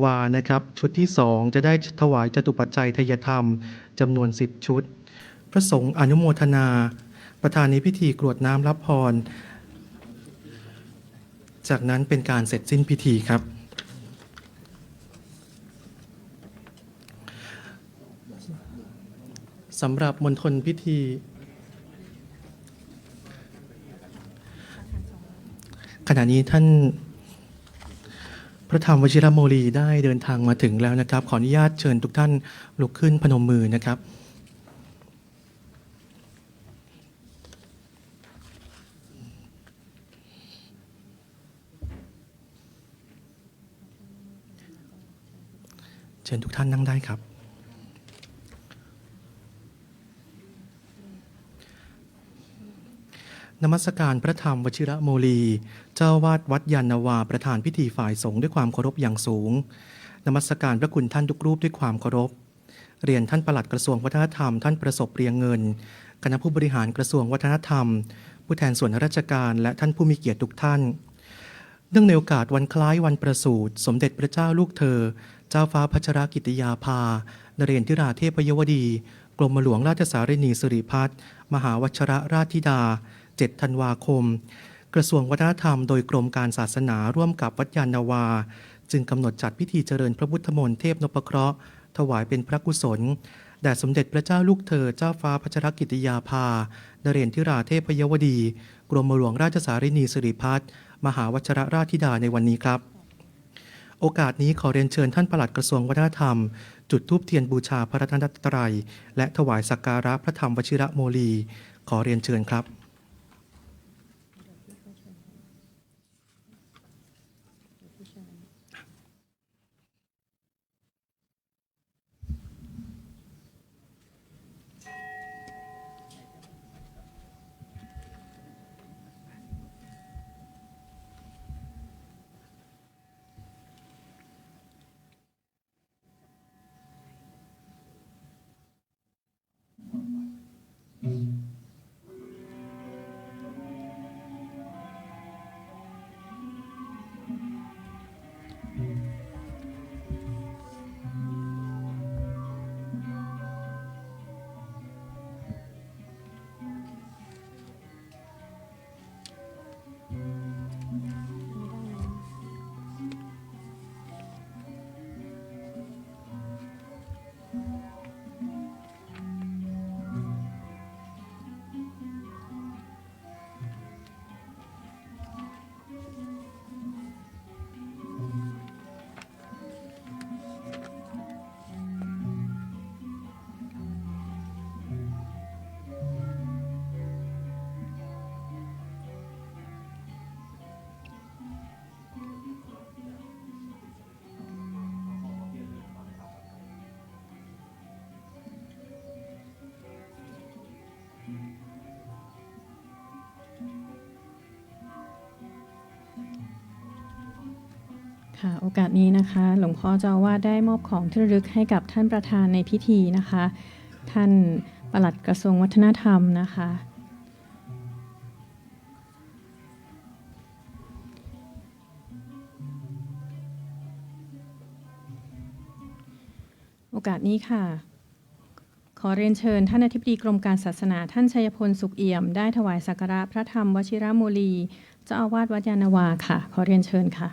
วานะครับชุดที่2จะได้ถวายจตุปัจจัยทายธรรมจำนวน10ชุดพระสงฆ์อนุโมทนาประธานในพิธีกรวดน้ำรับพรจากนั้นเป็นการเสร็จสิ้นพิธีครับสำหรับมณฑลพิธีขณะนี้ท่านพระธรรมวชิรโมลีได้เดินทางมาถึงแล้วนะครับขออนุญาตเชิญทุกท่านลุกขึ้นพนมมือนะครับเชิญทุกท่านนั่งได้ครับนมัสการพระธรรมวชิระโมลีเจ้าวาดวัดยานนาวาประธานพิธีฝ่ายสงฆ์ด้วยความเคารพอย่างสูงนมัสการพระคุณท่านทุกรูปด้วยความเคารพเรียนท่านปลัดกระทรวงวัฒนธรรมท่านประสบเรียงเงินคณะผู้บริหารกระทรวงวัฒนธรรมผู้แทนส่วนราชการและท่านผู้มีเกียรติทุกท่านเนื่องในโอกาสวันคล้ายวันประสูติสมเด็จพระเจ้าลูกเธอเจ้าฟ้าพัชรกิติยาภานเรนทิราเทพยวดีกรมหลวงราชสารินีสิริพัฒน์มหาวชรราชธิดา7 ธันวาคมกระทรวงวัฒนธรรมโดยกรมการศาสนาร่วมกับวัดยานนาวาจึงกำหนดจัดพิธีเจริญพระพุทธมนต์เทพนพเคราะห์ถวายเป็นพระกุศลแด่สมเด็จพระเจ้าลูกเธอเจ้าฟ้าพัชรกิติยาภานเรนทิราเทพยวดีกรมหลวงราชสารินีสิริพัฒน์มหาวชรราชธิดาในวันนี้ครับโอกาสนี้ขอเรียนเชิญท่านปลัดกระทรวงวัฒนธรรมจุดธูปเทียนบูชาพระรัตนตรัยและถวายสักการะพระธรรมวชิระโมลีขอเรียนเชิญครับ ค่ะโอกาสนี้นะคะหลวงพ่อเจ้าอาวาสได้มอบของที่ระลึกให้กับท่านประธานในพิธีนะคะท่านปลัดกระทรวงวัฒนธรรมนะคะโอกาสนี้ค่ะขอเรียนเชิญท่านอธิบดีกรมการศาสนาท่านชัยพลสุขเอี่ยมได้ถวายสักการะพระธรรมวชิรโมลีเจ้าอาวาสวัดยานนาวาค่ะขอเรียนเชิญค่ะ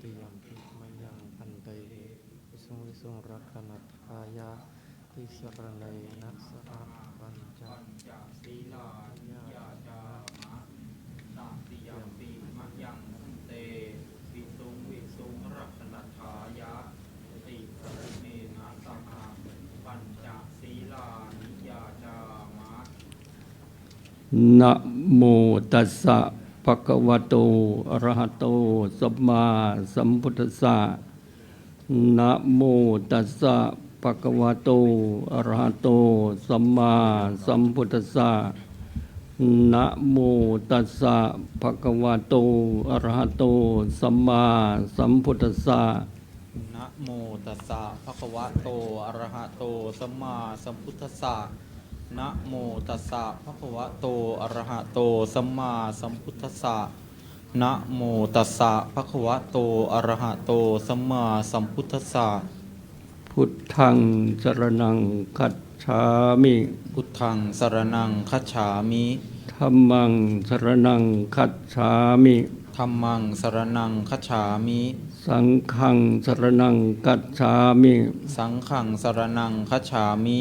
ติยัมปิมยังพันเตวิสุงวิสุงรักนัตถายะติสรณัยนัสสะปัญจศีลาญาจามะตติยัมปิมยังพันเตวิสุงรักนัตถายะติสรณัยนัสสะปัญจศีลาญาจามะนะโมตัสสะภะคะวะโตอะระหะโตสัมมาสัมพุทธัสสะนะโมตัสสะภะคะวะโตอะระหะโตสัมมาสัมพุทธัสสะนะโมตัสสะภะคะวะโตอะระหะโตสัมมาสัมพุทธัสสะนะโมตัสสะภะคะวะโตอะระหะโตสัมมาสัมพุทธัสสะนะโมตัสสะภะคะวะโตอะระหะโตสัมมาสัมพุทธัสสะนะโมตัสสะภะคะวะโตอะระหะโตสัมมาสัมพุทธัสสะพุทธังสรณังคัจฉามิพุทธังสรณังคัจฉามิธัมมังสรณังคัจฉามิธัมมังสรณังคัจฉามิสังฆังสรณังคัจฉามิสังฆังสรณังคัจฉามิ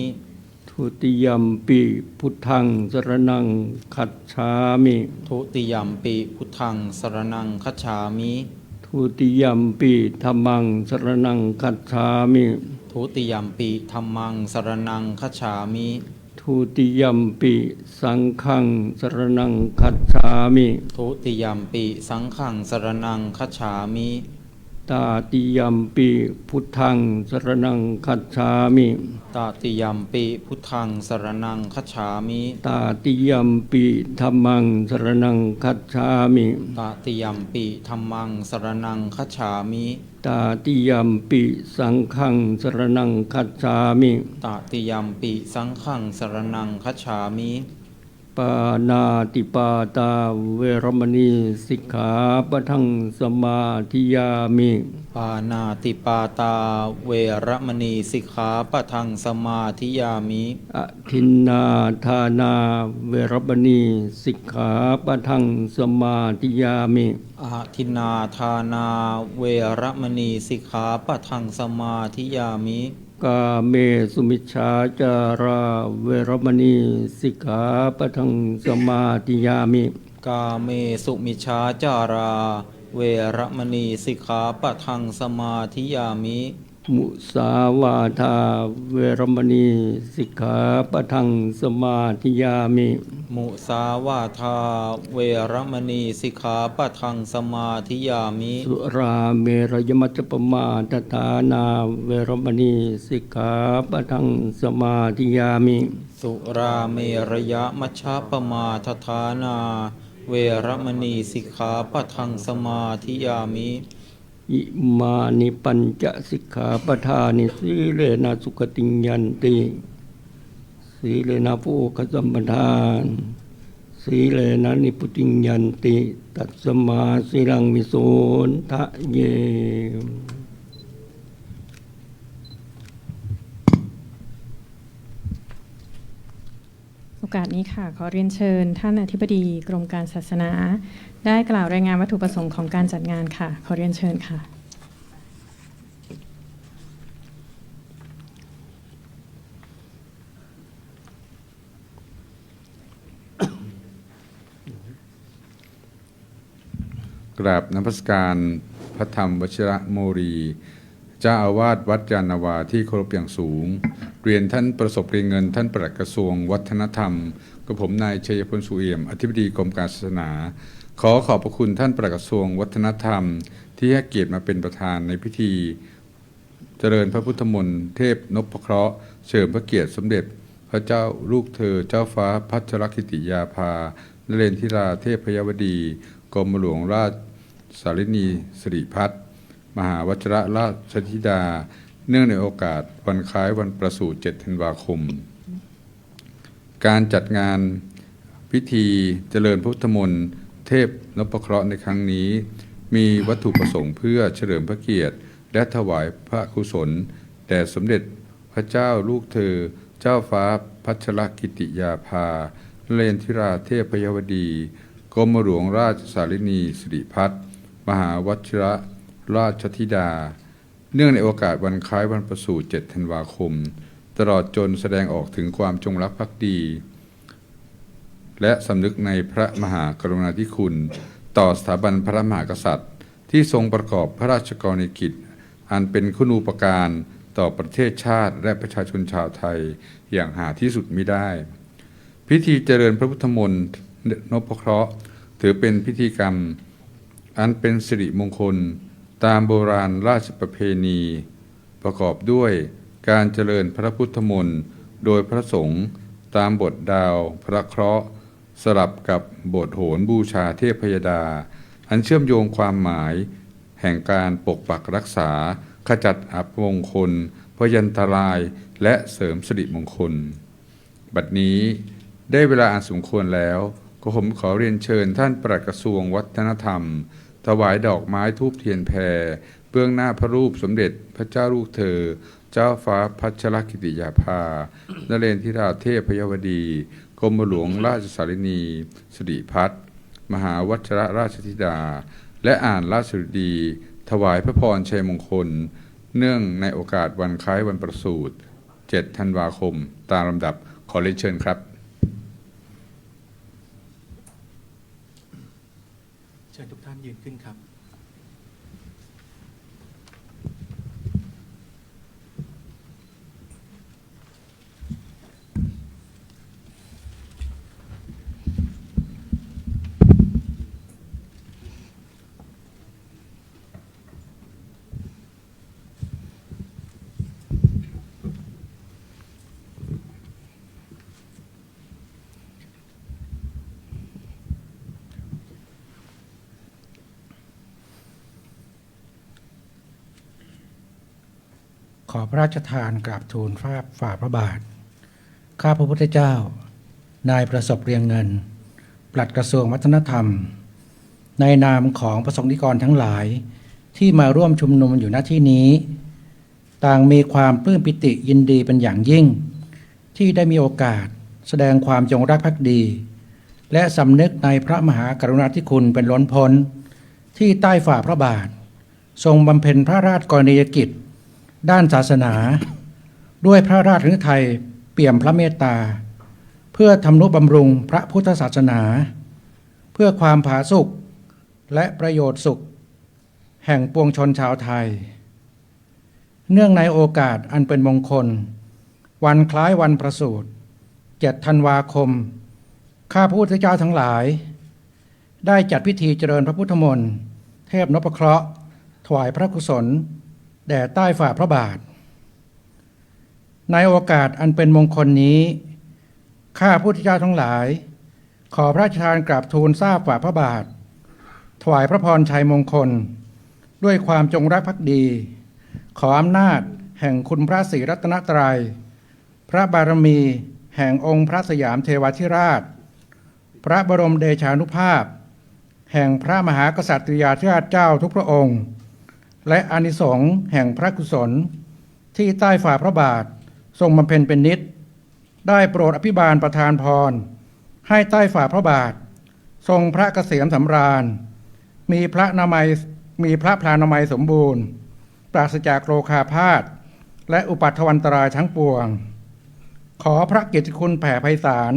ทุติยัมปิพุทธังสรณังคัจฉามิทุติยัมปิพุทธังสรณังคัจฉามิทุติยัมปิธัมมังสรณังคัจฉามิทุติยัมปิธัมมังสรณังคัจฉามิทุติยัมปิสังฆังสรณังคัจฉามิทุติยัมปิสังฆังสรณังคัจฉามิตาติยัมปิพุทธังสรณังคัจฉามิตาติยัมปิพุทธังสรณังคัจฉามิตาติยัมปิธัมมังสรณังคัจฉามิตาติยัมปิธัมมังสรณังคัจฉามิตาติยัมปิสังฆังสรณังคัจฉามิตาติยัมปิสังฆังสรณังคัจฉามิปานาติปาตาเวรมณีสิกขาปะทังสมาธิยามิปานาติปาตาเวรมณีสิกขาปะทังสมาธิยามิอทินนาทานาเวรมณีสิกขาปะทังสมาธิยามิอทินนาทานาเวรมณีสิกขาปะทังสมาธิยามิกาเมสุมิชฌาจาราเวรมณีสิกขาปะทังสมาธิยามิกาเมสุมิชฌาจาราเวรมณีสิกขาปะทังสมาธิยามิมุสาวาทาเวรมณีสิกขาปะทังสมาธิยามิมุสาวาทาเวรมณีสิกขาปะทังสมาธิยามิสุราเมรยมัจจปมาทฐานาเวรมณีสิกขาปะทังสมาธิยามิสุราเมรยมัชฌปมาทฐานาเวรมณีสิกขาปะทังสมาธิยามิอิมานิปัญจสิกขาปทานิสีเลนะสุขติยันติสีเลนะโภคสัมปทานสีเลนะนิพุติยันติตัสมาสีรังวิโสทะเยโอกาสนี้ค่ะขอเรียนเชิญท่านอธิบดีกรมการศาสนาได้กล่าวรายงานวัตถุประสงค์ของการจัดงานค่ะขอเรียนเชิญค่ะ กราบนมัสการพระธรรมวชิระโมลีเจ้าอาวาสวัดยานนาวาที่เคารพอย่างสูงเรียนท่านประสบเรียนเงินท่านปลัดกระทรวงวัฒนธรรมกับผมนายชัยพลสุเอี่ยมอธิบดีกรมการศาสนาขอขอบพระคุณท่านปลัดกระทรวงวัฒนธรรมที่ให้เกียรติมาเป็นประธานในพิธีเจริญพระพุทธมนต์เทพนพเคราะห์เฉลิมพระเกียรติสมเด็จพระเจ้าลูกเธอเจ้าฟ้าพัชรกิติยาภานเรนทิราเทพยวดีกรมหลวงราชสารินีสิริพัฒน์มหาวชิรราชธิดาเนื่องในโอกาสวันคล้ายวันประสูติ7 ธันวาคมการจัดงานพิธีเจริญพุทธมนต์เทพนพเคราะห์ในครั้งนี้มีวัตถุประสงค์เพื่อเฉลิมพระเกียรติและถวายพระกุศลแด่สมเด็จพระเจ้าลูกเธอเจ้าฟ้าพัชรกิติยาภานเรนทิราเทพยวดีกรมหลวงราชสารินีสิริพัฒน์มหาวชิรราชธิดาเนื่องในโอกาสวันคล้ายวันประสูติ7 ธันวาคมตลอดจนแสดงออกถึงความจงรักภักดีและสำนึกในพระมหากรุณาธิคุณต่อสถาบันพระมหากษัตริย์ที่ทรงประกอบพระราชกรณียกิจอันเป็นคุณูปการต่อประเทศชาติและประชาชนชาวไทยอย่างหาที่สุดมิได้พิธีเจริญพระพุทธมนต์นพเคราะห์ถือเป็นพิธีกรรมอันเป็นสิริมงคลตามโบราณราชประเพณีประกอบด้วยการเจริญพระพุทธมนต์โดยพระสงฆ์ตามบทดาวพระเคราะห์สลับกับบทโหรบูชาเทพยดาอันเชื่อมโยงความหมายแห่งการปกปักรักษาขจัดอัปมงคลพยันตรายและเสริมสิริมงคลบัดนี้ได้เวลาอันสมควรแล้วก็ผมขอเรียนเชิญท่านปลัดกระทรวงวัฒนธรรมถวายดอกไม้ธูปเทียนแพรเบื้องหน้าพระรูปสมเด็จพระเจ้าลูกเธอเจ้าฟ้าพัชรกิติยาภานเรนทิราเทพยวดีกรมหลวงราชสารินีสิริพัฒน์มหาวชิรราชธิดาและอ่านราชฤดีถวายพระพรชัยมงคลเนื่องในโอกาสวันคล้ายวันประสูติ7 ธันวาคมตามลำดับขอเรียนเชิญครับเชิญทุกท่านยืนขึ้นครับขอพระราชทานกราบทูลฝ่าพระบาทข้าพระพุทธเจ้านายประสบเรียงเงินปลัดกระทรวงวัฒนธรรมในนามของประสงค์นิกรทั้งหลายที่มาร่วมชุมนุมอยู่ณที่นี้ต่างมีความปลื้มปิติยินดีเป็นอย่างยิ่งที่ได้มีโอกาสแสดงความจงรักภักดีและสำนึกในพระมหากรุณาธิคุณเป็นล้นพ้นที่ใต้ฝ่าพระบาททรงบำเพ็ญพระราชกรณียกิจด้านศาสนาด้วยพระราชฤทัยเปี่ยมพระเมตตาเพื่อทำนุบำรุงพระพุทธศาสนาเพื่อความผาสุกและประโยชน์สุขแห่งปวงชนชาวไทยเนื่องในโอกาสอันเป็นมงคลวันคล้ายวันประสูติ7 ธันวาคมข้าพระพุทธเจ้าทั้งหลายได้จัดพิธีเจริญพระพุทธมนต์เทพนพเคราะห์ถวายพระกุศลแด่ใต้ฝ่าพระบาทในโอกาสอันเป็นมงคลนี้ข้าพุทธเจ้าทั้งหลายขอพระราชทานกราบทูลทราบฝ่าพระบาทถวายพระพรชัยมงคลด้วยความจงรักภักดีขออำนาจแห่งคุณพระศรีรัตนตรัยพระบารมีแห่งองค์พระสยามเทวาธิราชพระบรมเดชานุภาพแห่งพระมหากษัตริยาธิราชเจ้าทุกพระองค์และอานิสงส์แห่งพระกุศลที่ใต้ฝ่าพระบาททรงบำเพ็ญเป็นนิจได้โปรดอภิบาลประทานพรให้ใต้ฝ่าพระบาททรงพระเกษมสำราญมีพระพลานามัยสมบูรณ์ปราศจากโรคาพาธและอุปัฏฐวันตรายทั้งปวงขอพระเกียรติคุณแผ่ไพศาล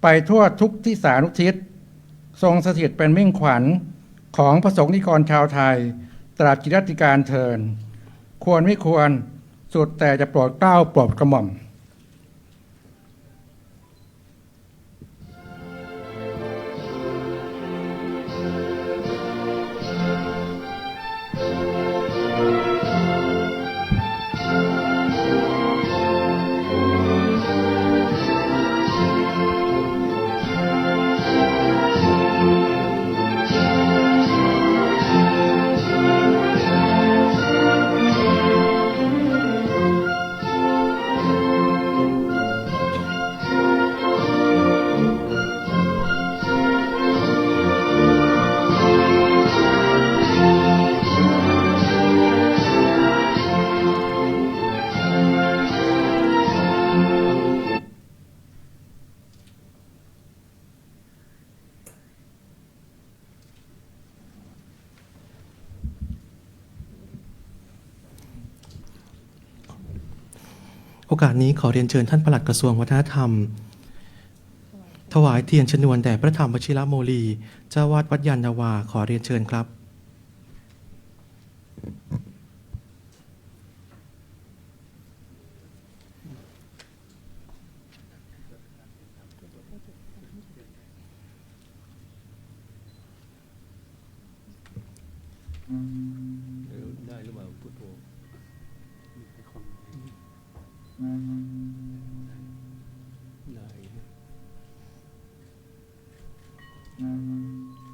ไปทั่วทุกที่สานุทิศทรงสถิตเป็นมิ่งขวัญ ของพระสงฆ์นิกรชาวไทยตราบกิรติการเทินควรไม่ควรสุดแต่จะโปรดเกล้าโปรดกระหม่อมโอกาสนี้ขอเรียนเชิญท่านปลัดกระทรวงวัฒนธรรม ถวายเทียนชนวนแด่พระธรรมวชิรโมลีเจ้าวาดวัดยานนาวาขอเรียนเชิญครับ ได้หรือเปล่าพุทโธได้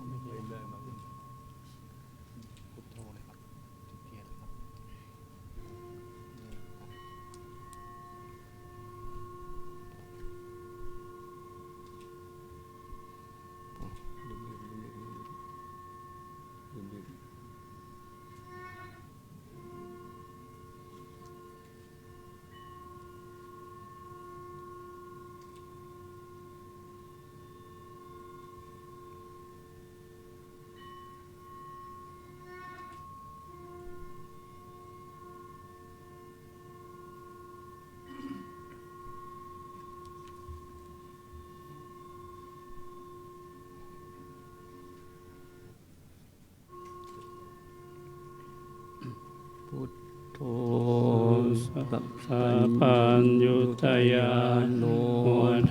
ไม่เคยเลยมาพุทโธเลยครับจุดเทียนเลยครับลืมพุทโธสัพพัญญุตยานุ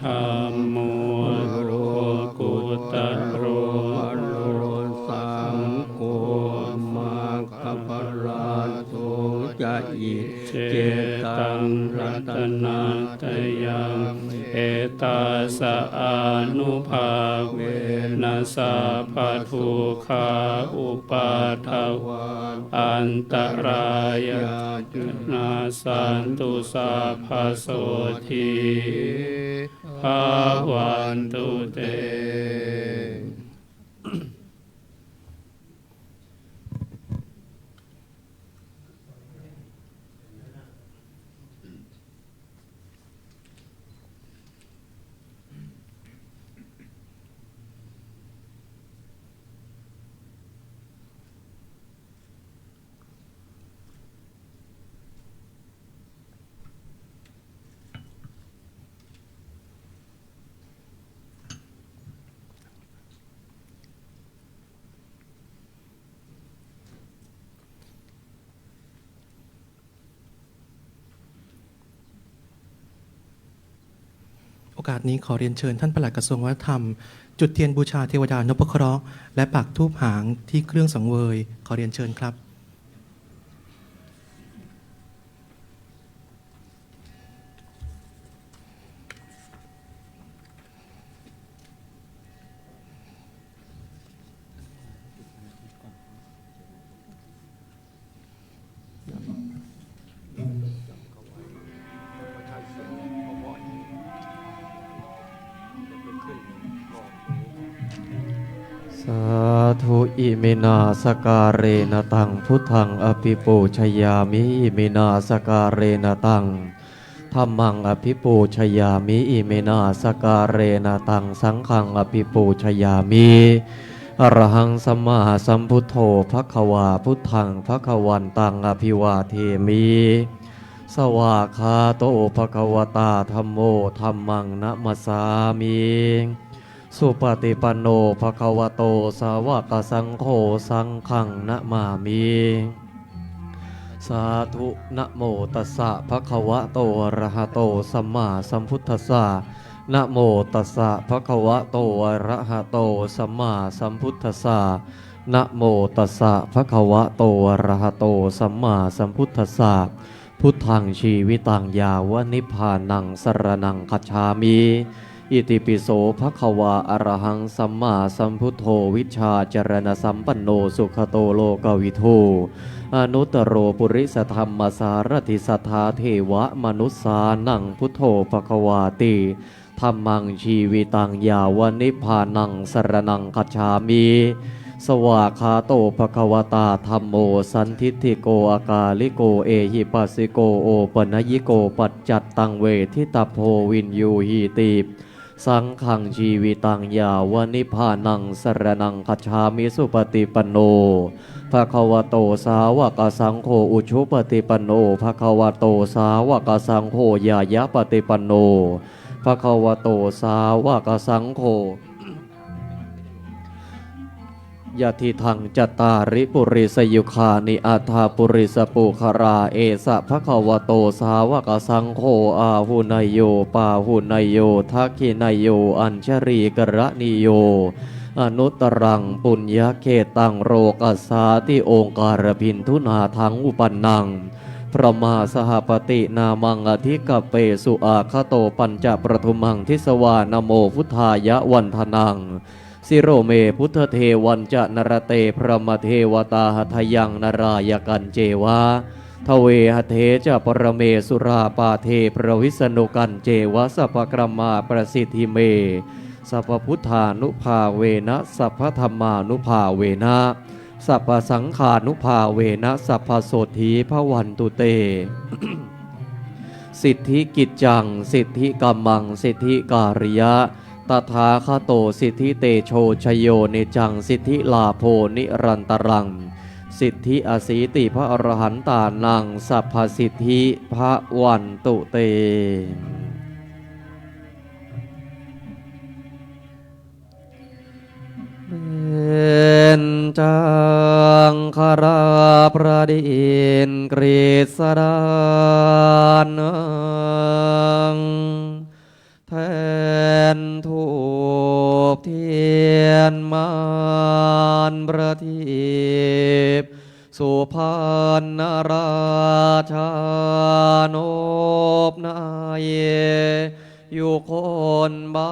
ธัมโมโรกุตโรโรสังโฆมัคคปราโสจะอิเจตังรัตนาตยังเอตาสะอานุภาเวนัสสะภะทุกขาอุปาทวาอันตรายาจุนาสันตุสัพพโสทิภาวันตุเต โอกาสนี้ขอเรียนเชิญท่านปลัดกระทรวงวัฒนธรรม จุดเทียนบูชาเทวดานพเคราะห์และปักธูปหางที่เครื่องสังเวยขอเรียนเชิญครับ สาธุอิมินาสการเรนตังพุทธังอภิปูชยามิอิมินาสการเรนตังธัมมังอภิปูชยามิอิมินาสการเรนตังสังฆังอภิปูชยามิอรหังสัมมาสัมพุทโธภควาพุทธังภควันตังอภิวาเทมิสวากขาโตภควตาธัมโมธัมมังนะมัสสามิ สุปฏิปันโนภควโตสาวกสังโฆสังฆังนะมามิสาธุนะโมตัสสะภะคะวะโตอะระหะโตสัมมาสัมพุทธัสสะนะโมตัสสะภะคะวะโตอะระหะโตสัมมาสัมพุทธัสสะนะโมตัสสะภะคะวะโตอะระหะโตสัมมาสัมพุทธัสสะพุทธังชีวิตังยาวะนิพพานังสรณังคัจฉามิอิติปิโสภะคะวะอะระหังสัมมาสัมพุทโธวิชชาจรณสัมปันโนสุขโตโลกวิทูอนุตตโรปุริสธรรมสารถิสัทธาเทวะมนุสสานังพุทโธภควาติธัมมังชีวิตังยาวนิพพานังสรณังคัจฉามิสวากขาโตภควตาธัมโมสันทิฏฐิโกอากาลิโกเอหิปัสสิโกโอปนยิโกปัจจัตตังเวทิตาโพวินยูหีติสังขังชีวิตังยาวนิพพานังสรณังคัจฉามิสุปฏิปันโนภะคะวะโตสาวกสังโฆอุชุปฏิปันโนภะคะวะโตสาวกสังโฆยายะปฏิปันโนภะคะวะโตสาวกสังโฆยะทิทังจตาริปุริสยุคานิอัฏฐปุริสปุคาราเอสะภะคะวะโตสาวกสังโฆอาหุนยโยปาหุนยโยทักขินยโยอัญชรีกระนิโยอนุตตรังปุญญเขตังโรกัสสาติองการพินทุนาทังอุปันนังพระมหาสหปตินามังอธิกเปสุอาคโตปัญจประทุมังทิสวานโมพุทธายะวันทนังสิโรเมพุทธเทวันจะนรเตพระมเทวตาหทยังนรายกันเจวะทเวหเทจะปรเมสุราปาเทพระวิษณุกันเจวะสัพพกรมาประสิทธิเมสัพพพุทธานุภาเวนะสัพพธรรมานุภาเวนะสัพพสังขานุภาเวนะสัพพโสธีพระวันตุเต สิทธิกิจจังสิทธิกัมมังสิทธิการิยะตถาคโตสิทธิเตโชชโยเนจังสิทธิลาโภนิรันตรังสิทธิอสีติพระอรหันตานังสัพพสิทธิพระวันตุเตเป็นจังคาราประดินกฤษดานแทนทูปเทียนมานประทีปสุพรรณราชานบนายอยู่คนบา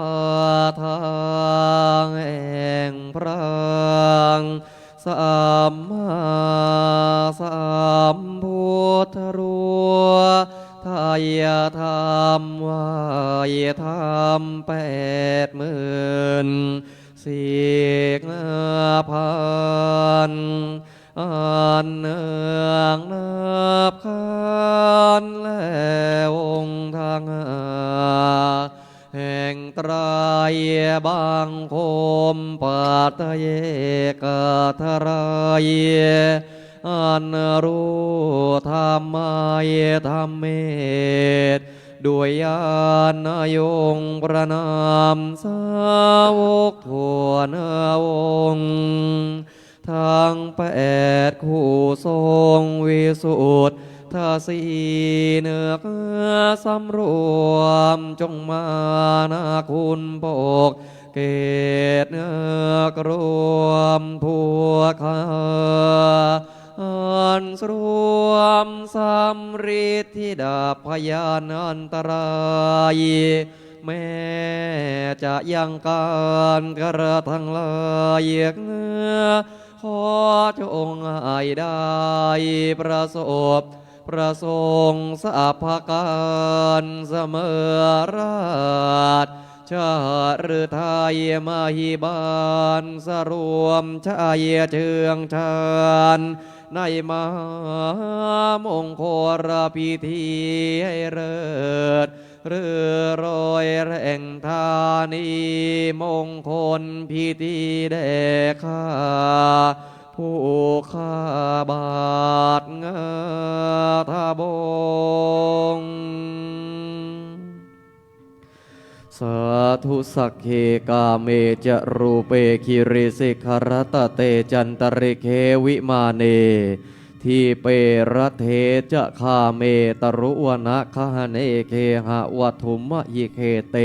ทางแห่งพระสัมมาสัมพุทธรัวทายธรรมวายธรรม80,000สิกพันอันเนืองนับขันและองค์ทางแห่งไตรบังคมปัตเยกทรายอันรู้ธรรมายธรรมเมตด้วยญาณยงประนามสาวกทั่วหน้าวงทั้ง8คู่ทรงวิสุทธทศีเนื้อสำรวมจงมานาคุณปกเกตเนื้อกรวมพวกข้าอันสรวมสำริดที่ดาบพยานอันตรายแม้จะยังการกระทั่งลายเนื้อขอจงให้ได้ประสบประสงค์สัพพการเสมอราชชาหรือไทยมหิบาลสรวมชายเชืองชานในมหามงคลพิธีให้เลิศเรือรอยแร่งธานีมงคลพิธีแด่ข้าผู้ข้าบาทงาทบง สาธุสักเคกาเมจะรูเปคิริสิกขรตเตจันตริเควิมาเนทีเประเทจะคาเมตรุวนะคหเนเคหะวัตุมะยิเคเต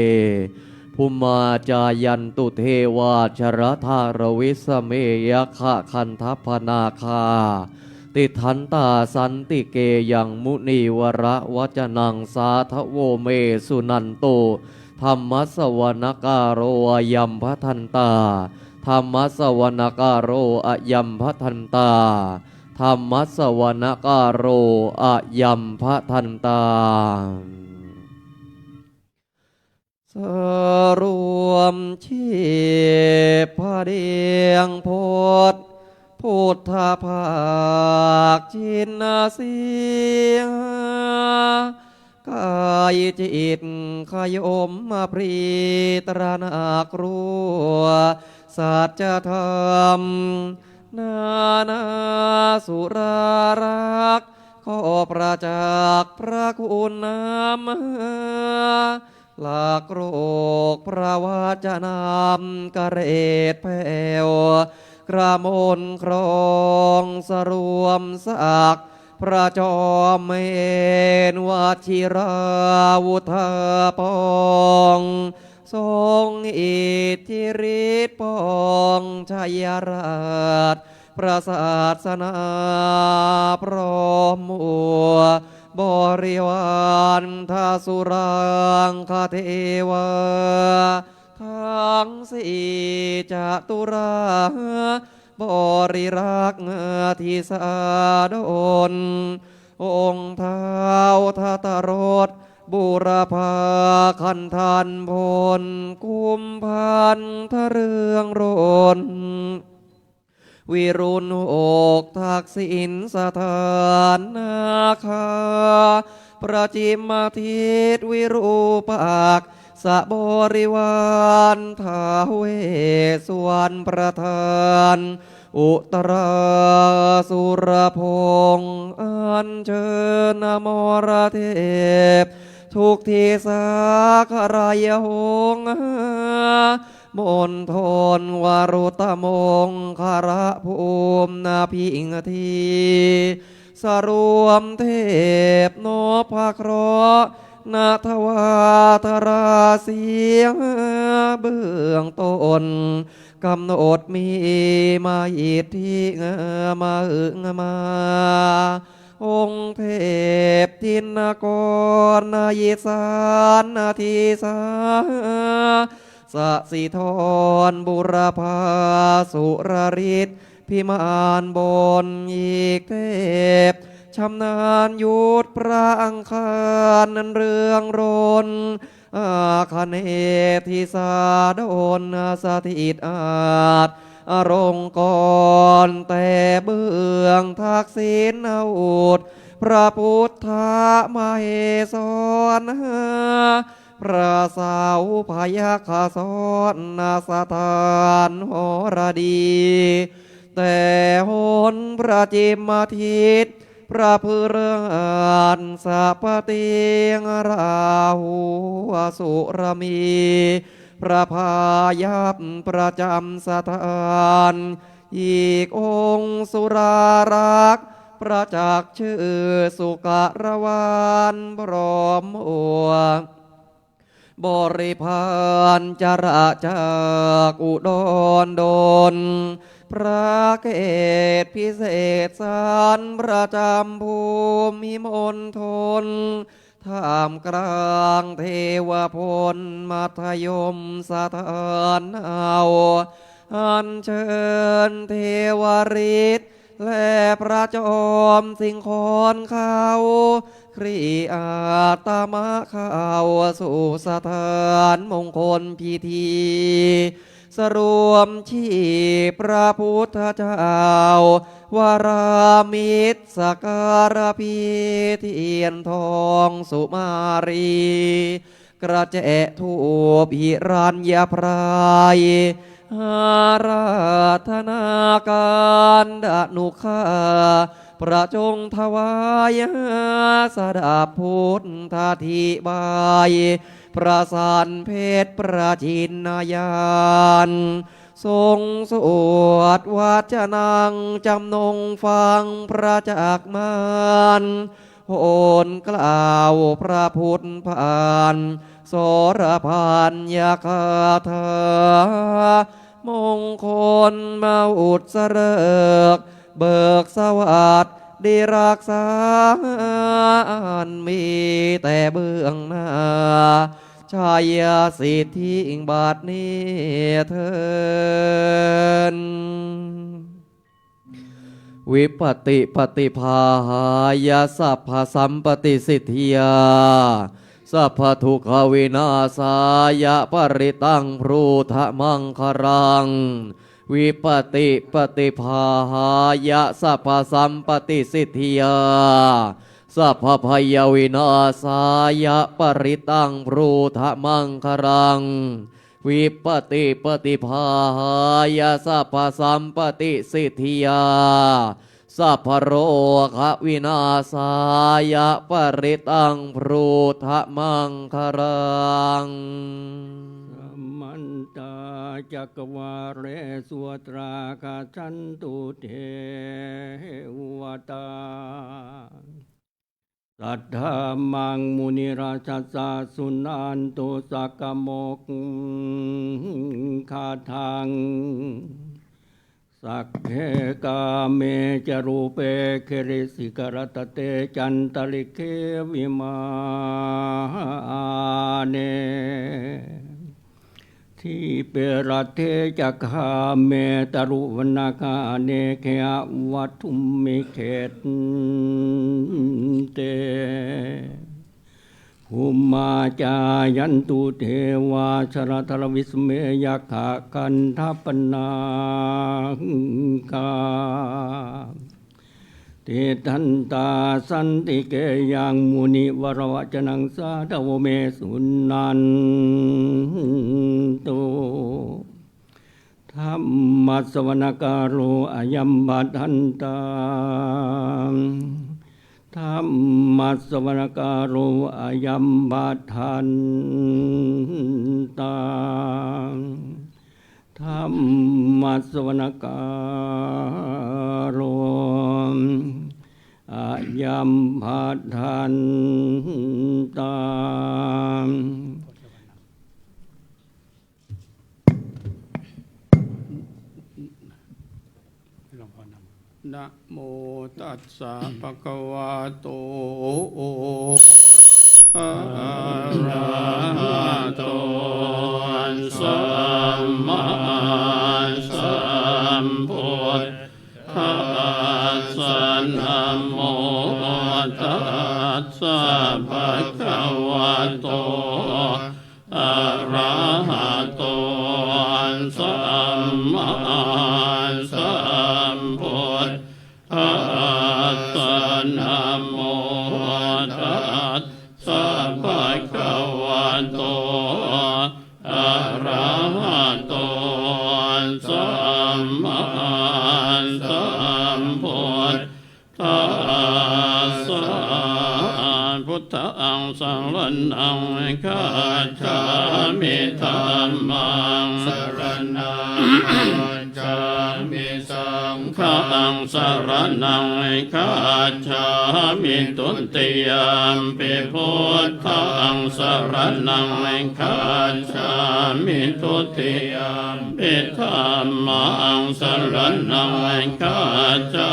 ภูมาจายันตุเทวาชรธารวิสเมยคะคันทัพนาคาติทันตาสันติเกยังมุนีวระวจนังสาทโวเมสุนันโตธรรมสวนการโรอยัมพัทันตาธรรมสวนการโรอยัมพัทันตาธรรมสวนการโรอยัมพัทันตาสรวมชีพเดียงโพธพุทธภาคชินเสียงกายจิตขยมมาปรีตรนากรัวสัจธรรมนาสุรารักษ์ขอประจักษ์พระคุณนามหลากโรคพระวจนามกระเรดแผ่วกระมนครองสรวมสักพระจอมเมนวชิราวุธาปองทรงอิทธิฤทธิปองชัยราชพระศาสนาพร้อมมัวบริวารทาสุรังคเทวาทั้งสี่จตุราบริรักษ์ทิสาดลองค์เท้าทัตรสบุรพาคันทันพลกุมพันทะเรืองรนวิรุณอกทักษิณสถานนาคาประจิมมาทิตวิรูปักษ์สะบริวารท้าวเวสสุวรรณประธานอุตราสุรพงษ์อัญเชิญมรเทพทุกทีสาครายหงษ์มนทนวารุตมงคาระภูมินาพิงทีสรวมเทพโนภาเคราะห์นาทวาธราเสียงเบื้องต้นกำหนดมีมาอิทธิมามาองค์เทพทินกรนายิสานนาทีสาสสิธรบุรพาสุรฤทธิ์พิมานบนอีกเทพชำนาญยุทธพระอังคารนันเรืองรนอาคเนทิสาดนสถิตอาจอรงกรแต่เบื้องทักษิณอุดพระพุทธมาเหสรพระสาวพยาคาสอนนาสถานหรดีแต่หนพระจิมมาทิตพระพุเรศสัพเตียงราหูสุรมีพระพายัพประจำสถานอีกองค์สุรารักษ์ประจักษ์ชื่อสุกรวานพร้อมอัวบริพานจราจากอุดรดนพระเกศพิเศษสารประจำภูมิมณฑลท่ามกลางเทวพลมัธยมสถานเอาอัญเชิญเทวฤทธิ์และพระจอมสิงคอนเขาครีอาตมะเขาสู่สถานมงคลพิธีสรวมชีพระพุทธเจ้าวรามิตรสการพีเทียนทองสุมารีกระแจทูปหิรัญญพรายอาราธนาการดานุคา ประจงถวายสดับพุทธาธิบายประสานเพศประจินนายานทรงสวดวัจนังจำนงฟังพระจักมารโหนกล่าวพระพุทธพานโสรพันยาคาถามงคลมาอุดเสริกเบิกสวัสดีรักษาอันมีแต่เบื้องหน้าชายสิทธิบาทนี้เถินวิปติปฏิภาหายาสัพพสัมปติสิทธิยาสัพพทุกขวินาศายะปริตังพรูทะมังครังวิปติปฏิภาหายะสัพพสัมปติสิทธิยาสัพพพยวินาศายะปริตังพรูทะมังครังวิปติปฏิภาหายะสัพพสัมปติสิทธิยาสัพพโรควินาศายะปริตังพรูทะมังครังมันตาจักวาเรสวตราคาชันตุเทวตาสัทธามังมุนิราชสาสุนันตุสักกโมกคาทังสักเคกาเมจรูเปเคริสิกรตเตจันตลิเควิมาเนที่เปรเทจักขาเมตรุวนาคาเนเควัตุมิเขตเตภูมาจายันตุเทวาชรทรวิสเมยขะกันทัปนาคาเตทันตาสันติเกยังมุนิวรวจนังสาดวเมสุนันตุธรรมัสสวนการโรอายัมบัทันตาธรรมัสสวนการโรอายัมบัทันตาธรรมัสสวนการโรอายัมบัทันตานะโมตัสสะภะคะวะโตอะระหะโตสัมมาสัมพุทธัสสะนะโมตัสสะภะคะวะโตอะระหะโตสัมมาสัมพุทธัสสะนะโมตัสสะภะคะวะโตอะระหะโตสัมมาสัมพุทธัสสะพุทธังสรณังคัจฉามิธัมมังสรณังคัจฉามิสังฆังสรณังคัจฉามิตุติยมปิพุทธังสรณังคัจฉามิตุติยมปิธัมมังสรณังคัจฉา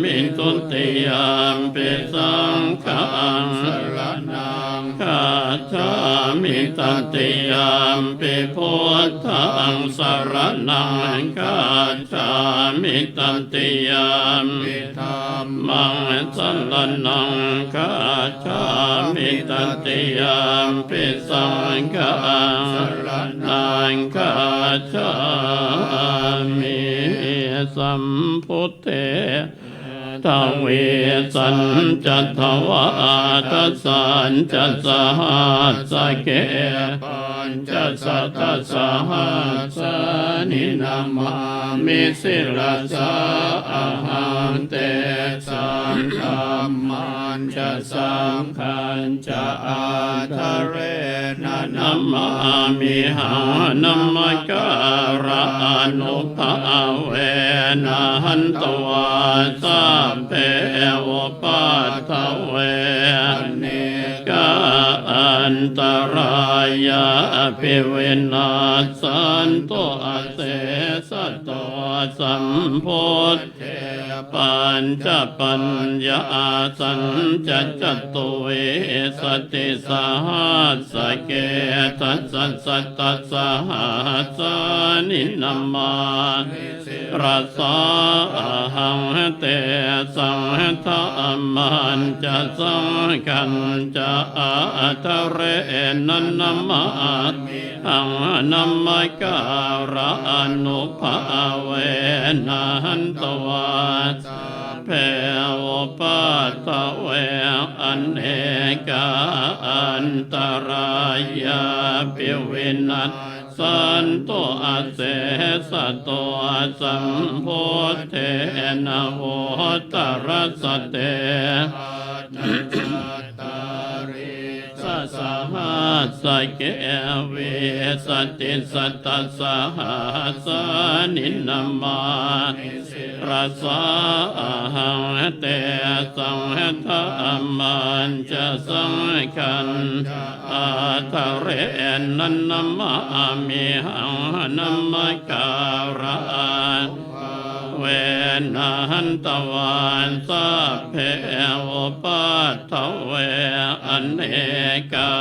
มิตุติยมปิสังฆังสรณังคัจฉามิตติยมปิพุทธังสรณังคัจฉามิตติยมปิธัมมังสรณังคัจฉามิตติยมปิสังฆังสรณังคัจฉามิสัมพุทเถ ทเวสันจัตถวาทัสสันจัตสหัสสะเกปัญจสัตตสหัสสะนินามามิสิรสะอาหันเตสังฆัมมันจะสังขันจะอาทะเรนะนัมมามิหานัมมการะอนุภาเวนะหันตวาสัพเพวปัตถเวเนกาอันตรายาภิวินาสันโตอาเสสะโตสัมโพธิ ปัญจปัญญาสัญจจตุเวสติสหัสสะเกตัสสะสัตตสหัสสะนินามารัสสะหังเตสังฆัมมันจะสังขันจะอาทะเรนันนามาหังนัมมการะอนุภาเวนะหันตวาเพวปัตถเวอเนกาอันตรายาภิวินัสสันโตอาเสสะโตสัมโพธินะโวตรัสเตสหัสสะเกเวสติสัตตสหัสสะนินามารัสสะหังเตสังฆัมมันจะสังขันอาทะเรนันนามามิหังนัมมการะเวนะหันตวันสัพเพวปัตถเวอเนกา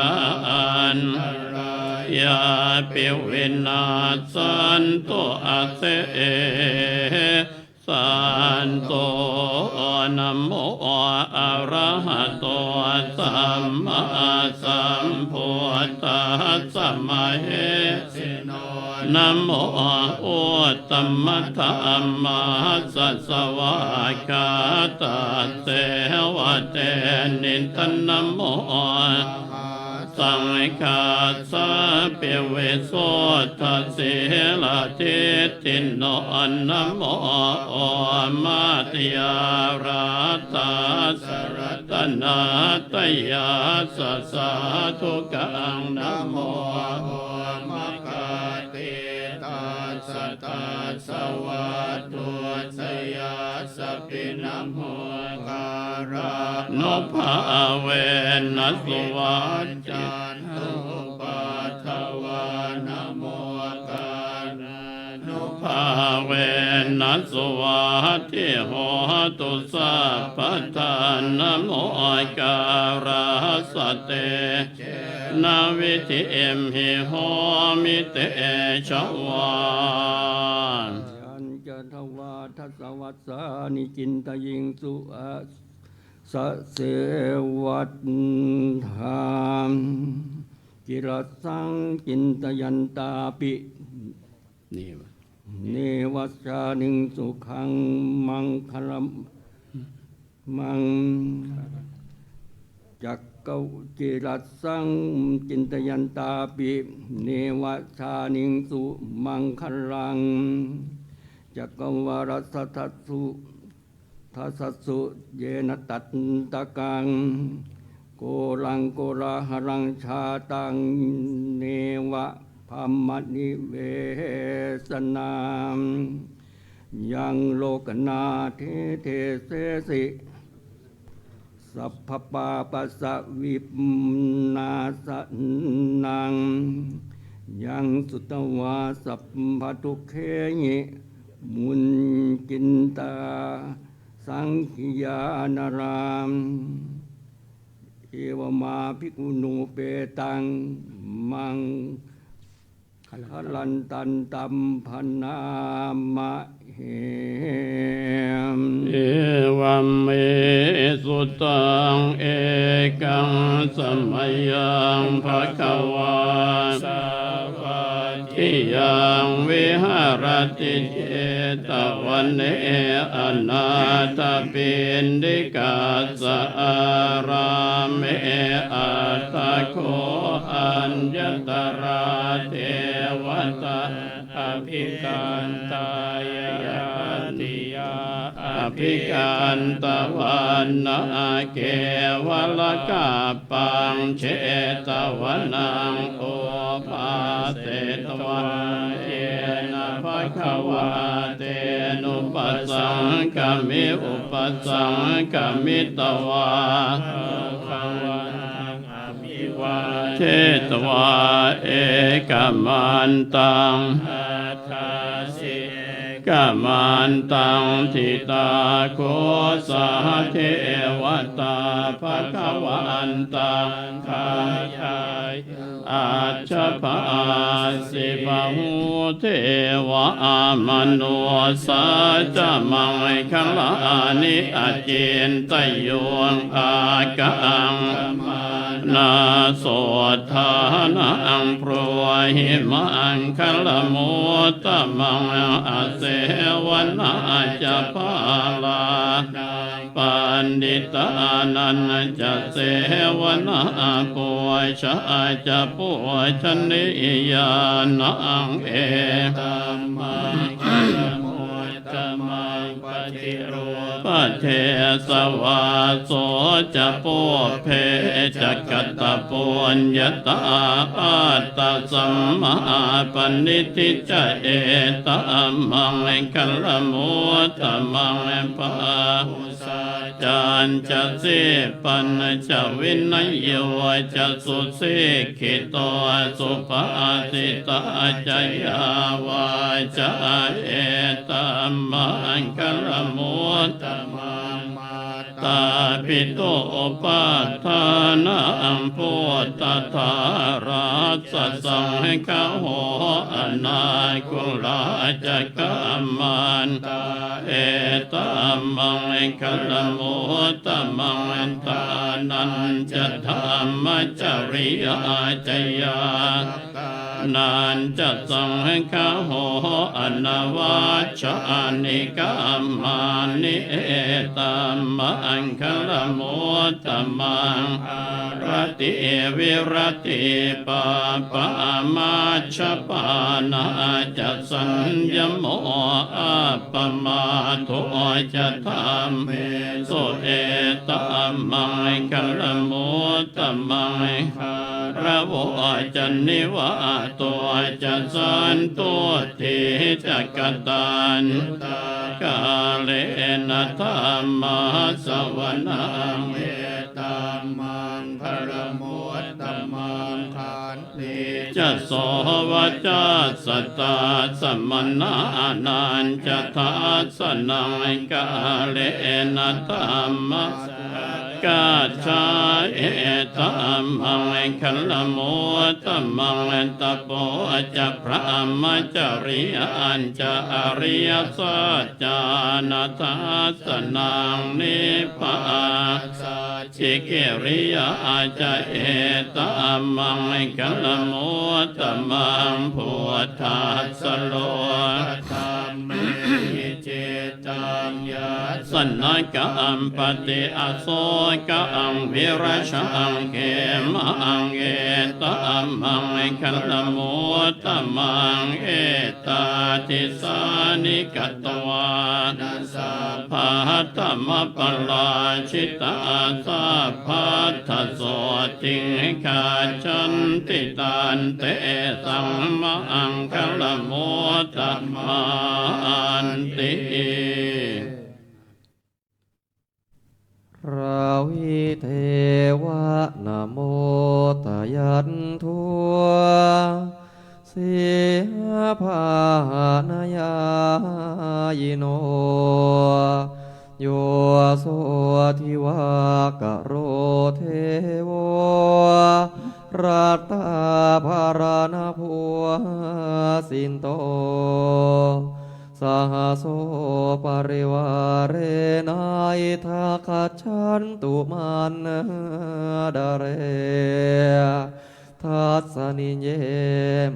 อันยาภิวินาสันโตอาเสสันโตนะโมอะระหะโตสัมมาสัมพุทธัสสะมะเหสิโนนะโมอุตตมะธัมมัสสะสวากาตัสเสวะเตนิตนะโมสังฆาสะเปเวโสทัสสิลาทิติโนนะโมมาตยาราตาสรตนาตยาสัสสะทุกังนะโมมะกะติตัสสะตัสสะวะตุสยาสปินะโมการะโนภาเวนัสวัจจันตุปัฏฐวานะโมการะโนภาเวนัสวัจจิโหตุสัพพทานะโมการะสะเตนาวิธิเอมหิโหมิเตชวายันจะทวาทัสวัสสานิจินตยิงสุสะเสวัตธามกิรสังจินตยันตาปิเนวัสสานิงสุขังมังคลัมมังจักเกจิรัสสังจินตยันตาปิเนวัสสานิงสุมังคลังจักวารัสทัสสุทัสสุเยนะตัตตะกังโกลังโกราหรังชาตังเนวะพัมมนิเวสนามยังโลกนาเทเทเสสิสัพพปาปัสสะวิปนาสนังยังสุตวาสัพพทุเคหิมุนจินตาสังขิยานารามเอวมาภิกขุนูเปตังมังคลันตันตัมพันนามะเหมเอวัมเมสุตังเอกังสมัยยังภะคะวาสัพพะ ทิยังวิหารติเจตวันเนอนาถปิณฑิกาสารามเมอัตตโคอัญญตราเทวตาอภิกันตายาติยาอภิกันตวันนาเกวลกาปังเชตวนังโอภาเสตวันเยนะภะคะวะเตนุปัสสังกมิอุปสังกมิตวาเทตวาเอกมันตังกมันตังทิตาโคสาเทวตาภะคะวันตังคายายอาชภาสิบหูเทวามโนสาจมังคลานิอเจนตโยงอากังนาโสธานังโปรหิมังคลโมตมังอาเสวนาจะพาลาปันดิตานันจะเสวนาปุชาจะปุชนิยานังเอตัมมังคิลโมตมังปฏิโรปเทสวาโสจะปุเพจะกัตตะปุญญตาอัตตสัมมาปณิทิจะเอตัมมังคัลโมตมังปะหุสาจานจะเสปันจะวินัยโยจะสุเสขิโตสุปาสิตาจะยาวาจะเอตัมมังคัลโมตมังตาปิโตปัฏฐานังพุทธทาราสสังฆโหอนาคุลาจะกัมมันเอตัมมังคัลโมตมังตานันจะธรรมจริยาจยานันจะสังฆโหอนาวาชานิกัมมานิเอตัมมังคัลโมตมังรติวิรติปาปามาชปานาจะสัญญโมอัปปมาโทจะธรรมเมสุเอตัมมังคัลโมตมังระโวจะนิวะตัวจะสันตัวทิจักตันกาเลนะธัมมาสวนังเมตัมมังพระโมตตมังขันติจะโสวจัสสตาสมนานันจะทัสสนังกาเลนะธัมมากาชาเอตัมมังคัลโมตมังตโปจะพระมจริยันจะอริยสัจจานาทัสสนังนิพพาจิกิริยาจะเอตัมมังคัลโมตมังพุทธัสสโลธัมเมเจตังยัสสนะกัมปติอโศกังวิราชังเขมังเอตัมมังคัลโมตมังเอตาทิสานิกัตวานัสสะภะตมะปลาชิตาสัพพัทธโสติกาชันติตันเตสัมมังคัลโมตมันติราวิเทวะนะโมตยันทัวเสียภานายายโนโยโสทิวากะโรเทโวรัตตาภารณพัวสินโตสหโสปริวาเรนัยทักขันตุมันดาเร ทัสสนิเย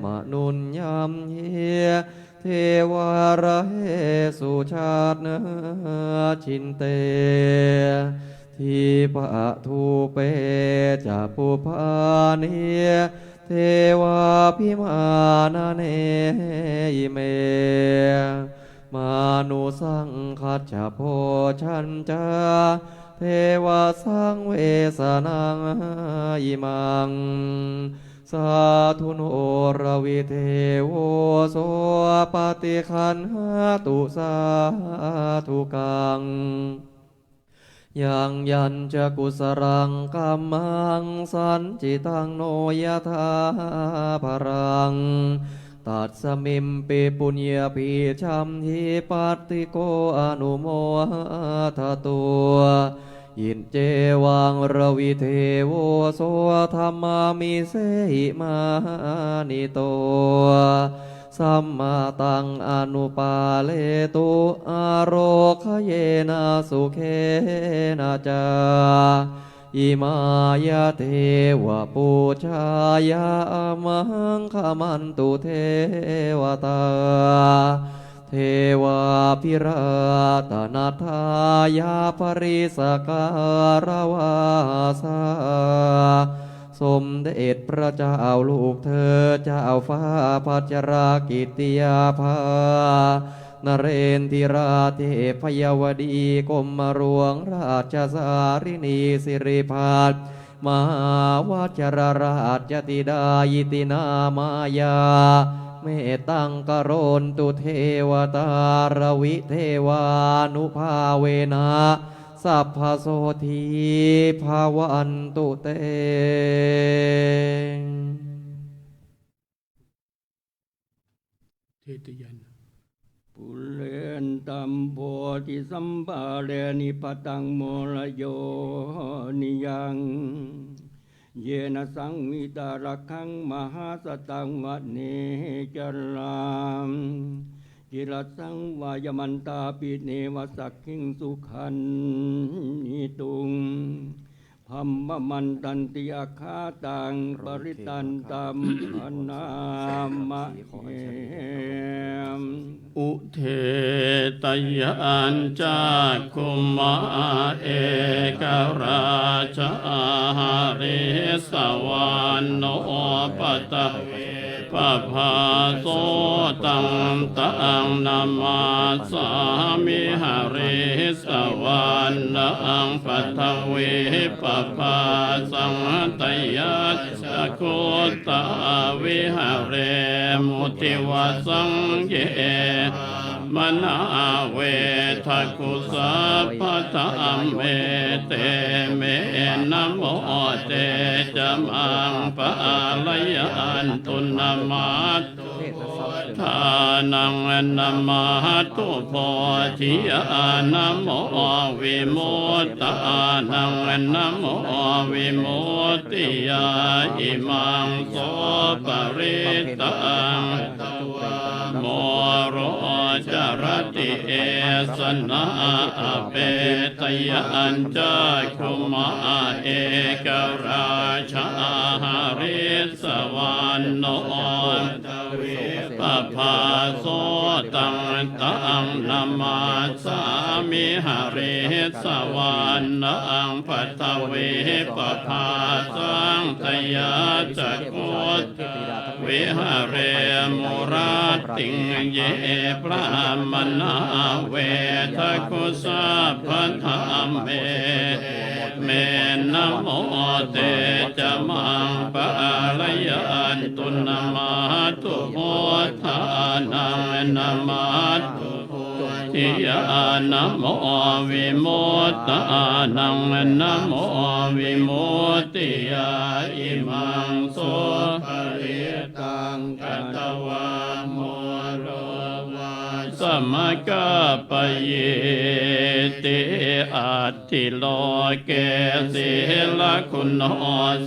มนุญญมเยเทวาระเหสุชาตินาชินเตทีปะทูเปจะปุพานิเทวาพิมานาเนยิเมมานุสังคัจฉโพชัญจาเทวาสังเวสนังอิมังสาธุโนรวิเทโวโสปฏิคันหตุสาธุกังยังยันจะกุสรังกัมมังสันจิตังโนยธาภรังตัดสมิมปิปุญญาภิชัมหิปัตติโกอนุโมทตัวยินเจวังระวิเทโวโสธรรมามิเสหิมานิโตสัมมาตังอนุปาเลตุอโรคเยนะสุเขนะจาอิมายาเทวะปูชายามังคมันตุเทวตาเทวาพิราตนาทายาปริสการวาสาสมเด็จพระเจ้าลูกเธอเจ้าฟ้าพัชรากิติยาภานเรนทิราเทพยวดีกรมหลวงราชสารินีสิริพัฒน์มหาวชรราชธิดายิตินามายาเมตังกโรนตุเทวตารวิเทวานุภาเวนะสัพพโสธีภาวันตุเตเทตยัน ปุเรนตัมโพธิสัมปาเรนิปตังโมลโยนิยังเยนะสังวิตารักขังมหาสตังวัดเนจรามจิรสังวายมันตาปิเนวสักขิงสุขันนิตุงพัมมมันตันติอาคาตังปริตันตัมอนามะเหม อุเทตยัญจากคุมาเอกราชอาหาริสวานโนปตะปะภาโสตังตังนามาสามิหาริสวานนังปัทเวปะภาสังตยัสสะโคตาวิหาเรมุติวสังเยมนาเวทกุสัพพะธรรมเมเตเมนะโมเตจะมังปะลยันตุนามาตุทานังนามาตุโพธิยานะโมวิมุตตานังนะโมวิมุตติยาอิมังโสปริตังโมโรจารติเอสนาเปตยัญจาคุมาเอกราชาหาริสวานโนปะภาโสตังตังนามาสามิหาริสวานนังปัทเวปะภาสังตยาจักขุตวิหาเรมุราติงเยพระมนาเวทกุสัพพะธรรมเมนะโมเตจะมังปะลยันตุนามาตุโพธานังนามาตุทิยานะโมวิมุตตานังนะโมวิมุตติยาอิมังโสปริตังกัตวาโมโรวาสมกะปะเยติอัตติโลเกสิลคุณโน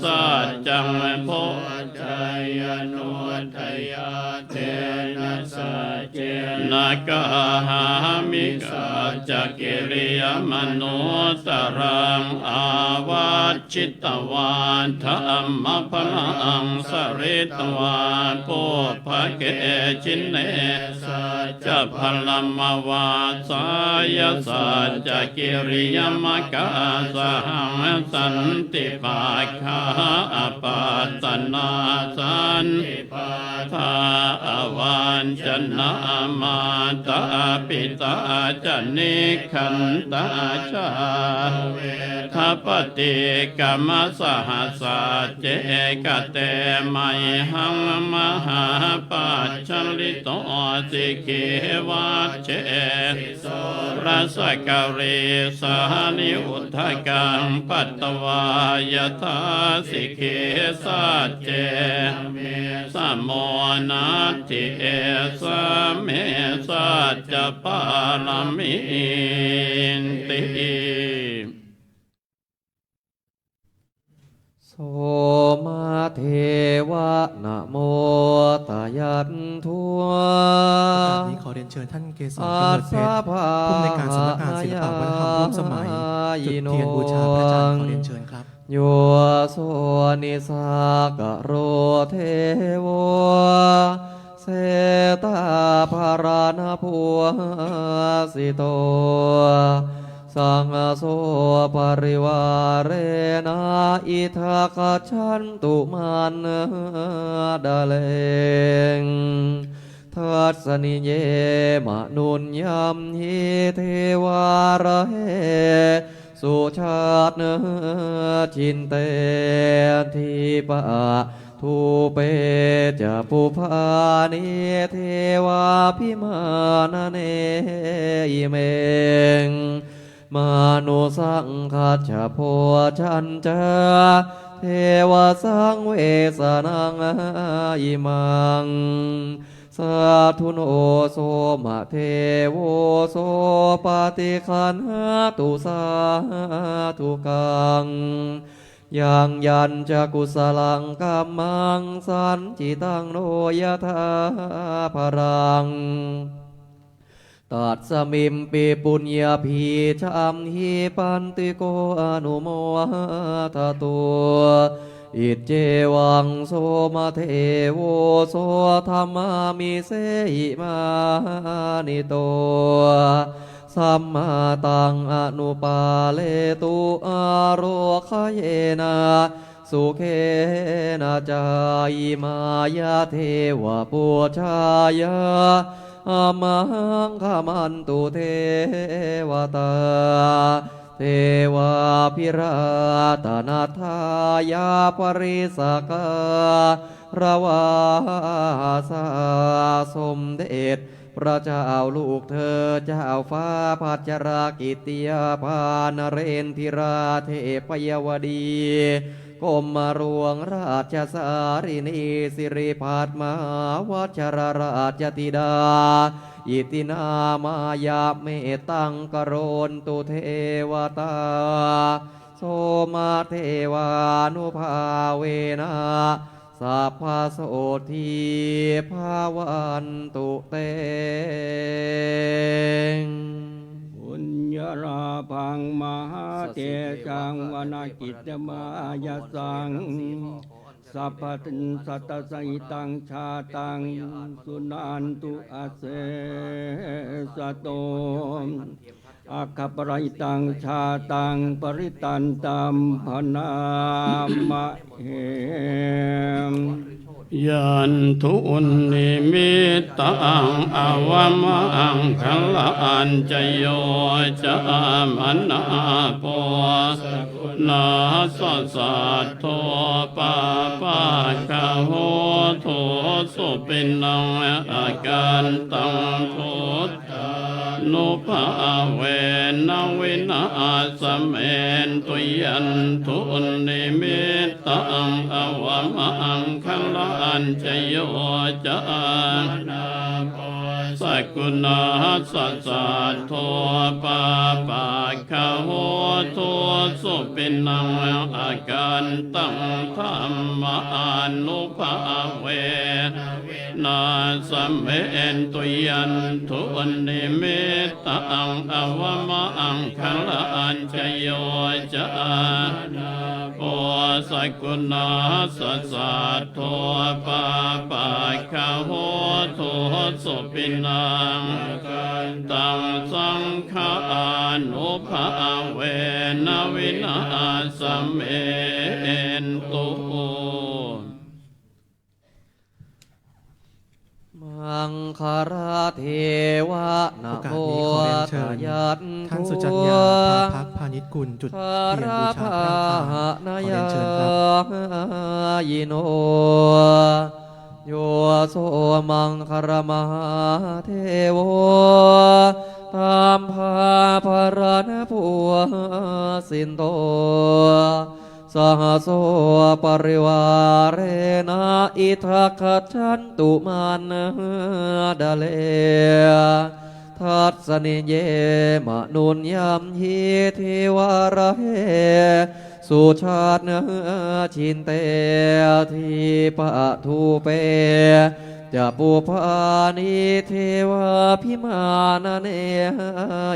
สัจจังโพชัยโนทยาเตนะสัจเจนะกะหามิกา จกิริยมนุสรังอาวาชิตวานธรรมพลังสริตวานปุพพเกจินเนสัจพลัมมวาสายสัจกิริยมกาสหังสันติปัฏฐาปัตตนาสันติปัฏฐาวันจนามาตาปิตาจนิขันตาชาเวทัปติกรรมสหัสสะเจกเตไมหังมหาปัจฉลิโตสิกขวัจเจรัสกเรสหนิอุทธกังปัตตวายทาสิกขสัจเจสมโมนาทิเอสเมสัจจปารมินติ โสมาเทวะนะโมตยันทัว โอกาสนี้ขอเรียนเชิญท่านเกษรกำเนิดเพชรผู้อำนวยการสำนักงานศิลปวัฒนธรรมร่วมสมัยจุดเทียนบูชาพระจันทร์ขอเรียนเชิญครับ โยโสนิสากะโรเทโวเสตาภารณพัวสิโตสังโสปริวาเรนะอิทักขันตุมันดาเลงทัสนิเยมะนุนยัมหิเทวาระเหสุชาติเนจินเตทิปะทูเปจะปุภานิเทวาพิมานาเนอิเมงมานุสังคัจฉโพชันจาเทวสังเวสนังอิมังสาธุโนโสมะเทโวโสปฏิคันหตุสาธุกังยังยัญจะกุศลังกัมมังสันจิตังโนยถาภรังตัดสมิมปีปุญญาภีชัมหิปันติโกอนุโมทะตัวอิเจวังโสมาเทโวโสธรรมามิเสหิมานิโตสัมมาตังอนุปาเลตุอาโรคเยนะสุเคนะจายมายาเทวปุชายาอมังขมันตุเทวตาเทวาพิราตนาทายาปริสการะวาสาสมเด็จพระเจ้าลูกเธอเจ้าฟ้าพัชรากิติยาภานเรนทิราเทพยวดีกรมหลวงราชสารินีสิริพัฒมหาวชรราชธิดาอิตินามายาเมตังกโรนตุเทวตาโสมาเทวานุภาเวนะสัพพะโสทีภาวันตุเตงบุญญาราพังมหาเตจังวนากิจมายาสังสัพพันสัตตสัยตังชาตังสุนันตุอาเสสโตอาคปริตังชาตังปริตันตัมพนามะเหมยันทุนนิมิตตังอวมังคัลลันจโยจะมันนาโปนาสสัตโทปาปะกะโหโทสุปินังอาการตังพุทธานุภาเวนะวินาสเมนตุยันทุนนิมิตตังอวมังคัลลันจโยจะนาโปสกุณาสัสสัตโทปาปะกะโหโทสุปินังอาการตังธรรมานุภาเว นาสัมเมนตุยันทุนนิมิตตังอวมังคลันจโยจาโอสกุณาสัสสัทโทปาปะคาโหโทสุปินังตังสังฆานุภาเวนวินาสเมนตุมังคาราเทวะนะ โอกา โม สนี้ขอเรียนเชิญ ยัต ท่านสุจัญญาภาพักพาณิชกุลจุดเทียนบูชาพระอังคารขอเรียนเชิญครับ ยิโนโยโสมังคารมหาเทโวตามภาภรณปัวสินโตสหโสปริวาเรนะอิทัคชันตุมานะดาเลทัสสนิเยมะนุนยามหิเทวาระเหสุชาตินาชินเตทีปะทูเปจะปุพานิเทวาพิมานาเน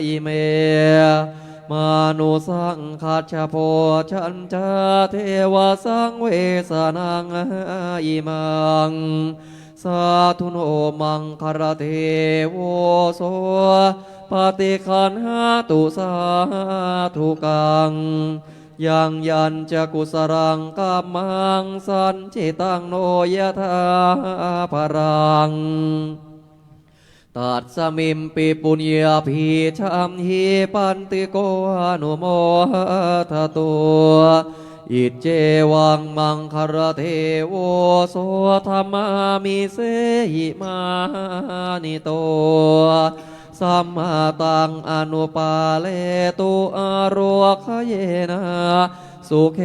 อิเมมานุสังคัจฉโพชัญจเทวสังเวสนังอิมังสาธุโนมังคารเทโวโสปฏิคันหาตุสาธุกังยังยันจะกุสรังกัมมังสันจิตังโนยะธาภรังตัดสมิมปิปุญญาภีชัมหิปันติโกอนุโมทะตัวอิเจวังมังคารเทโวโสธรรมามิเสหิมานิโตสัมมาตังอนุปาเลตุอารวคเยนะสุเค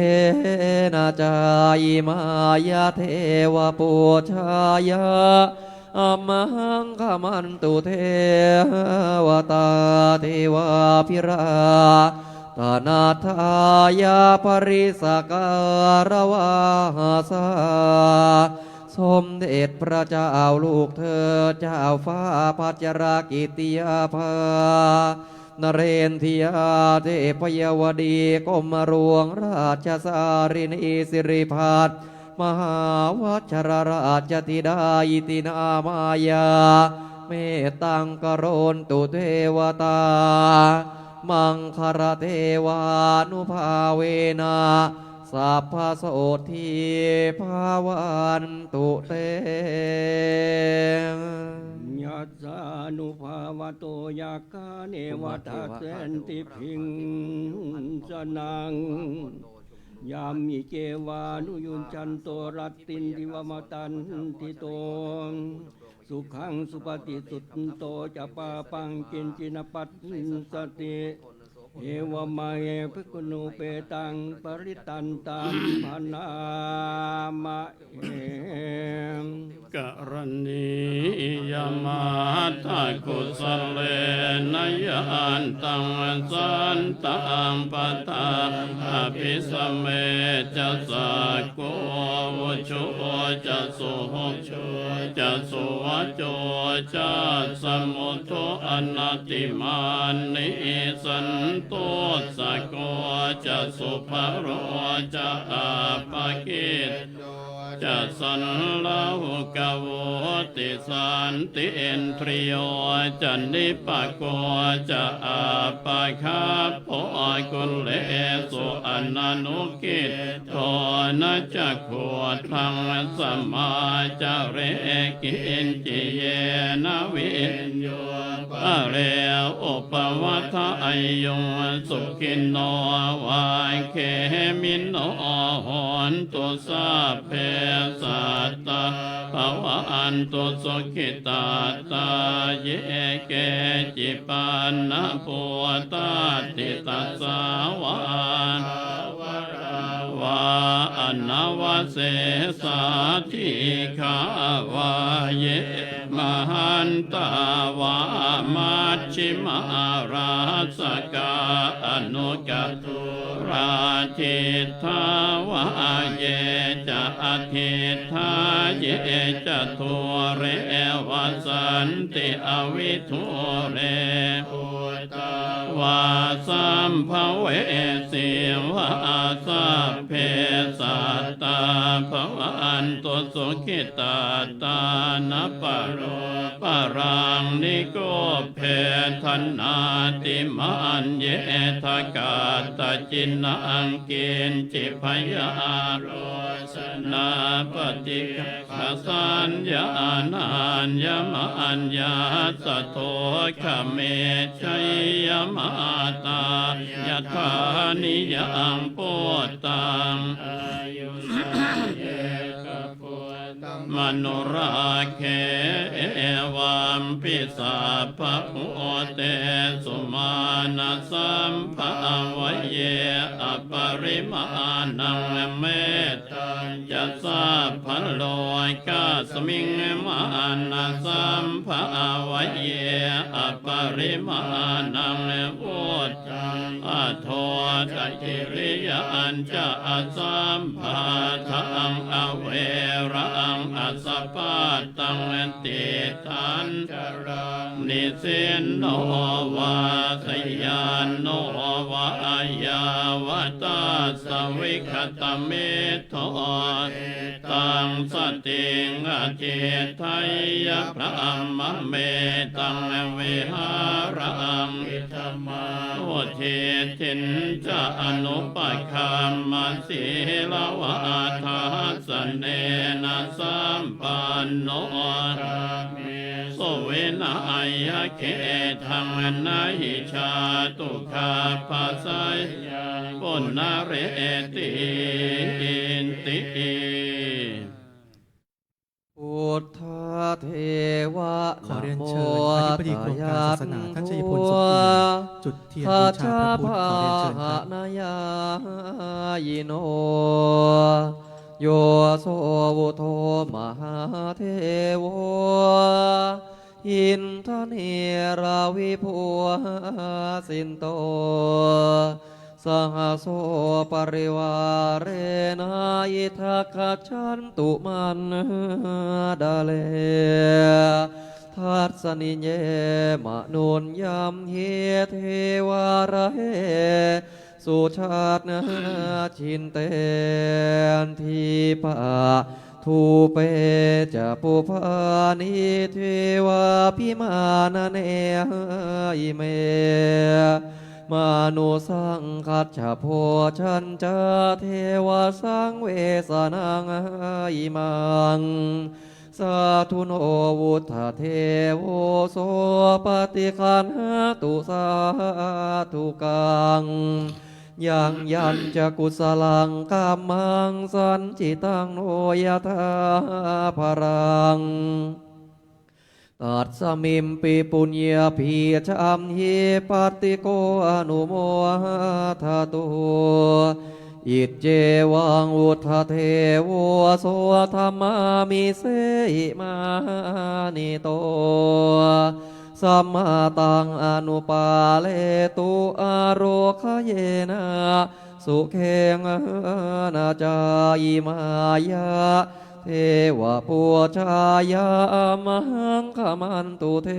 นะจายมายาเทวปุชายาอมังคมันตุเทวตาเทวาภิราตนาทายาปริสการวาสาสมเด็จพระเจ้าลูกเธอเจ้าฟ้าพัชรกิติยาภานเรนทิยาเทพยวดีกรมหลวงราชสารินีสิริพัฒน์มหาวัชรราชธิดาอิตินามายาเมตตังกโรนตุเทวตามังคารเทวานุภาเวนะสัพพะโสทีภาวันตุเตยัสสานุภาวะโตยากาเนวทัสเสนติพิงสนังยามิเกวานุยุนจันโตรัตตินทิวมตันทิโตสุขังสุปฏิสุตโตจะปาปังกินจินปัตสติเอวมาเอภิกขุนุเปตังปริตันตังพนามะเอ กรณียมาทากุสเลนยันตังสันตังปะทาอภิสเมจะสักโกวุชุจะสุหชุจะสุวโจจะสมุทุอนัตติมานิสันตุสกโกจะสุภโรจะอาภกิตจะสันลาหุกโวติสันติเอนทริโยจะนิปโกจะอาปะคาโพกุเลสุอนันุกิตโทนะจักขวทังสัมมาจาเรกินจิเยนะวิญโยปะเรอุปวัฏอายงสุขินโนวาเคมินโนหอนตุสัพเพสัตตาภวะอันตุสุขิตาตาเยเกจิปันนะปุตตติตัสสาวานวาอนาวเสสาธิขาวาเยมหันตาวามัชชิมาราสกาอนุกตุราทิทาวาเยจ จะอธิธาเยจะทุเรวสันติอวิทุเรวาสัมภเวสีวาสัพเพสัตตาภวันตุสุขิตาตานะปะโรปะรังนิโกเพทันนาติมันเยทกาตจินังเกณจิพยาโรสนาปฏิฆาสัญญาณัญญมัญญาสตโทขเมชัยยมาตายะธานิยังปุตตังมโนราเควัมปิสัพพะโอเตสุมาณสัมภวเยอปริมาณังเมตตัญจะสัพพะโลกาสมิงมาณสัมภวเยอปริมาณังอุตตังอโทตัจิริยัญจะอสัมภาทังอเวรังอสปาตังติทันจรังนิสินโนวาสยานโนวายาวตาสวิคตเมโทตังสติงอจิไทยพระมเมตังเวหารังอิธมาโอเทตินจะอนุปคัมมัสสิลวะทัสเนนะสัมปันโนโสเวนายเกทังนาหิชาตุคาปัสสยปุณณเรติติ พุทธเทวะ ขอเรียนเชิญอธิบดีกรมการศาสนาท่านชัยพลสุขเอี่ยมจุดเทียนบูชาพระพุทธขอเรียนเชิญครับ นายายโนโยโสวุโธมหาเทโวอินทเนราวิภูสินโตสหโสปริวาเรนายิทักขชันตุมันดาเลทัสนิเยมะนุนยำเฮเทวาระเฮสุชาตินาชินเตนทีปะทูเปจะปุพานิเทวาพิมานาเนอิเมมานุสังคัจฉโพชัญจเทวสังเวสนังอิมังสาธุโนวุฒเทโวโสปฏิคันหตุสาธุกังยังยันจะกุศลังกามังสันจิตังโนยธาภรังตัดสมิมปิปุญญาภีชัมหิปติโกอนุโมทาตุอิจเจวังอุทธเทโวโสธรรมามิเสหิมานิโตสัมมาตังอนุปาเลตุอโรคเยนะสุเขงนาจายมายาเทวปุชายามหังขมันตุเท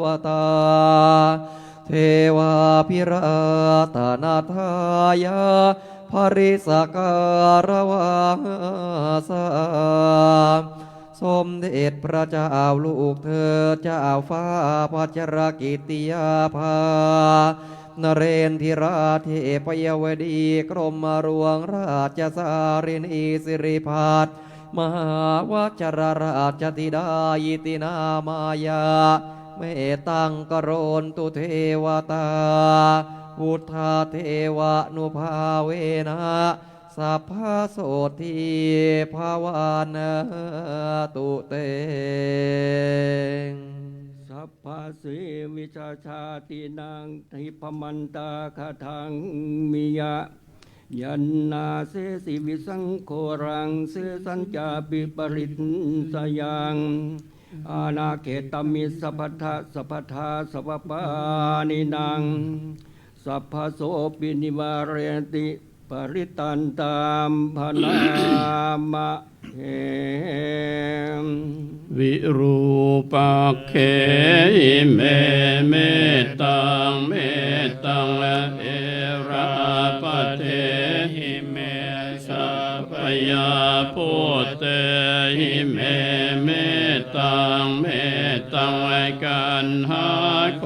วตาเทวาพิราตนาทายาภริสการวาสาสมเด็จพระเจ้าลูกเธอเจ้าฟ้าพัชรกิติยาภานเรนทิราเทพยวดีกรมหลวงราชสารินีสิริพัฒน์มหาวจรราชธิดายิตินามายาเมตังกโรนตุเทวตาพุทธเทวานุภาเวนะสัพพะโสทีภาวานตุเตสัพพะเสวิชาชาตินางทิพมันตาคาทังมิยะยันนาเสสิวิสังโฆรังเสสัญจาปิปริตสยังอาณาเขตมิสัพพทะสัพพทาสัพปานินังสัพพะโสปินิวาเรติ ปริตันตามพนามะเหม วิรูปักเขหิเมเมตังเมตังละเอราปะเทหิเมสัพพยาพุตเตหิเมเมตังเมตังละกันหาโค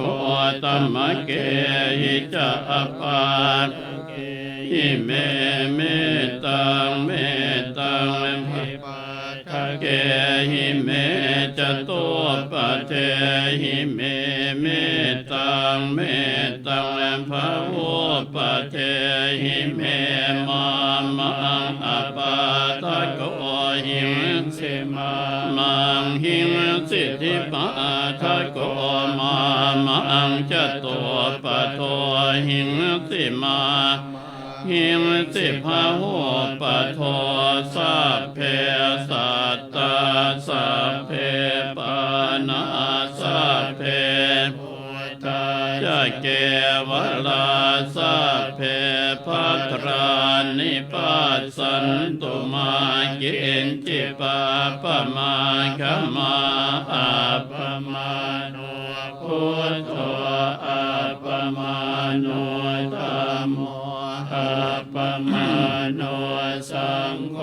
ตมะเกหิจะปาหิเมเมตังเมตังละภะเกหิเมจตุปะเทหิเมเมตังเมตังและภะโวปะเทหิเมมามังอปาตะโกหิงสิมามังหิงสิทธิปัตะโกมามังจตุปะโทหิงสิมาหิมสิภาโหปะโทสัพเพสัตตาสัพเพปานาสัพเพพุทธาจะเกวลาสัพเพภัตรานิปัสสันตุมากินจิปาปะมาคัมมาอัปปมาโนพุทโธอัปปมาโนธัมโมอัปปมาโนสังโฆ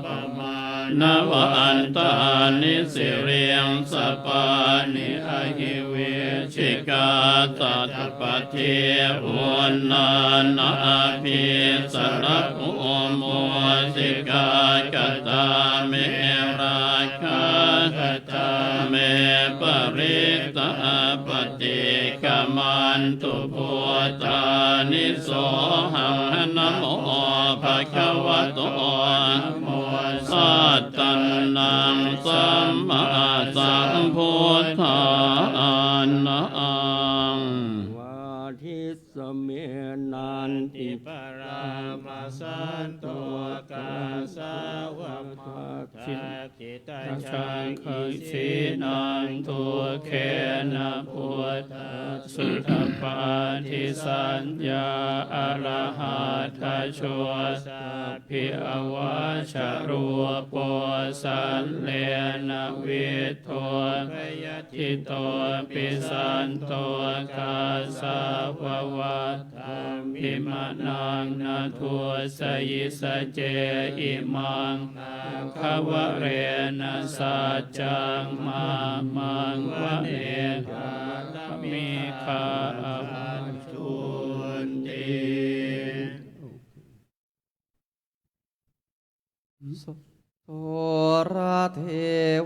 ปมาณวันตานิสิเรียงสปานิอหิเวชิกาตัตปะเทอุณนานาภิสระโอโมสิกากตาเมราคากตาเมปริตาปฏิกามันตุพุทธานิโสหังนะโมภะคะวะโตสัตตันนังสัมมาสัมพุทธานัง วาทิสเมนันติปรามาสันโตกาสาวะภะคิจิตาชังคิสินันตุเขนะพุทธสุทธปาทิสัญญาอรหัตโชสัพพิอวัชรูปสันเลนะวิโทพยทิโตปิสันโตกาสาววัตถัมพิมนังนาทัวสยิสเจอิมังขวะเรนะสัจจังมามังวะเนกาตมิคาภันตุนติโสระเท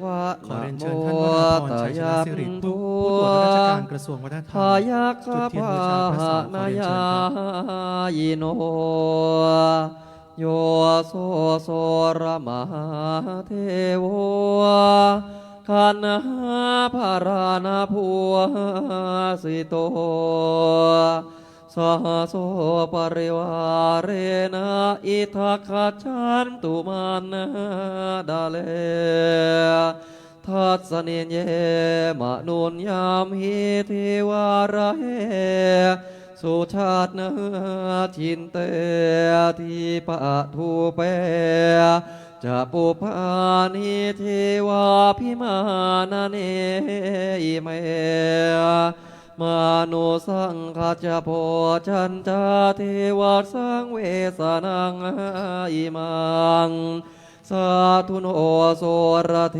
วะ ขอเรียนเชิญท่านวราพรชัยชนะสิริผู้ตรวจราชการกระทรวงวัฒนธรรม พายา จุ คา ดเทียน ภา บูชาพระสงฆ์ขอ นา เรียน ยา เชิญครับ ยิโนโยโสโสระมหาเทโวคันหาภารานาภัวสิโตสหโสปริวาเรนะอิทัคขจันตุมานะดาเลทัสเนเยมะนุนยามหิเทวาระเหสุชาตินาทินเตทิปะทูเปจะปุพานิเทวาพิมานาเนอิเมมานุสังฆจโพชัญจาเทวาสังเวสนังอิมังสาธุโนโสระเท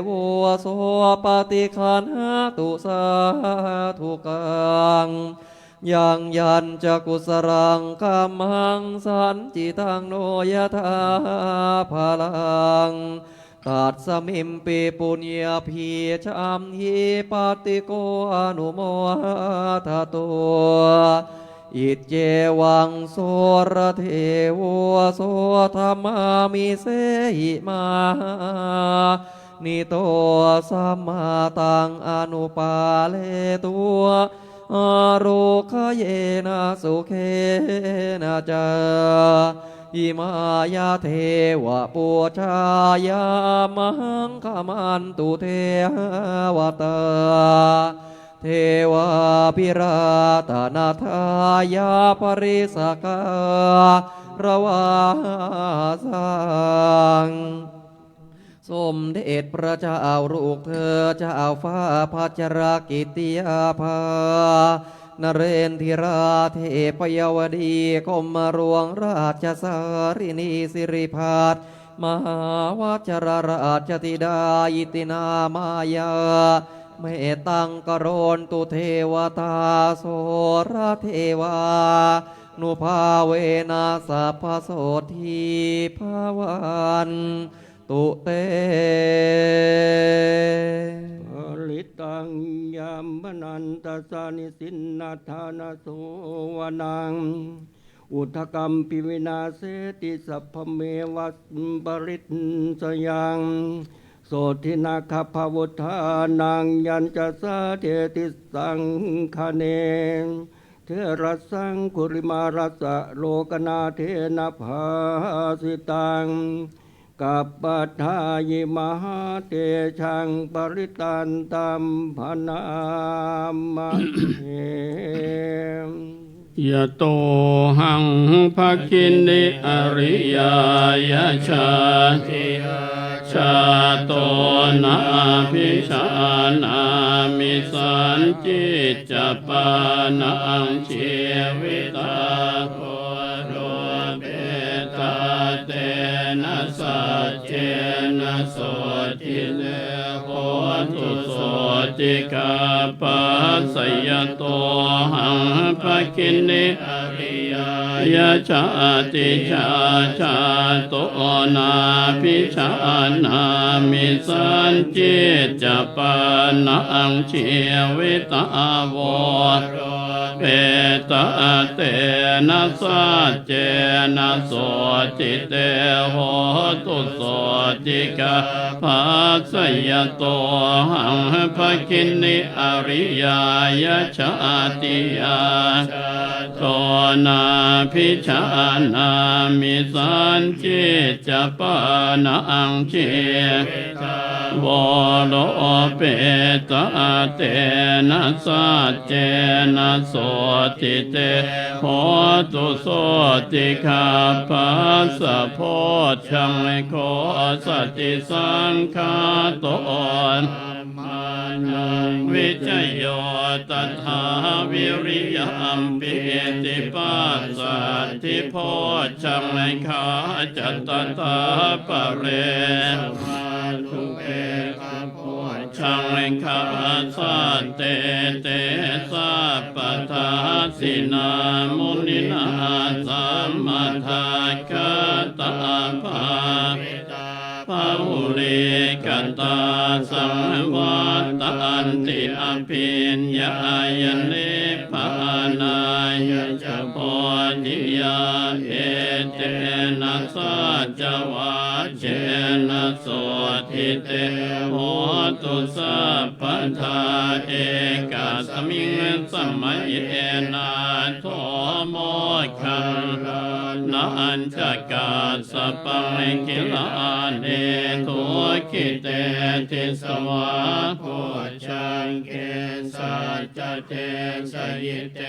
โวโสปฏิคันหตุสาธุกังยังยันจะกุสรังกัมหังสันจิตังโนยธาภาลังตัดสมิมปีปุญญาพีชัมหิปติโกอนุโมทโตอิเจวังโสระเทโวโสธรรมามิเสหิมานิโตสัมมาตังอนุปาเลตัวอาโรคเยนะสุเคนะจาอิมายาเทวะปุชายามังคมันตุเทวตา เทวาพิราตนาทายาปริสการะวาสังสมเด็จพระเจ้าลูกเธอเจ้าฟ้าพัชรกิติยาภานเรนทิราเทพยวดีกรมหลวงราชสารินีสิริพาสมหาวชรราชธิดาอิตินามายาเมตังกโรนตุเทวตาโสรเทวานุภาเวนัสสะพโสทีภาวันตุเตอลิตังยามนันตสานิสินนาธานาโสวนังอุทกรรมปิวินาเสติสัพพเมวัสปริตสยังโสทินาคภาวุธานังยัญจะสะเทติสังคเนเทระสังคุริมารัสสะโลกนาเทนะภาสิตังกัปปทายิมหาเตชังปริตันตัมพนามะเอ ยะโตหังภคินิอริยายะชาติชาโตนาภิชานามิสันจิตจปานังเชวิตาโคโรเบตาเตนะสัจเจนะโสติเลโหตุโสติกาปัสสยโตหังภคินิอริยายะชาติชาชาโตนาภิชานามิสันจิตจปานังเชวิตาวโรเปตาเตนะสัจเจนะโสติเตโหตุโสติกาปัสสยโตหังภคินิอริยายะชาติยาโตนาภิชานามิสันจิตจปานังเชวโรเปตาเตนะสัจเจนะโสติเตโหตุโสติคาปัสสะโพชังโคสติสังฆาโตวิจโยตัทธาวิริยัมปิติปัสสัทธิโพชังขาจัตตาปะเรทุเปกะโพชังขาสัตเตเตสัพพทาสินามุนินาสัมมาทาคะตาภาภาหุลิกันตาสังวัตตันติอภิญญายเนปานายจะโพธิยาเอเตนะสัจวาเจนะโสทิเตโหตุสัพพัทธาเอกาสมิงสมัยเอนาโทโมขังนาอัญชกาสปังกิลาเนทุกิเตติสวาโพชังเกสัจเตสยิเต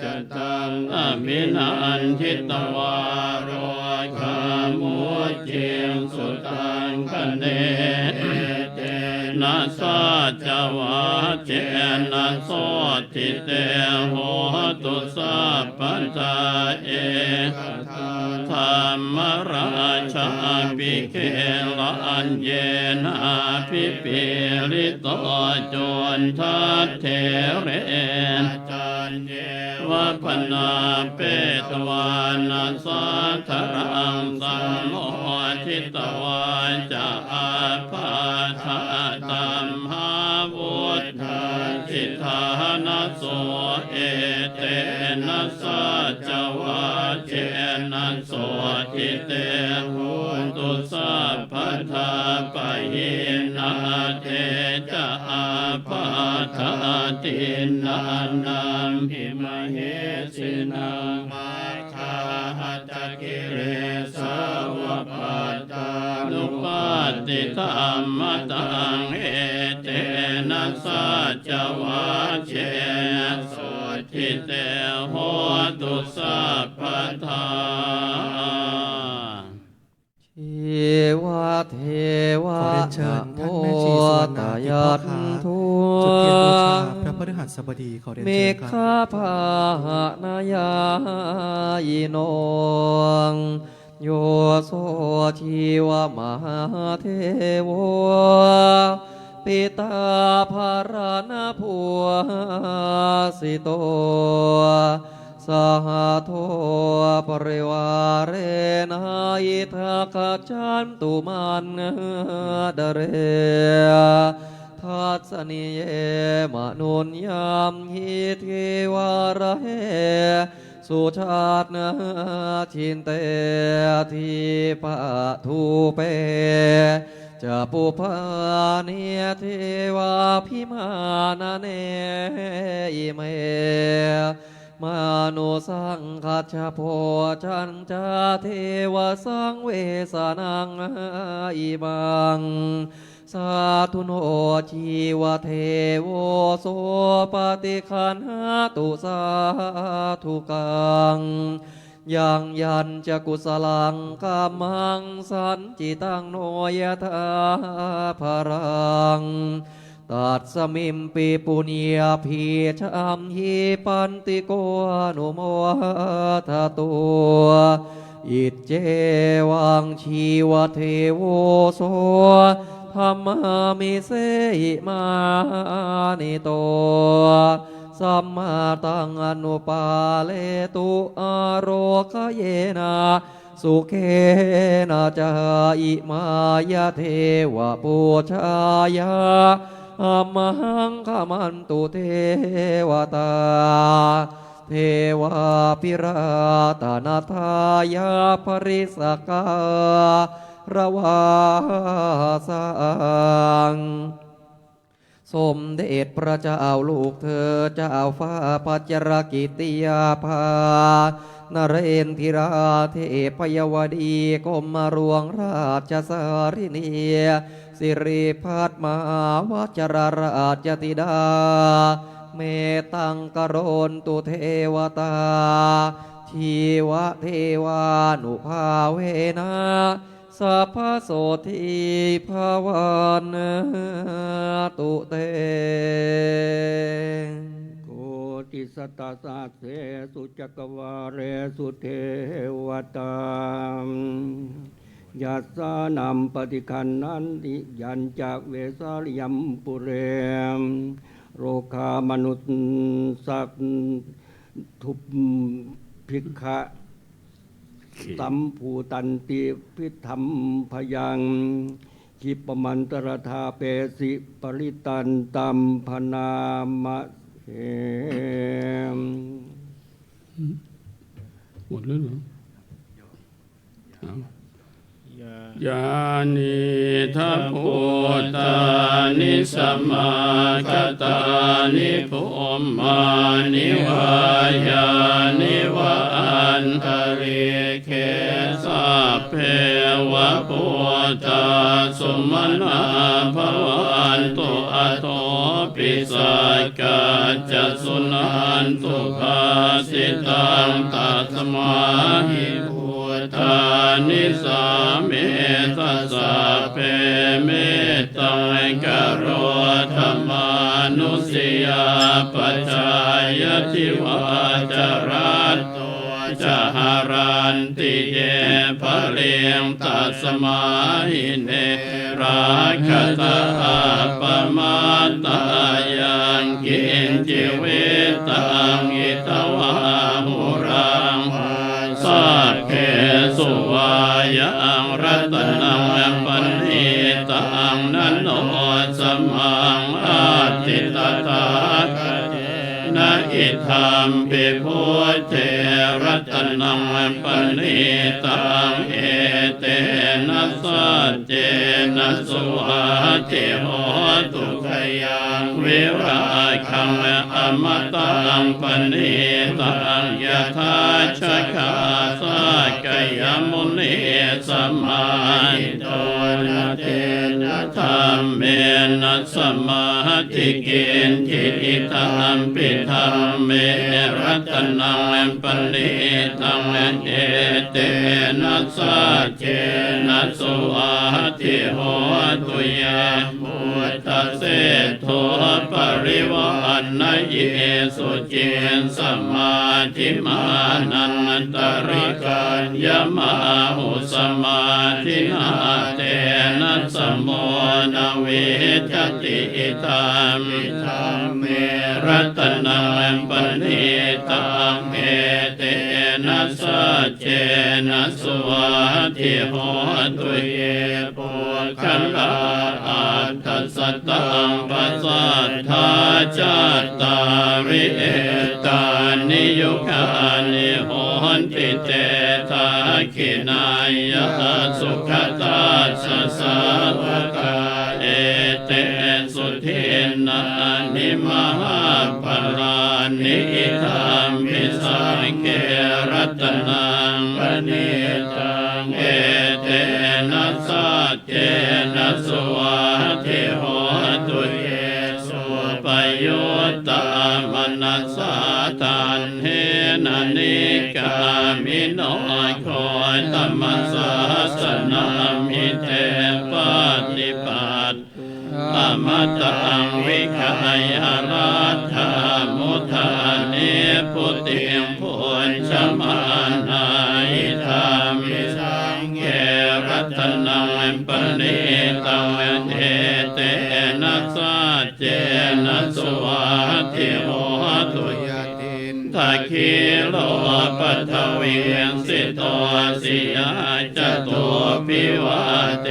จตังอภินันทิตวารโรคามุจิงสุตังคะเนเตนะสัจวาเจนะโสติเตโหตุสัพพัทธาเอกธรรมราชาภิเขลันเยนะภิปิริโตโจนทัตเถเรนจันเยวะพนาเปตวานาสัทธรังสัมโมทิตวาจะอาภาธาตัมหาวุฒาจิตานะโสเอเตนะสัจวาเจนะโสทิเตโหตุสัพพัทธาปะหินาเตจะอาภาธาตินานังหิมเหสินังมาคาหัตถกิเลสาวปัตตานุปาติธรรมตังเอเตนะ นะสัจจวัชเชสุทิเตโหตุสัพพทาชีวะเทวะ ขอเรียนเชิญท่านแม่ชีสุวรรณาทิพย์พ่อค้า ทุ จุดเทียนบูชาพระพฤหัสบดีขอเรียน เม เชิญค ฆา รับ ภานายายโนงโยโสชีวมหาเทโวปิตาภารณภูสิโตสหโทปริวาเรนายิทักจันตุมันเดเรทัสนิเยมนุนยามหิเทวาระเหสุชาตินาชินเตทีปะทูเปจะปุพาเนียเทวาพิมานาเนอิเมมานุสังคัจฉโพชัญจาเทวสังเวสนังอิบังสาธุโนชีวเทโวโสปฏิคันหาตุสาธุกังยังยันจะกุศลังกัมมังสันจิตังโนยถาภรังตัดสมิมปีปุญญาภีชัมหิปันติโกอนุโมทะตัวอิจเจวังชีวเทโวโสธรรมามิเสหิมานิโตสัมมาตังอนุปาเลตุอโรคเยนะสุเขนะจาอิมายาเทวะปูชายาอัมหังขมันตุเทวตาเทวาปิราตนาทายาภริสการวาสังสมเด็จพระเจ้าลูกเธอเจ้าฟ้าปัจจรกิติยาภานเรนทิราเทพยวดีกรมหลวงราชสารินีสิริพัฒมหาวจรราชธิดาเมตังกโรนตุเทวตาชีวะเทวานุภาเวนะสัพพโสทิภาวันตุเตโกติสัตตาสัตเสสุจักวาเรสุเทวตามยัสสานัมปฏิคันนันติยันจากเวสาลิยัมปุเรมโรคามนุษสัตทุภิกขะสัมภูตันติพิธรรมพยังคิปมันตรธาเปสิปริตันตัมพนามะเสม หมดแล้วเหรอยานิทัพพุตานิสัมมาคตานิภูมมานิวายานิวะอันตริเคสัพเพวะพุทธาสุมาณาภวันตุอะโตปิสักกัจจสุนันตุภาสิตังตัสมาหิพุทธานิสาเมตัสสะเพเมตตังกโรธรรมานุสยาปัจจายติวาจารัตโตจหารันติเยภะเลียงตัสมาหิเนราคตาปมาตายังกินจิวิตังอิตวาหุรังสัพเพสุวายังรัตนังปณิตังนันโนสมังอาทิตตานะอิธัมปิพุทเทรัตนังปณิตังเอเตนะสัจเจนะสุอาเทโหตุขยังวิราคังอมตังปณิตังยถาชะขาสักกยมุนีสมัยโตนะเตนะ นะธรรมเมนะสมาธิกินจิอิตังปิธรรมเมรัตนังปณิตังเอเตนะสัจเจนะสุอาทิโหตุเยมุตตะเสโทปริวานนะเยสุจินสมาธิมานันตริกัญญมาหุสมาธินาเตนะสมโมนาเวจติอิตามิธรรมเมรัตนังปณิตังเอเตนะสัจเจนะสุอาทิโหตุเยปุคัลลาอัตถสัตตังปัสสัทธาจัตตาริเอตานิยุคานิโหนติเตทาคินายะสุขตาสสาวกาเอเตสุทินานิมหาภลานิธรรมปิสังเกรัตนังปณิตังเอเตนะสัจเจนะสุอาทิโหตุเยสุปโยตามนัสสะตันเฮนะนิกามิโนโคตัมมัสสะสนามิเตปฏิปัตติอมตังวิขายารัตถามุทานิพุติงพุญชมานาอิธามิสังเกรัตนังปณิตังเอเตนะสัจเจนะสุอาทิโหตุยตินทาคิโลปัทวิงสิโตสิยาจตุปิวาเต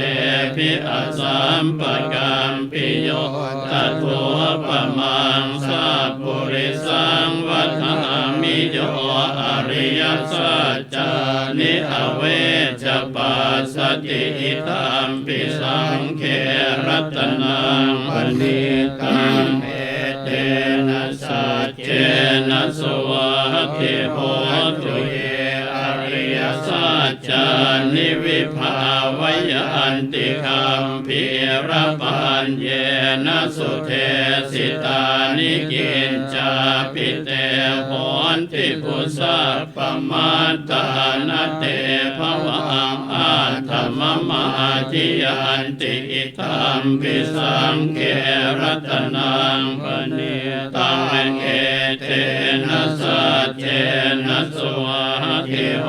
ภิอัสสัมปกัมปิโยตัทโธปมังสัพพุริสังวัฏามิโยอริยสัจจานิอเวจปัสสติอิตัมปิสังเขรัตนังปณิตังเอเตนะสัจเจนะสุอาทิโหตุเยอริยสัจจานิวิภาวยันติคัมภีระปัญเยนะสุเทสิตานิกินจาปิเตโหนติปุสัพพมัตตานะเตภวังอาธรรมมาทิยันติอิทัมปิสังเกรัตนังปณิตังเอเตนะสัจเจนะสุอาทิโห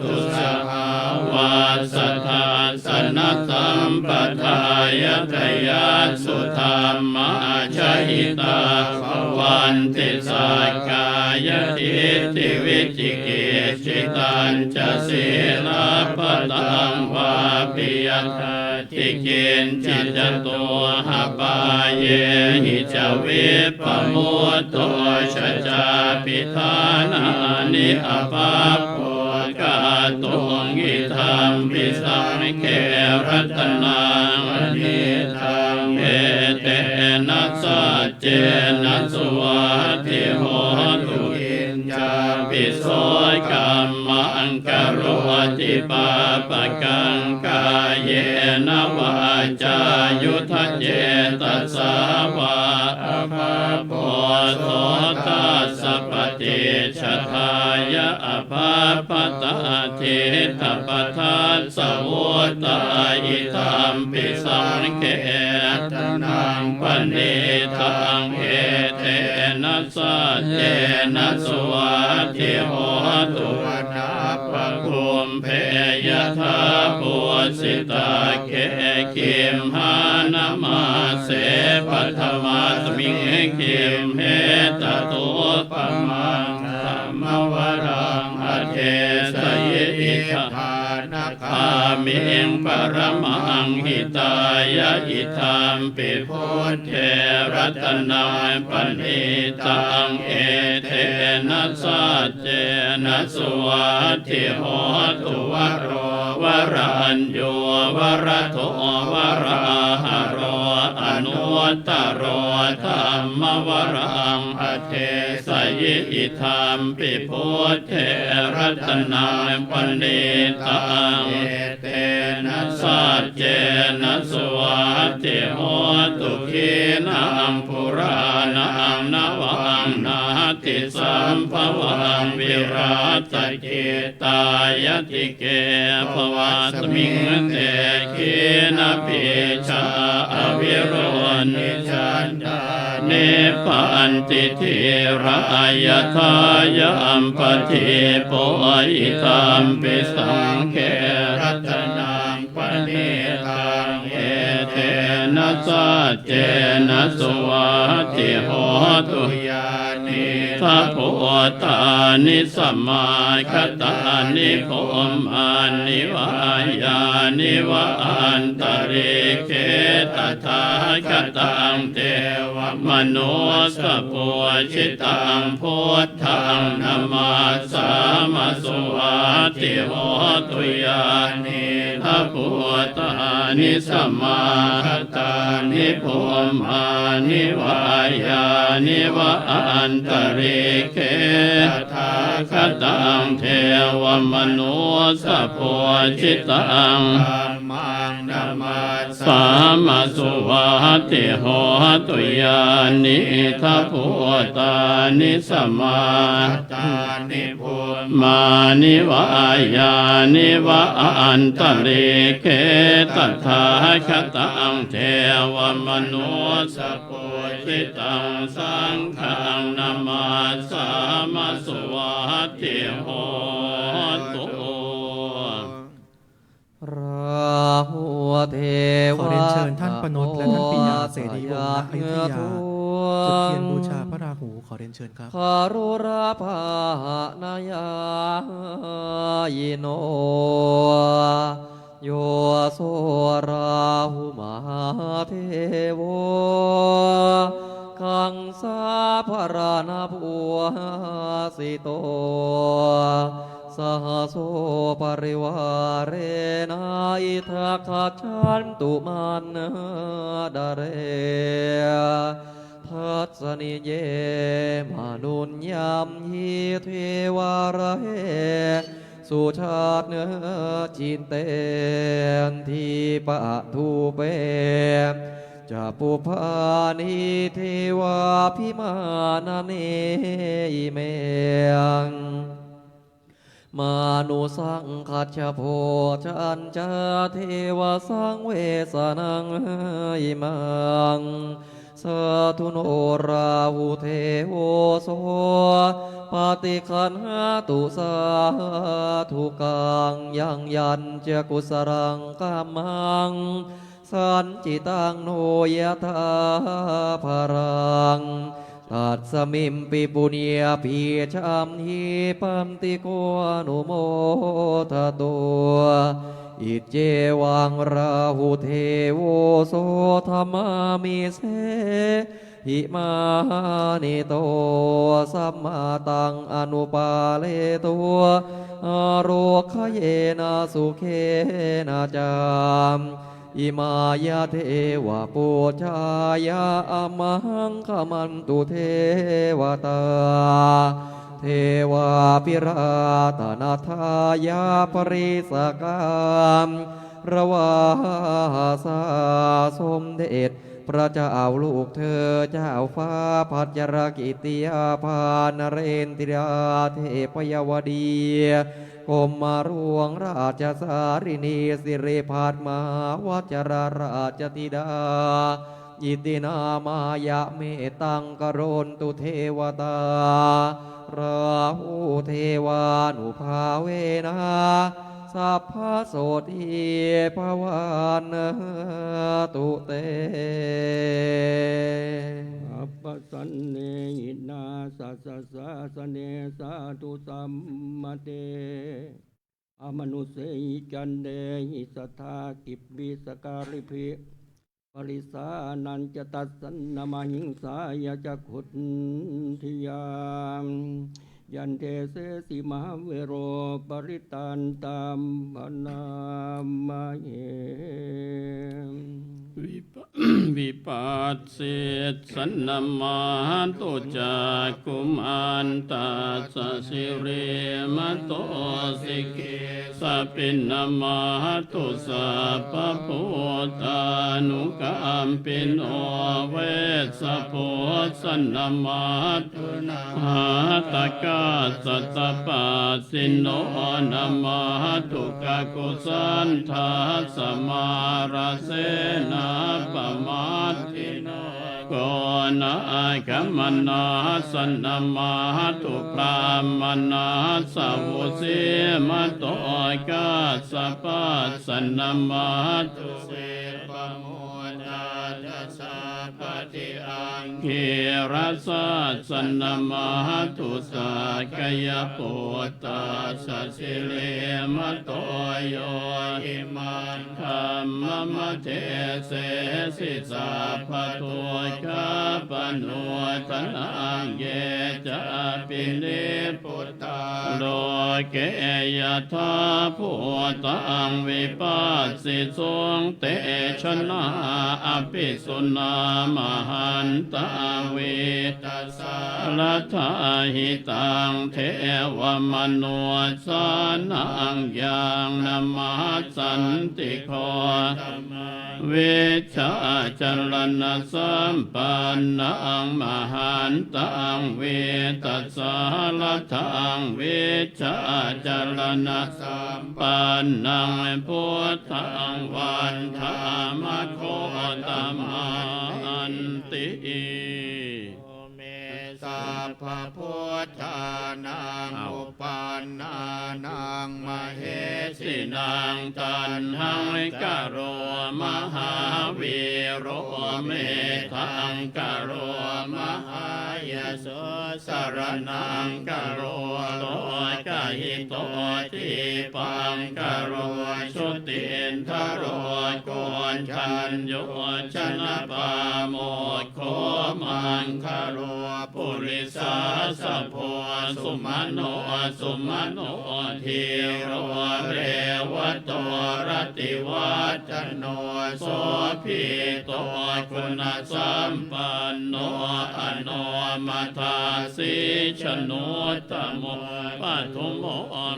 ตุสหาวาสัทธาสนะสัมปทายทยาสุธรรมาชหิตาภวันติสักกายทิฏฐิวิจิกิจฉิตัญจะศีลปตังวาปิยทัติกินจิตตัวหปาเยหิจวิปมุตโตชจาปิธานานิอภาโภกาตุงอิธัมปิสังเขรัตนังปณิตังเอเตนะสัจเจนะสุอาทิโหตุอินจาปิโสกัมมังกโรติปาปะกังกายเยนะวาจายุทธเจตัสสาวาอภาโพโสตัสสะปฏิชทายะอภาปตาเทตปทัสสะวุตตาอิธัมปิสังเขตนังปณิตังเอเตนะสัจเจนะสุอาทิโหตุนะปะคุมเพยทาปุสิตาเกคิมหานามาเสปัทมาสมิงคิมเหตตุปมังธัมมวรังอเทสยิอิทานะคามิงปรมังหิตายะอิธัมปิพุทเทรัตนังปณิตังเอเทนะสัจเจนะสุอาทิโหตุวโรวรัญโยวรโทวราหโร อนุตตโรธรรมวรังอเทสยิอิธรรมปิพุทเทรัตนังปณิตังเตนะสัจเจนะสวัสติโหตุขีนังปุรานังนวังนาติสัมภวังวิราชกิตายติเกภวัสมิงเตขีนาปิชาอวิโรนิจันดาเนปันติทิรายทายอัมปติโปอิตัมปิสังเขรัตนังปณิตังเอเทนะสัจเจนะสวัสติโหตุยานิทัพโพตานิสัมมาคตานิโพมานิวายานิวะอันตริเกตถาคตังเทวมโนสปุชิตังพุทธังนามาสามาสวัสติโหตุยานิทัพโพตานิสัมมาคตานิโพมานิวายานิวะอันตริเกตถาคตังเทวมโนสปุชิตังมังนามาสามาสุวัสติโหตุยานิทัพโพตานิสัมมาตานิโพมานิวายานิวะอันตริเกตถาคตังเทวมโนสปุชิตังสังฆังนามาสามาสุวัสติโหตุ ราหุเทวะ ขอเรียนเชิญท่านปนดและท่านปิยาเสรีวงศ์ณอยุธยา จุดเทียนบูชาพระราหูขอเรียนเชิญครับ คารุราภานายายโนโยโสราหุมหาเทโวขังสาภรานาภัวสิโตสหโสปริวาเรนาอิทักขชันตุมันดาเรทัสนิเยมานุญยามหิเทวาระเหสุชาติเนื้อจินเตนทีปะทูเปจะปุพานิเทวาพิมานาเนเมงมานุสังคัจฉโพจันจาเทวสังเวสนังอิมังสาธุโนราหุเทโวโสปฏิคันหาตุสาธุกังยังยันเจกุสรังกัมมังสันจิตังโนยธาภรังตัดสมิมปิปุญญาพีชัมหิปันติโกอนุโมทโตอิเจวังราหุเทโวโสธรรมามิเสหิมานิโตสัมมาตังอนุปาเลตัวอโรคเยนะสุเคนะจามอิมายาเทวะปุชายาอมังขมันตุเทวตาเทวาปิราตนาทายาปริสกามระวาสาสมเด็จพระเจ้าลูกเธอเจ้าฟ้าพัชรกิติยาภานเรนติราเทพยวดีกรมมารวงราชสารินีสิริพาดมหาวจรราชธิดาอิตินามายะเมตังกโรนตุเทวตาราหูเทวานุภาเวนะสัพพะโสติภวันตุเตอัปปสันเนหินาสัสสะสะเนสาธุสัมมาเตอมนุเสหิจันเดหิสัทธากิปบิสการิภิปริสานันจะตัสสันนามาหิงสายะจักขุนทิยามยันเทเสสิมหาเวโรปริตันตามพนามเห วิปัสสิสันนามาตุจักกุมันตัสสะสิริมโตสิกิสัพพินามาตุสัพพะพุทธานุกัมปิโนเวสสะโพสันนามาตุนาหาตกาสัตตปัสสิโนนามาตุกะกุสันทัสสมาราเสนาปมาทิโนโกนาคัมมนาสันนามาตุพรามนาสาวุสีมโตกาสปัสสันนามาตุเสปโมนาทัสสะปฏิอังคิรัสสะสันนามาตุสักกายปุตตาสัสสิเลมโตโยอิมันคัมมะมะเทเสสิสัพพะโตกาปโนทนังเยจะปินิพุตตาโลเกยทาพุตังวิปัสสิสุงเตชนะอภิสุนามหันตังเวตัสสะรัทธาหิตังเทวมนุสานังยังนามาสันติโคเวชาจรณะสัมปันนังมหันตังเวตัสสะรัทธังเวชาจรณะสัมปันนังพุทธังวันธามะโคตมันติเมสัพพะพุทธานังอุปันนานังมเหสินังตันหังกโรมหาวีโรเมทังกโรมหายโสสรนังกโรโลกหิโตทิปังกโรชุตินทโรโกนชัญโยชนะปาโมดโคมังคโรปุริสาสะโพสุมาโนสุมาโนทีโรเรวโตรติวัจโนโสภิโตคุณสัมปันโนอโนมัทาสิชโนตโมปัทโม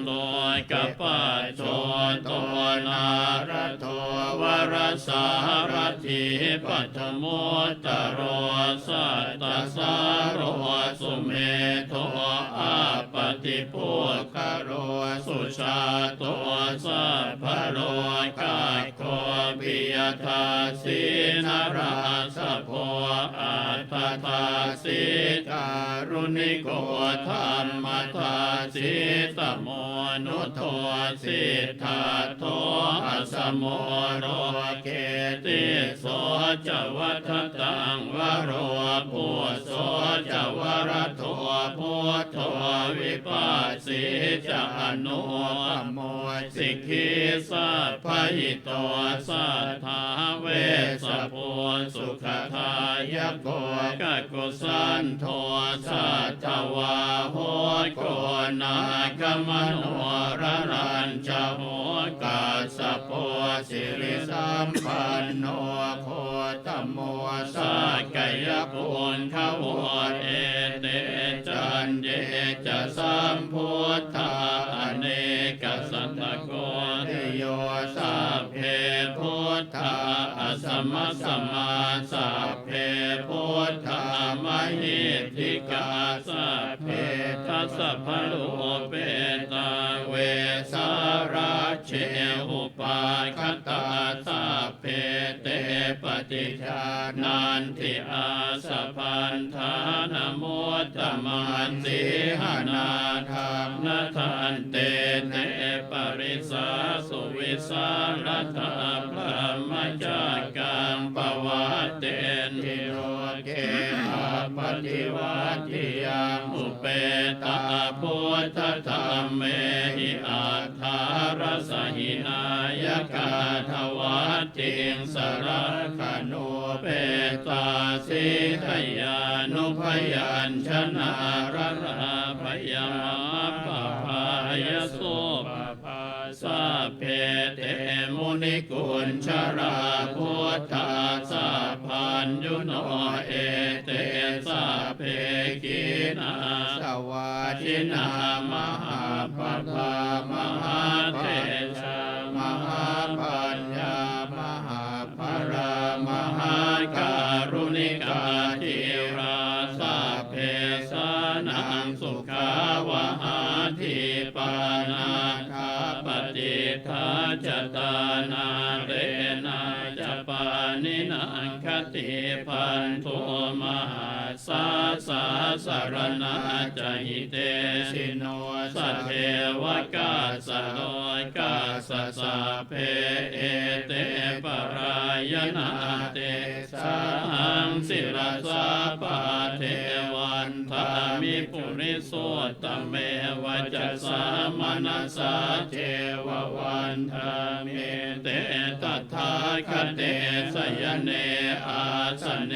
โลกปัจโจโตนารโทวรสารถิปัทโมตโรสัตตสารโรสุเมโทอาปฏิปุคโรสุชาโตสัพพโรกาโคปิยทาสีนาราสะโพอัตถทาสีการุณิโกธรรมทาสีตโมนุโทสิทธาโทอัสโมโรเกติโสจวัฏตังวโรปุโสจวรโทพุทโธวิปัสสิจอนุโมสิกขิสัพพหิโตสัทธาเวสสโพสุขทายโกกกุสันโทสัทธวาโหโกนาคมโนรรัญจโหกัสสโพสิริสัมปันโนโคตโมสักกายปุญขวเอเตจันเยจะสัมพุทธาอเนกสัตตโกติโยสัพเพพุทธาอสัมมาสัมมาสัพเพพุทธามหิทธิกาสัพเพทัสสะพะโลเปตาเวสาราเชอุปาคตาสัพเพเตปฏิชานันทิอาสะพันธานโมตตมันสีหนาธรรมนทันเตเนปริสาสุวิสารัตถะพระมจักกังปวัตเตนทิโรเกอาปฏิวัติยังอุเปตาพุทธธรรมเมหิอัฏฐารสหินายกาทวัตติงสรคโนเปตาสิทยานุพยัญชนะระราพยามาปภายโสปภาสัพ เพเตมุนิกุญชราพุทธาสัพพัญยุโนเอเตสัพเพกินาสวัสดินามหาปภามหาเทชามหาปัญญามหาภรามหาการุณิกาธิราสัพเพสานังสุขาวหาทิปานาคาปฏิทาจตานาเรนาจปานินังคติพันธุมหาสาสาสารนาจหิเตสิโนสัทเทวกาสโลกาสสะเพเอเตปรายนาเตสังสิรสาปาเทวันทามิปุริโสตเมวจัสสามนัสสะเทววันทามิเตตัทธาคเตสยเนอาสเน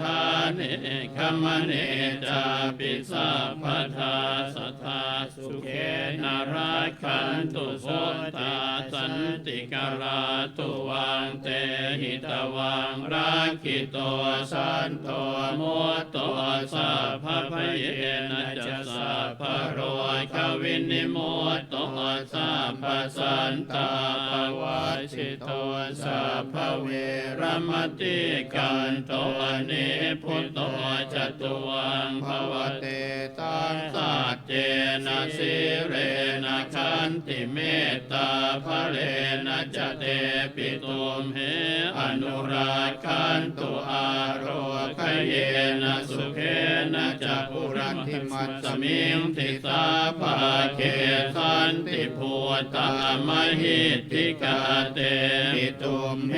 ทาเนขมเนจาปิสัพพทาสัทธาสุเขนาราคันตุโสตาสันติกราตุวังเตหิตวังราคิโตสันโตโมโตสัพพะเยนะจัสสัพพะโรควินิโมโตสัพพะสันตาภวัชิโตสัพพะเวรมติกันโตเนพุตโตจตุวังภวเตตังสัจเจนะสิเรนะขันติเมตตาภะเรนะจะเตปิตุมเหอนุราคันตุอาโรคเยนะสุเขนะจะปุรันติมัสสมิงทิสาภาเกสันติภูตามหิทธิกาเตปิตุมเห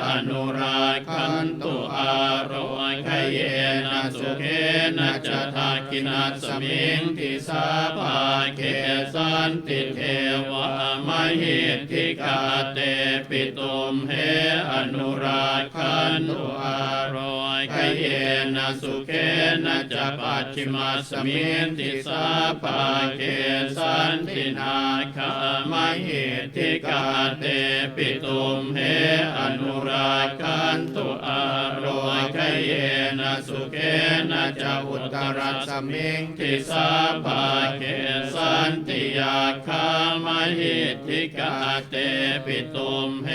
อนุราคันตุอาโรคเยนะสุเขนะจะทากินาสมิงทิสาภาเกสันติเทวามหิทธิกาเตปิตุมเหอนุราคันตุอาโรคเยนะสุเขนะจะปัจฉิมาสมิงทิสาภาเกสันตินาคามหิทธิกาเตปิตุมเหอนุราคันตุอาโรคเยนะสุเขนะจะอุตตรัสมิงทิสาภาเกสันติยาคามหิทธิกาเตปิตุมเห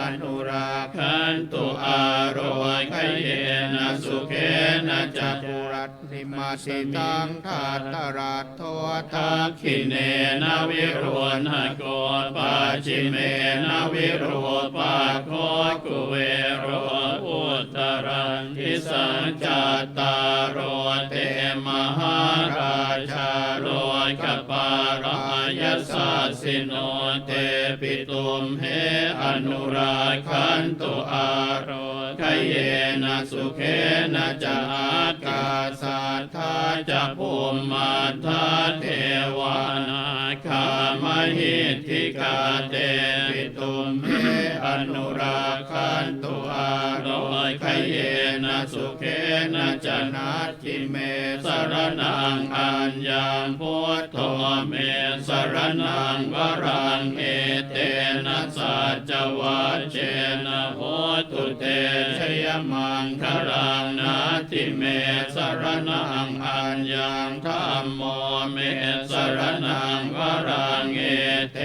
อนุราคันตุอาโรคเยนะสุเขนะจะปุรัตติมาสิตังทัตตราโททักขิเนนะวิโรหะโกปาจิเมนะวิโรปาโคกุเวโรอุตตรังทิสังจัตตารโรเตมหาราชาโลกปารายสัสสิโนเตปิตุมเหอนุราคันตุอาโรคเยนะสุเขนะจะอากาสัทธาจะภูมิมาทาเทวานาคามหิทธิกาเตปิตุมเหอนุราคันตุอาโรคเยนะสุเขนะจะนัตถิเมสรนังอัญญังพุทโธเมสรนังวรังเอเตนะสัจวัชเชนะโหตุเตชยมังคลังนาทิเมสรนังอัญญังธัมโมเมสรนังวรังเอเต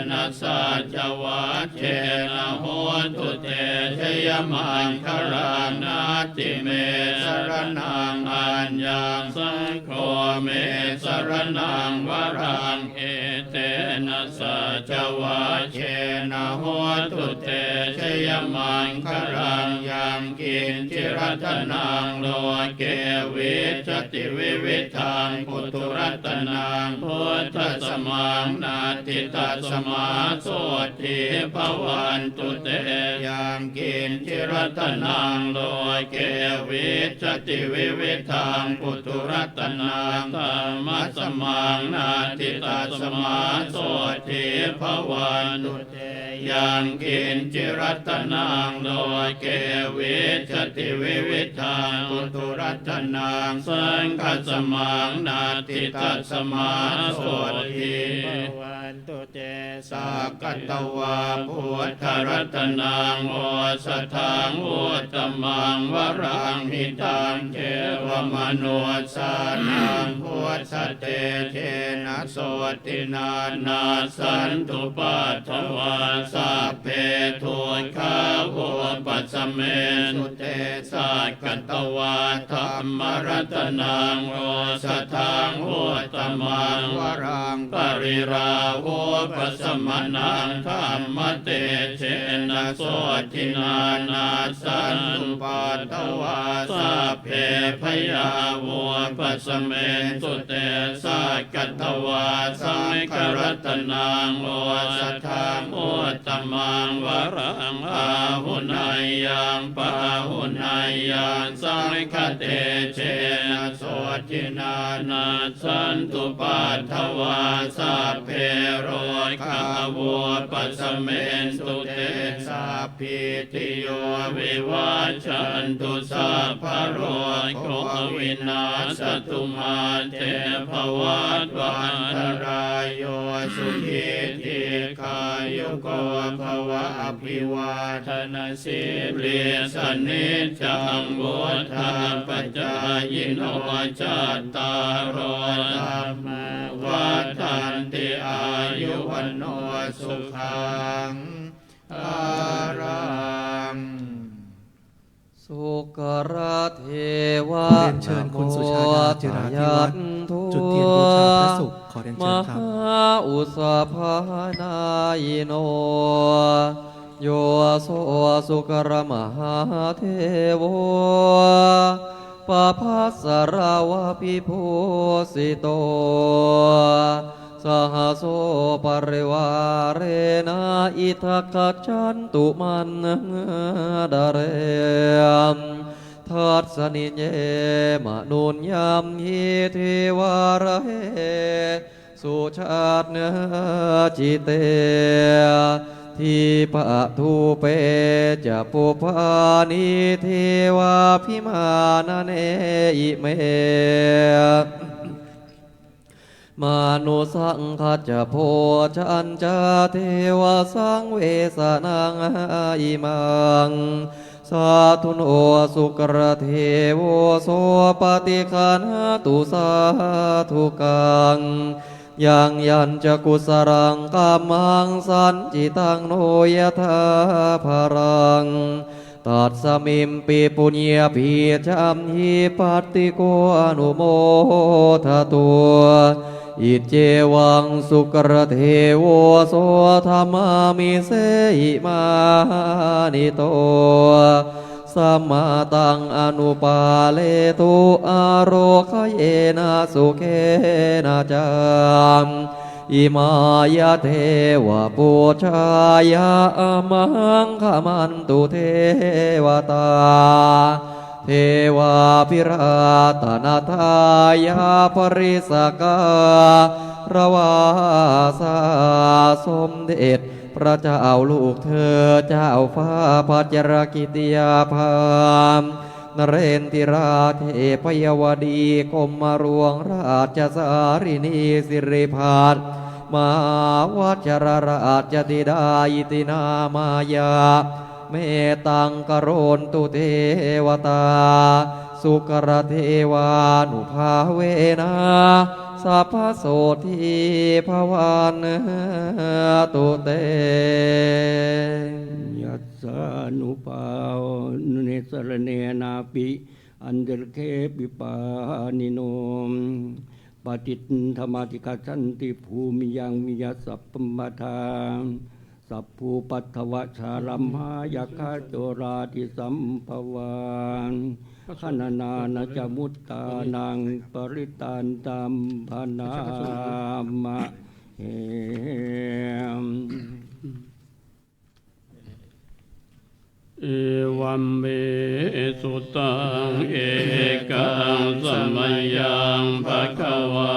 นะสัจวัชเชนะโหตุเตชยมังคลังนาทิเมสรนังอัญญังสังโฆเมสรนังวรังเอเตนะสัจวัชเชนะโหตุเตชยมังคลังยังกินจิรัตนังโลเกวิจติวิวิธังปุตุรัตนังพุทธสมังนาทิตัสมาโสติภวันตุเตยังกินจิรัตนังโลเกวิจติวิวิธังปุตุรัตนังธรรมสมังนาทิตัสมาโสติภวันตุเต ยังกินจิรัตนังโดยเกวิจติวิวิธังปุตุรัตนังสังฆสมังนาติตัสมาโสติวันตุเตสักกตวาพุทธรัตนังโอสถังอุตตมังวรังหิตังเทวมนุสานังพุทธเตเทนะโสตินานาสันตุปัฏฐวาสัพเพทุกขาโวปัสสเมสุเตสักกตวาธัมมรัตนังโอสถังอุตตมังวรังปริราโวปัสสมนังธัมมเตเชนะโสทินานาสันตุปัฏฐวาสัพเพพยาโวปัสสเมสุเตสักกตวาสังฆรัตนังโอสถังอุตตมังวรังอาหุนายยังปาหุนายยังสังฆเตเชนะโสทินานาสันตุปัฏฐวาสัพเพโรคาโวปัสสเมสุเตสัพพิติโยวิวัชชันตุสัพพะโรโควินาศตุมาเตภวัตวันตรายโยสุขีติขายุโกภวะอภิวาทนาสิริสนิจังวุฒาปัจจายโนจัตตารโอธรรมวัฏันติอายุวันโนสุขังอารังสุกราเทวะ ขอเรียนเชิญคุณสุชาดาจิราธิวัฒน์จุดเทียนบูชาพระศุกร์ขอเรียน ม เชิญครับ หาอุสภานายโนโยโสสุกรมหาเทโวปภัสสราวะปิโพสิโตสหโสปริวาเรนะอิทักขจันตุมันดาเรมทัสสนิเยมนุนยามหิเทวาระเหสุชาติเนจิเตทีปะทูเปจะปุปานิเทวาพิมานาเนอิเมมานุสังฆจะโพชัญจะเทวสังเวสนังอิมังสาธุโนสุกรเทโวโสปฏิคันหตุสาธุกังยังยัญจะกุสรังกามังสันจิตังโนยธาภรังตัดสมิมปีปุญญาพีจัมหิปัตติโกอนุโมทตัวอิเจวังสุกรเทโวโสธรรมามิเสหิมานิโตสัมมาตังอนุปาเลตุอโรคเยนะสุเขนะจัมอิมายะเทวะปุชายะมังคมันตุเทวตาเทวาภิราตนาทายาปริสการะวาสาสมเด็จพระเจ้าลูกเธอเจ้าฟ้าพัชรกิติยาภามนเรนทิราเทพยวดีกรมหลวงราชสารินีสิริพาสมหาวัชรราชธิดาอิตินามายาเมตังกโรนตุเทวตาสุกรเทวานุภาเวนะสัพพโสทีภวันตุเตยัสสานุภาเนสรเนนาปิอันเดลเคปิปานิโนปฏิธรรมาติกาชันติภูมิยังมิยสัพพมทาสัพภูปัตถวชาลัมหายาคาโจราติสัมภวานขณนานาจมุตตานังปริตันตัมพนามะเฮม เอวัมเมสุตังเอกังสมัยยังภะคะวะ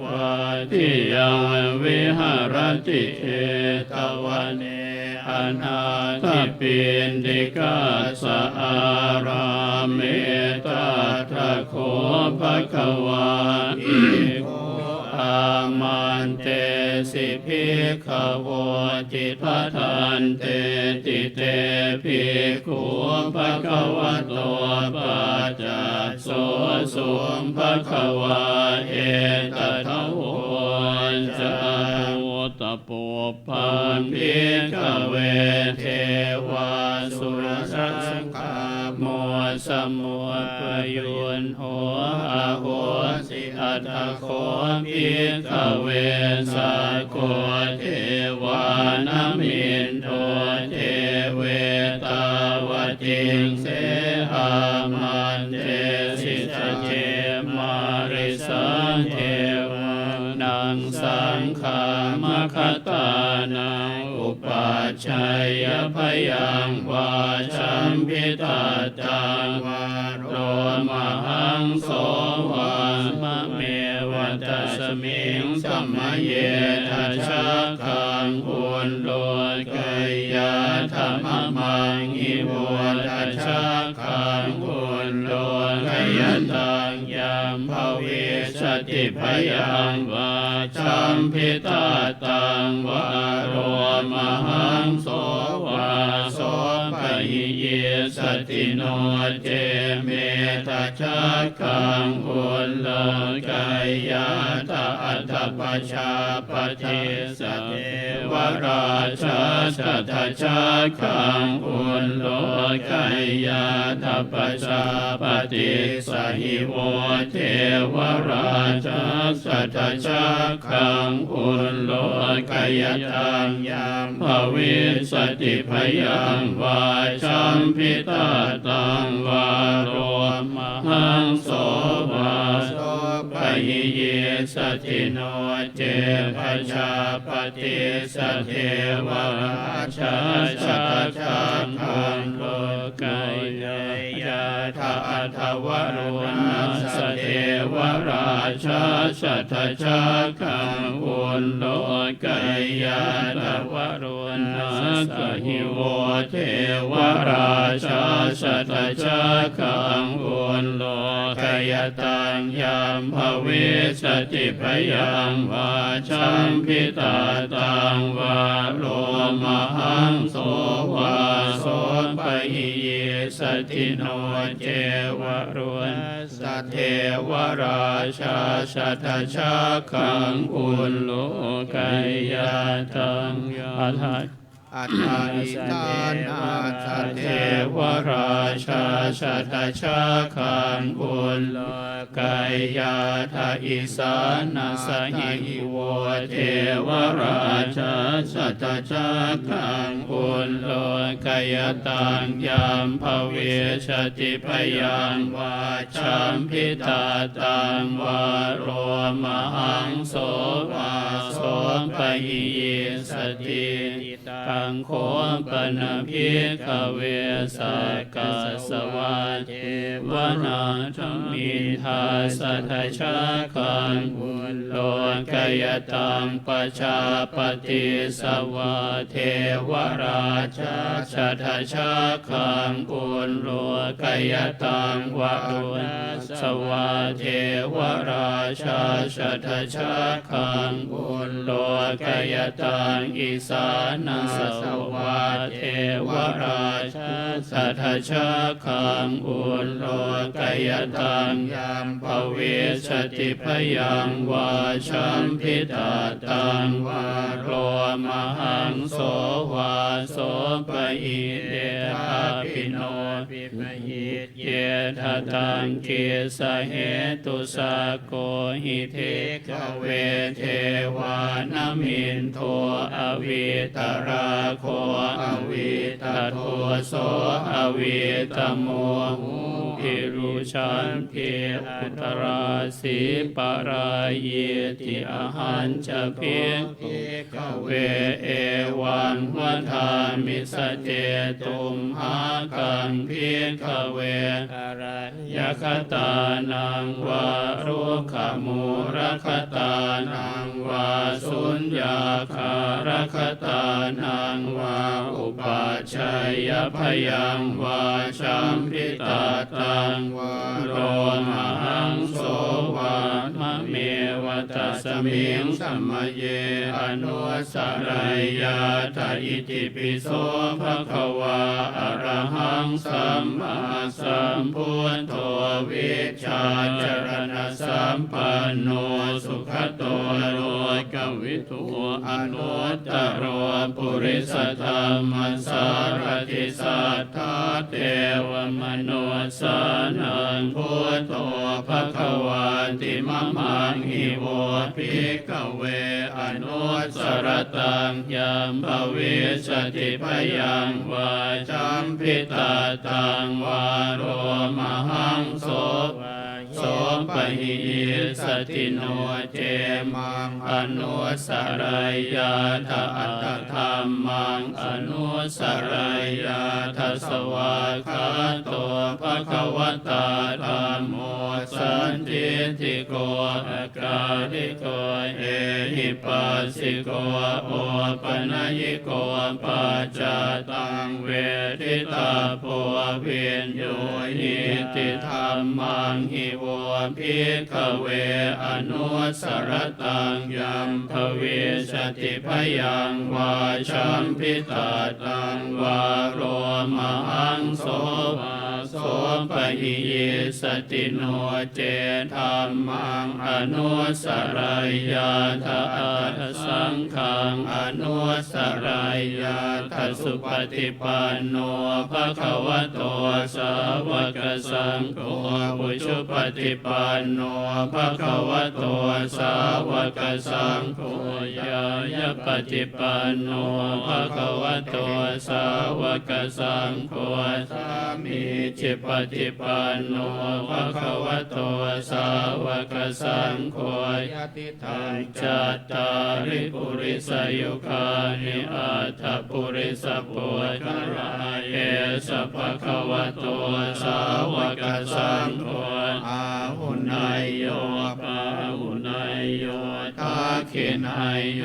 วะทิ ยังวิหารติเอตวันเนอนาทิปินดิกาสอาราเมตตะโคภควาอิโกอามันเตสิภิกขโวจิตทันเตติเตภิกขุภควโตปัจจัสโสสุภควาเอตถะโวจะตโปปันภิกขเวเทวาสุรสังฆาโมสมุปยุนโหอาโหสิอัตถโคภิกขเวสาโกเทวานามินโทเทเวตาวติงเสอามันเตสิทธเจมาริสังเทวานังสังฆามคตานังอุปัชชัยพยังวาชัมพิตาตังวาโรมหังโสวามะเมวัตสมิงสัมมเยทัชะคังอุนโลกยาธรรมมังอิโวทัชะคังอุนโลกยตังยามภวิสติพยังวาชัมพิตาตังวาโรมหังโสวาโสปหิเยสติโนเจเมทัชะคังอุนโลกยาตาอัตถปัชชาปฏิสเทวราชาสัทธชาคังอุนโลกยาตาปัชชาปฏิสหิโวเทวราชาสัทธชาคังอุนโลกยตังยามภวิสติพยังวาชัมพิตาตังวาโรมหังโสวาโสปหิเยสติโนเจภชาปฏิสเทวราชาสัทธชาคังโลกยาทาอัทวรุณสเทวราชาสัทธชาคังอุนโลกยาทวรุณสหิโวเทวราชาสัทธชาคังอุนโลกยตังยามภวิสติพยังวาชัมพิตาตังวาโลมหังโสวาโสปหิเยสติโนเจวรุณสเทวราชาสัทธชาคังอุนโลกยตังอัฏฐอัฏฐอิตานาสเทวราชาสัทธชาคังอุนโลกยทาอิสานาสหิโวเทวราชาสัทธชาคังอุนโลกยตังยามภเวสติพยังวาชัมพิตาตังวาโรมหังโสวาโสปหิเยสติตังโคปนภิกขเวสากาสวาเทวนาธมินทาสัทธชาคังอุนโลกยตังปชาปฏิสวาเทวราชาสัทธชาคังอุนโลกยตังวรุณสวาเทวราชาสัทธชาคังอุนโลกยตังอิสานังสวาเทวราชาสัทธชาคังอุนโลกยตังยามภวิสติพยังวาชัมพิตาตังวาโรมหังโสวาโสปหิเดธาปิโนปิปหิตเยทะตังกิสเหตุสาโกหิเทกเวเทวานมินโทอวิตราโคอวิตโทโสอวิตโมภิรุชันภิอุตราสีปรายิติอหันจะภิกขเวเอวังวัฏามิสเจตุมหากังภิกขเวอรัญญคตั นังวารุขมูรคตานังวาสุญญาคารคตานังวาอุปัชฌายพยังวาชัมพิตาตังวาโรมหังโสวามะเมวตัสมิงสัมมเยอนุสรัยยาตอิติปิโสภะคะวาอะระหังสัมมาสัมพุทโธวิชชาจรณะสัมปันโนสุขโตโลกวิทูอนุตตรปุริสธรรมสารติสัทธาเทวมนุสานังพุทโธภะคะวาติมะมังหิโวภิกขเวอนุสรตังยัมภวิสติพยังวาจัมพิตาตังวาโรมหังโสโสปหิสติโนเจมังอนุสรัยยาทะอัตถธรรมังอนุสรัยยาทะสวาคาโตภะคะวตาธัมโมสันติติโกอาการิโกเอหิปัสสิโกโอปนัยโกปัจจตังเวทิตาโพวิญโยหิติธัมมังหิโวภิกขเวอนุสรตังยัมภวิสติพยังวาชัมพิตาตังวาโรมหังโสโสปหิยิสติโนเจธัมมังอนุสรัยยาทะอัตสังฆังอนุสรัยยาทะสุปฏิปันโนภะคะวะโตสาวกสังโฆอุชุปฏิปันโนภะคะวะโตสาวกสังโฆยายะปฏิปันโนภะคะวะโตสาวกสังโฆสามีจิปฏิปันโนภะคะวะโตสาวกสังโฆยติทังจัตตาริปุริสยุคานิอัตถปุริสปุจจารายเอสะภะคะวะโตสาวกสังโฆอาหุนายโยปาหุนายโยทักขินายโย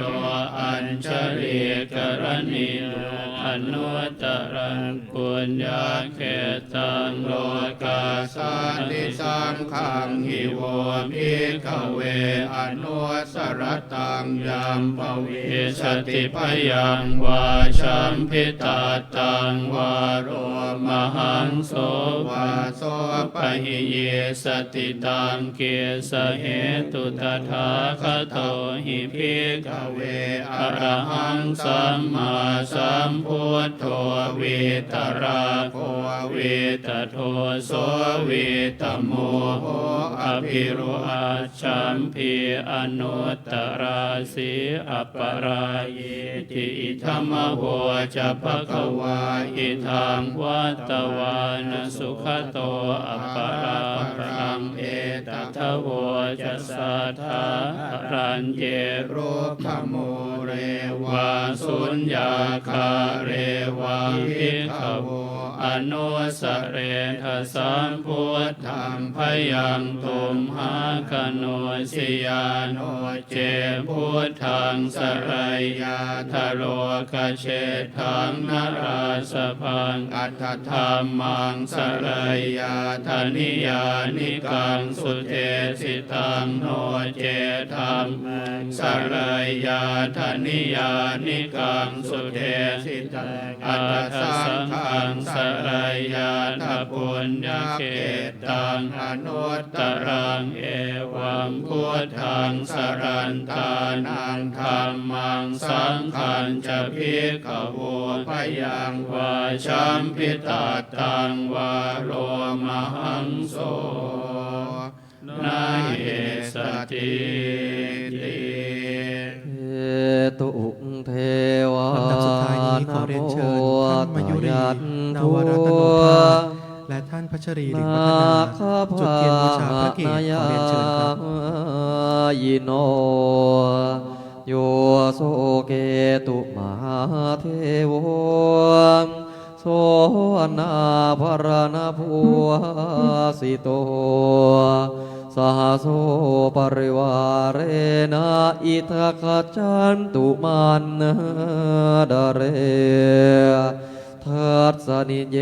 อัญชลีกรณีโยอนุตตรังปุญญาเขตังโลกาสันติสังฆังหิโวภิกขเวอนุสรตังยัมภวิสติพยังวาชัมพิตาตังวาโรมหังโสวาโสปหิเยสติตังเกสเหตุตถาคโตหิภิกขเวอรหังสัมมาสัมพุทโธวิตราโควิตโทโสวิตโมโหอภิรุอาชัมพีอนุตตราสีอัปปรายิติอิธัมมโหจะภคะวาอิทังวัตตวานสุขโตอัปปราปังเอตัทโวจะสัทธารัญเยรูปโมเรวาสุญญาคาเรวาภิกขโวอนุสเรทสัมพุทธังพยังตุมหาคโนสิยาโนเจพุทธังสรัยยาทโลกเชทังนาราสพังอัตถธรรมังสรัยยาธนิยานิกังสุเทสิตังโนเจธัมสรัยยาธนิยานิกังสุเทสิตังอัตถสังฆังสรัยยาทปุญญเขตังอนุตตรังเอวังพุทธังสรันตานังธัมมังสังฆังจะภิกขโวพยังวาชัมพิตาตังวาโรมหังโสนาเหสติติตุเทวา ลำดับสุดท้ายนี้ขอเรียนเชิญท่านมายุรีนวรัตโนภาสและท่านพัชรีหลิงวัฒนาจุดเทียนบูชาพระเกศขอเรียนเชิญครับ ยิโนโยโสเกตุมหาเทโว โสนาภรณภูสิโตสหโสปริวาเรนะอิทัคจันตุมันดาเรทัสสนิเย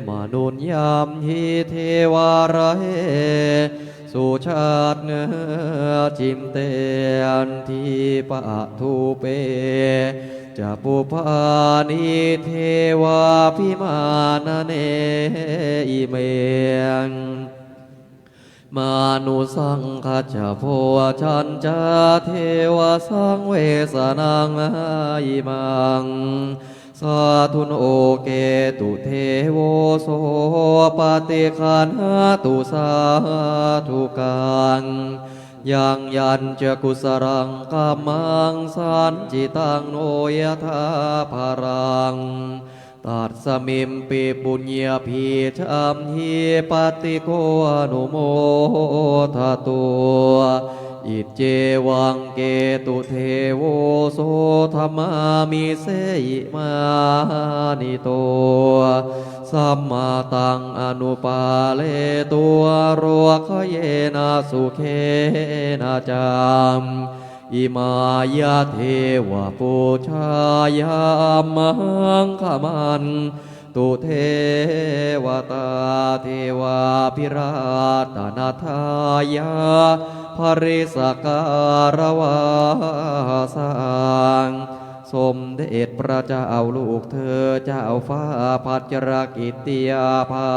มนุนยามหิเทวาระเหสุชาติเนจิมเตอันทีปะทูเปจะปุพานิเทวาพิมานเนอิเมงมานุสังขจาโพชัญจาเทวสังเวสนังอิมังสาธุโนเกตุเทโวโสปฏิคันหาตุสาธุกังยังยันจะกุสรังกัมมังสันจิตังโนยธาภารังตัดสมิมปิปุญญาภีชัมหิปฏิโกอนุโมทาตัวอิเจวังเกตุเทโวโสธรรมามิเสยิมานิโตสัมมาตังอนุปาเลตัวโรคเยนะสุเคนะจามอิมายาเทวะปูชายามหังขมันตุเทวตาเทวาพิราตนาทายาภริสการวาสังสมเด็จพระเจ้าลูกเธอเจ้าฟ้าพัชรกิติยาภา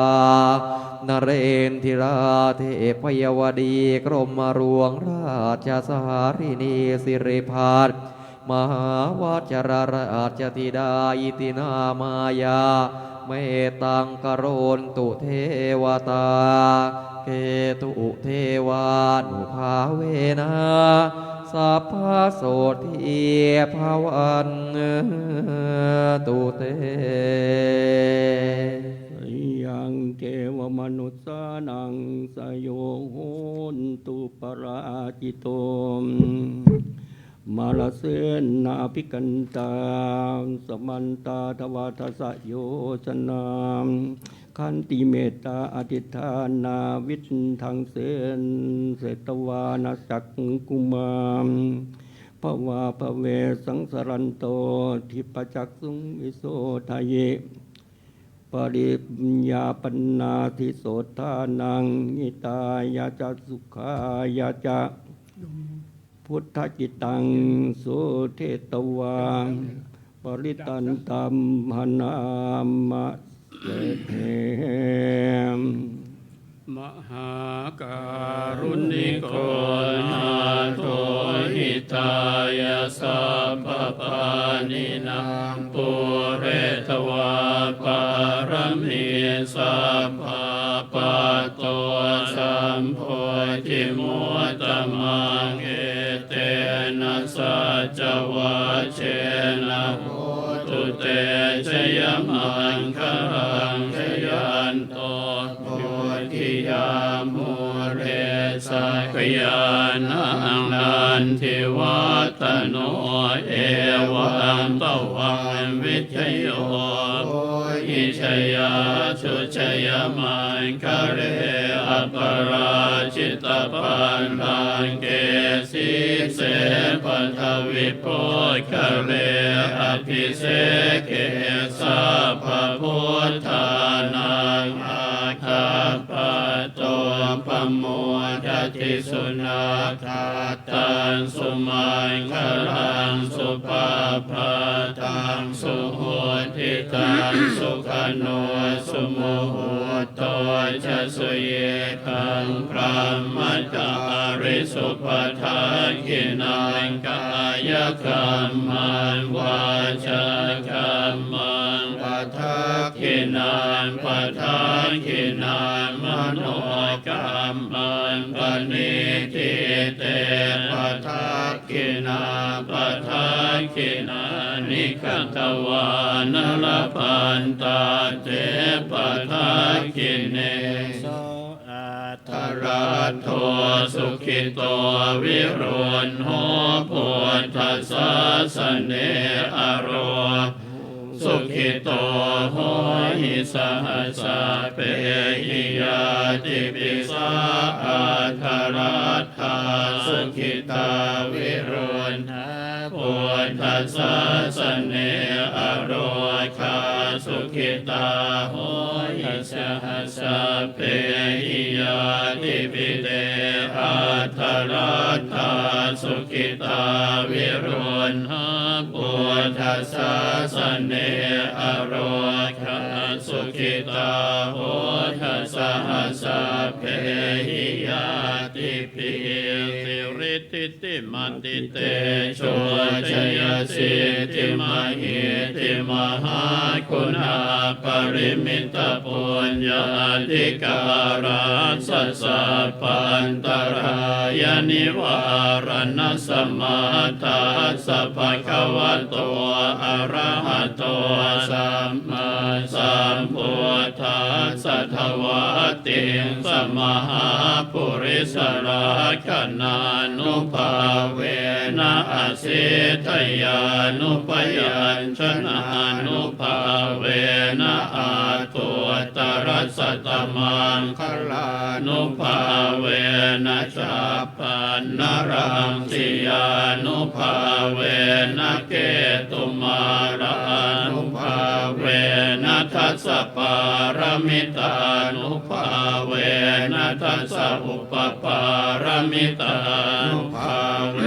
นเรนทิราเทพยวดีกรมหลวงราชสหารินีสิริพัฒน์มหาวจรราชธิดาอิตินามายาเมตังกโรนตุเทวตาเกตุเทวานุภาเวนะสัพพโสทีภาวันตุเตยังเทวมนุษสานังสยโยโหนตุปราจิโตมาลเสนาภิกันตาสมันตาทวาทสโยชนามขันติเมตตาอธิฐานาวิททังเสนเสตวานาจักกุมามภวาภเวสังสรันโตทิปจักสุงวิโสทายปริปญาปนาทิโสทานังนิตายาจสุขายาจพุทธจิตังสุเทตวาปริตันตัมหนามะเสเทม มหาการุณิโกนาโถหิตายาสัพพปานินางปุเรตวาปารมีสัพพปะโตสัมโพธิมุตตมังเอเตนะสัจวัชเชนะโหตุเตชยมังคังชยันโตทิยามุเรสักยานังนันทิวัตโนเอวังตวังวิทโยอิชยาชุชยมันคะเรอปราชิตปันธังเกสิเสปัทวิโพคะเรอภิเสเกสัพพพุทธานังอาคาปะโตปโมทัติสุนาคาตังสุมังคลังสุปาปะตังสุโหติตังสุขโนสุโมโหโตจะสุเยกังพระมัจจาริสุปทาคินังกายกรรมันวาจากรรมันปทาคินังปทาคินังมโนกรรมันปณิทิเตปทาคินังปทาคินังนิคัตวานลปันตาเตปทาคิเนทรัตโทสุขิโตวิรุณโหพุทธัสสะเนอโรส สุขิโตโหหิสหัสสะเปหิยาติปิสาอัคครัตถาสุขิตาวิรุณหาพุทธัสสะสเนอโรคาสุขิตาโหหิสหัสสะเปหิยาติปิเตอัคครัตถาสุขิตาวิรุณหาพุทธัสสะสเนอโรคาสุขิตาโหทัสสะหัสสะเพหิยาติปิสิริติติมันติเตโชชยสิทธิมหิติมหาคุณาปริมิตปุญญาธิการัสสะสัพพันตรายนิวารณสมาทัสสะภะคะวะโตอะระหะโตสัมมาสัมพุทธัสสะทวะติงสมหาปุริสราคนานุภาเวนะอสิทยานุปยัญชนะนุภาเวนะอาตุตรัสสะตมังคลานุภาเวนะสัพพันนรังสิยานุภาเวนะเกตุมารานุภาเวนะทัสสะปารมิตานุภาเวนะทัสสะอุปปารมิตานุภาเว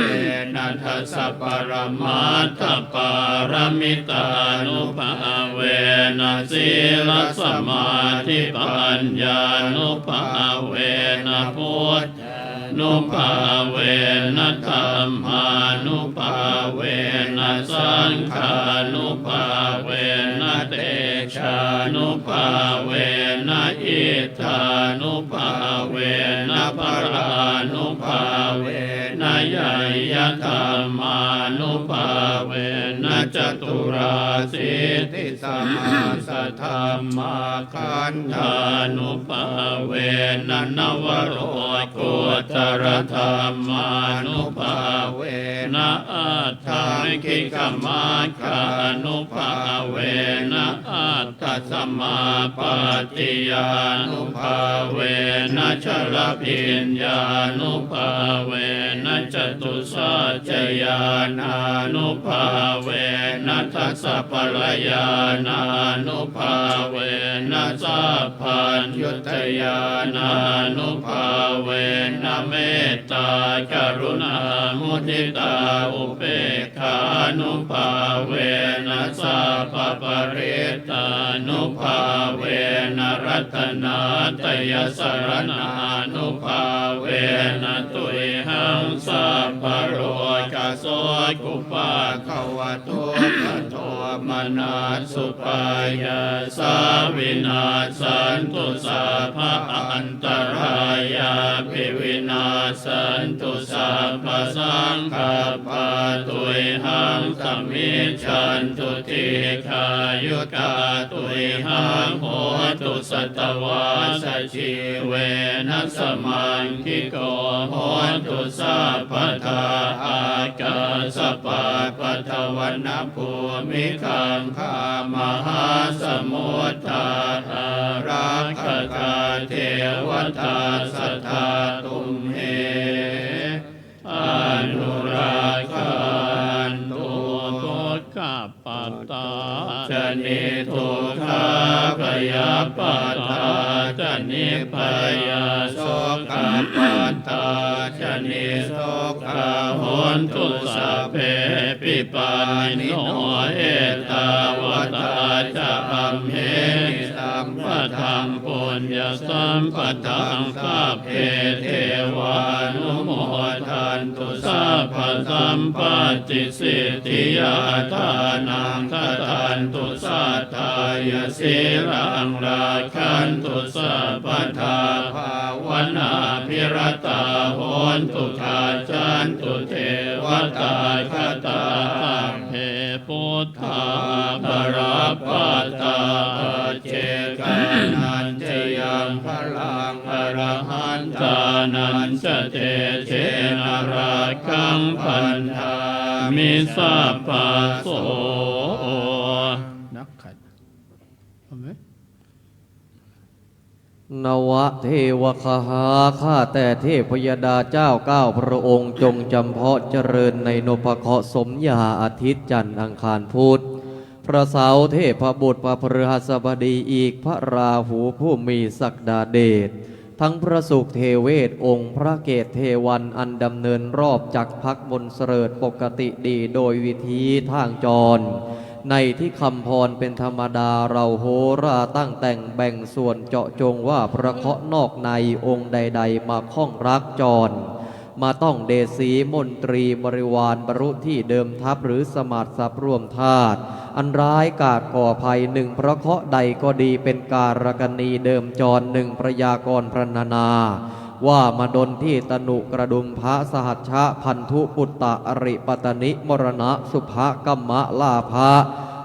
นะทัสสะปรมัตถปารมิตานุภาเวนะศีลสมาธิปัญญานุภาเวนะพุทธนุภาเวนะธัมมานุภาเวนะสังฆานุภาเวนะเตชานุภาเวนะอิทธานุภาเวนะปรานุภาเวนะยยธรรมานุภาเวนะจตุราสิทธิสมาสัทธรรมาคันธานุภาเวนะนวโรกุตรธรรมานุภาเวนะอัตถคิกมัคคานุภาเวนะอัตถสัมมาปฏิญานุภาเวนะชลพิญญานุภาเวนะจตุสัจจญาณานุภาเวนะทัสสะปะยานานุภาเวนะสัพพัญญุตญาณานุภาเวนะเมตตากรุณามุทิตาอุเบกขานุภาเวนะสัพพปริตานุภาเวนะรัตนาตยสรณานุภาเวนะตุยหังสัพพโรกโสกุปาขวะโตปะโทมนาสุปายาสาวินาสันตุสัพพะอันตรายาภิวินาสันตุสัพพะสังฆปาตุยหังสมิจฉันตุติขายุกาตุยหังโหตุสัตวาสชีเวนัสมังคิโกโหตุสัพพทาอากาสปะปะทวันนภูมิคังคามหาสมุทธารักขกาเทวตาสัทธาตุมเหอนุราคันตุพุทธปัตตาชนิทุกขาพยาปัตตาชนิพยาโสกปัตตาชนิโสกโหนตุสัพเพปิปันโนเอตาวตาจะอัมเหสัมปทังปุญญสัมปทังสัพเพเทวานุโมทันตุสัพพสัมปติสิทธิยาทานังคตันตุสัทธายสีลังราคันตุสัพพทาภาวนาภิรตาโหนตุขาจันตุเทวตาคตาเพพุทธาปราปัตตาเจกานันเจยังพลังอรหันตานันจเตเจนาราคังพันธามิสัพพะโสนัก Amen. นวะเทวคหาข้าแต่เทพยดาเจ้าเก้าพระองค์จงจำเพาะเจริญในนพเคราะห์สมญาอาทิตย์จันทร์อังคารพุธพระเสาร์เทพบุตรพระพฤหัสบดีอีกพระราหูผู้มีศักดาเดชทั้งพระสุขเทเวศองค์พระเกศเทวันอันดำเนินรอบจักรพรรคมนเสริฐปกติดีโดยวิธีทางจรในที่คำพรเป็นธรรมดาเราโหราตั้งแต่งแบ่งส่วนเจาะจงว่าพระเคราะห์นอกในองค์ใดๆมาข้องรักจรมาต้องเดศีมนตรีบริวารบรุที่เดิมทัพหรือสมาร์ทสับร่วมธาตุอันร้ายกาจก่อภัยหนึ่งพระเคราะห์ใดก็ดีเป็นการกณีเดิมจรหนึ่งพระยากรพรรณนาว่ามาดนที่ตนุกระดุมพระสหัชชะพันธุปุตตะอริปตนิมรณะสุภกัมมะลาภะ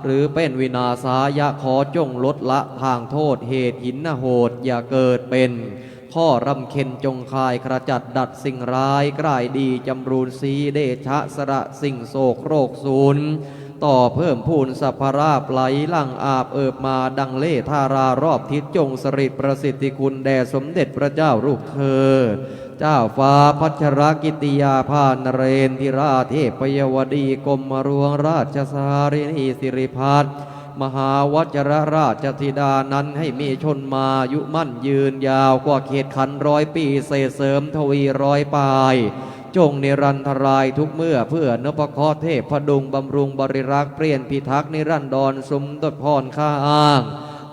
หรือเป็นวินาศายะขอจงลดละทางโทษเหตุหินโหดอย่าเกิดเป็นข้อรำเค็ญจงคายขจัดดัดสิ่งร้ายกลายดีจำรูนสีเดชะสระสิ่งโศกโรคศูนย์ต่อเพิ่มพูนสัพพราบไหลหลั่งอาบเอิบมาดังเล่ธารารอบทิศจงสริตประสิทธิคุณแด่สมเด็จพระเจ้าลูกเธอเจ้าฟ้าพัชรกิติยาภานเรนทิราเทพยวดีกรมหลวงราชสารินีสิริพัฒน์มหาวจรราชธิดานั้นให้มีชนมายุมั่นยืนยาวกว่าเขตขัน100 ปีเศษเสริมทวี100 ปลายจงนิรันตรายทุกเมื่อเพื่อนพเคราะห์เทพพดุงบำรุงบริรักษ์เปลี่ยนพิทักษ์นิรันดรสมตพรข้าอ้าง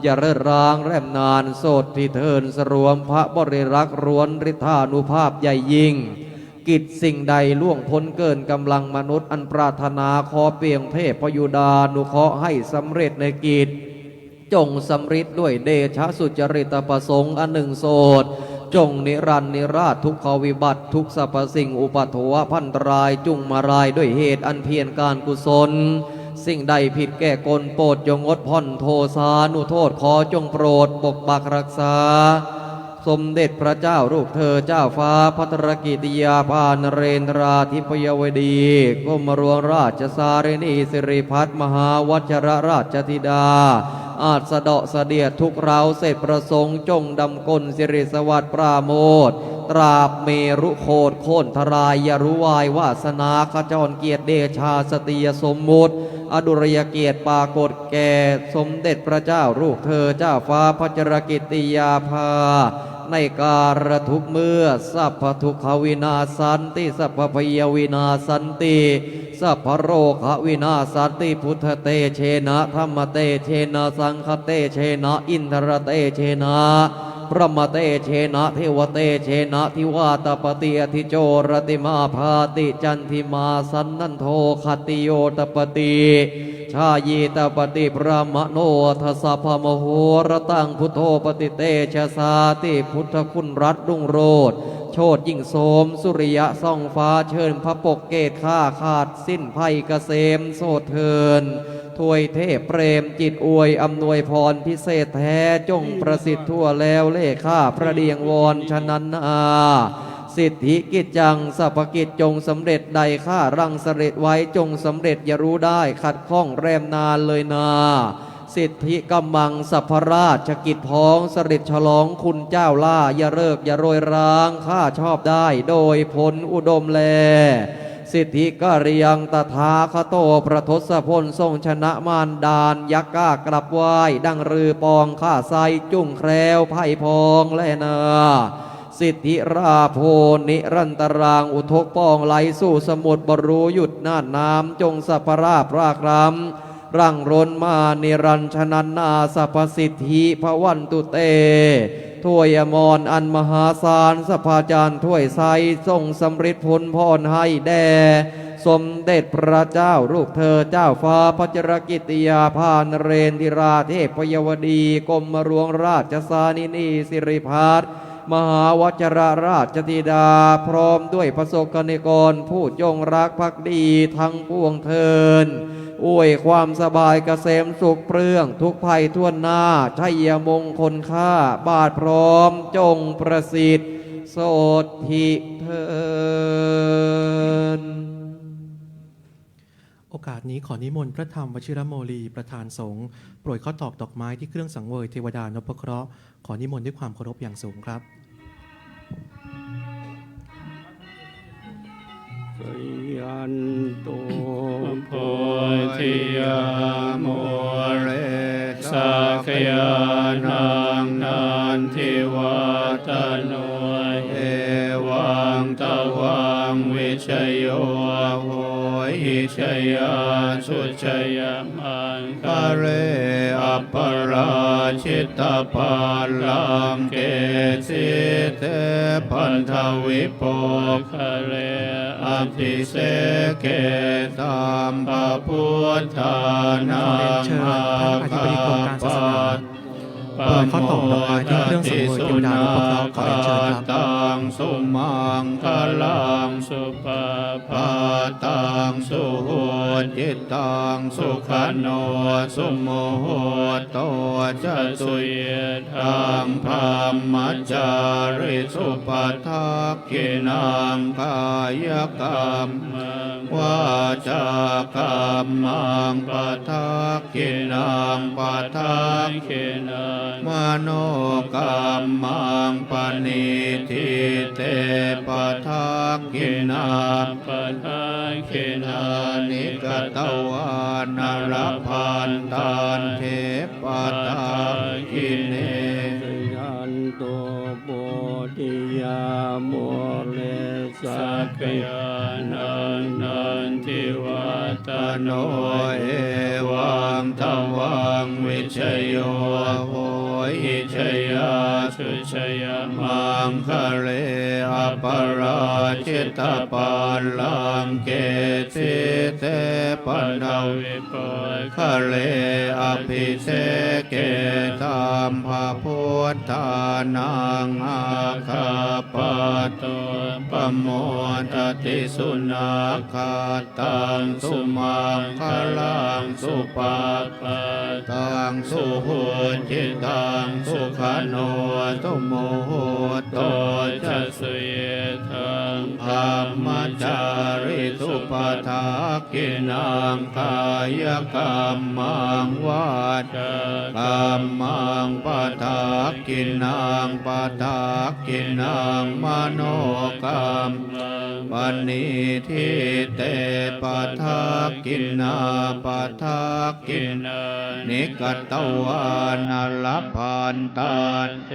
อย่าเลิศร้างแรมนานโสดที่เทินสรวมพระบริรักษ์ร้วนฤทธานุภาพใหญ่ยิ่งกิจสิ่งใดล่วงพ้นเกินกำลังมนุษย์อันปรารถนาขอเพียงเทพยุดานุเคราะห์ให้สำเร็จในกิจจงสำริดด้วยเดชะสุจริตประสงค์อันหนึ่งโสดจงนิรันดร์นิราชทุกขวิบัติทุกสรรพสิ่งอุปัฏฐวะพันตรายจุงมารายด้วยเหตุอันเพียรการกุศลสิ่งใดผิดแก่กลโปรดจงงดผ่อนโทสานุโทษขอจงโปรดปกปักรักษาสมเด็จพระเจ้าลูกเธอเจ้าฟ้าพัทรกิติยาภานเรนทราธิปยวดีกรมหลวงราชสารินีสิริพัฒน์มหาวชรราชธิดาอาจสะเดาะเสดียดทุกเราเสร็จประสงค์จงดำกลสิริสวัสดิ์ปราโมทตราบเมรุโคดโค่นทรายยรุวายวาสนาขจรเกียรติเดชาสติยสมมุติอดุรยเกียรติปรากฏแก่สมเด็จพระเจ้าลูกเธอเจ้าฟ้าพัชรกิติยาภาในการทุกเมื่อสัพพทุกขวินาสันติสัพพพยวินาสันติสัพพโรควินาสันติพุทธเตเชนะธรรมเตเชนะสังฆเตเชนะอินทรเตเชนะพระมเตเชนะเทวเตเชนะทิวาตปฏิอธิโจรติมาภาติจันทิมาสันนันโทขติโยตปฏิชายีตปฏิพระมโนทัสสะพมโหรตังพุทโธปฏิเตชะสาติพุทธคุณรัตรุ่งโรจน์โชติยิ่งโสมสุริยะส่องฟ้าเชิญพระปกเกตข้าขาดสิ้นภัยเกษมโสดเทินถวยเทพเปรมจิตอวยอำนวยพรพิเศษแท้จงประสิทธิ์ทั่วแล้วเล่ข้าพระเดียงวอนฉะนั้นสิทธิกิจจังสัพพกิจจงสำเร็จใดข้ารังเสร็จไว้จงสำเร็จอย่ารู้ได้ขัดข้องแรมนานเลยนาสิทธิกำมังสัพพราชกิจพ้องสริดฉลองคุณเจ้าล่าอย่าเลิกอย่าโรยร้างข้าชอบได้โดยผลอุดมแลสิทธิกริยังตถาคโตประทศพลทรงชนะมารดานยักษ์ก้ากลับไหวดังรือปองข้าไซจุ้งแคล้วไพ่พองแลนาสิทธิราโพนิรันตรางอุทกปองไหลสู่สมุทรบรูหยุดน่านน้ำจงสัพพราพรากรำรังรนมานิรันชนันนาสัพสิทธิพระวันตุเตถ้วยอมรอันมหาศาลสภาจารย์ถ้วยใสทรงสำริดผลพรให้แด่สมเด็จพระเจ้าลูกเธอเจ้าฟ้าพัชรกิติยาภานเรนทิราเทพยวดีกรมหลวงราชสานินีสิริพัฒน์มหาวชรราชธิดาพร้อมด้วยพระสกนิกรผู้จงรักภักดีทั้งปวงเทินอวยความสบายเกษมสุขเปลื้องทุกภัยทั่วหน้าชัยมงคลค่าบาทพร้อมจงประสิทธิ์โสทิเทิน โอก อกาสนี้ขอนิมนต์พระธรรมวชิรโมลีประธานสงฆ์โปรยข้าวตอกดอกไม้ที่เครื่องสังเวยเทวดานพเคราะห์ขอนิมนต์ด้วยความเคารพอย่างสูงครับ สยันโต โพธิยาโมเรสักยานังนันทิวัตโนเอวังตวังวิชโยโหหิชยาสุชยมังคะเรอปราชิตปาลังเกสิเตพันธวิปโภคะเรอภิเสเกตัมปะพุทธานัง เชิญท่านอธิบดีกรมการศาสนาโปรยข้าวตอกดอกไม้ที่เครื่องสังเวยเทวดานพเคราะห์ขอเรียนเชิญครับ ตังสุมังคลังสุปปาตังสุโหจิตังสุขโนสุโมโหโตจะสุเยธังพรหมจาริสุปทักขินังกายกรรมวาจากรรมังปทักขินังปทักขินังมโนกรรมังปณิทิเตปทักขินาปทักขินานิกตวานรพันตันเทปทักขิเน สยันโตโพธิยาโมเลสั สั ก กยานันนันทิวัตโนเอวังทวังวิชโยโหหิชยาสุชยมังคะเรอปราชิตปาลังเกสิเตปันดาวิปคะเรอภิเสเกตัมภะพุทธานังอาคาปะโตปโมทติสุนาคาตังสุมังคลังสุปาปะตังสุโหจิตังสุขโนตุโมโหโตจะสุเยธังธรรมจาริสุปทักขินังกายกรรมังวาจากรรมังปทักขินังปทักขินังมโนกรรมปณิทิเตปทักขินาปทักขินานิกตวานรพันตันเต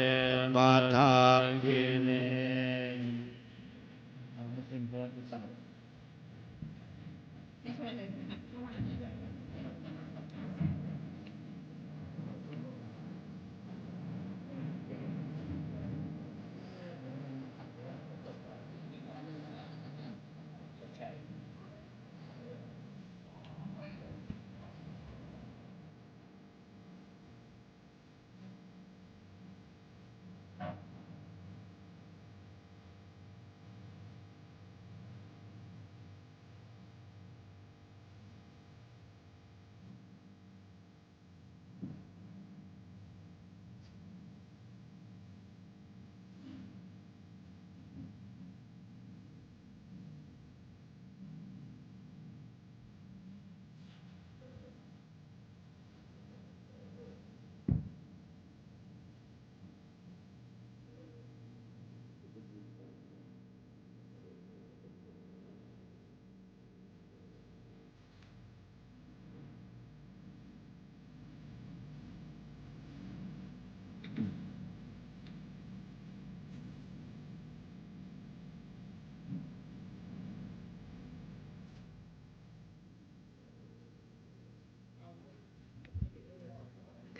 ปทักขิเน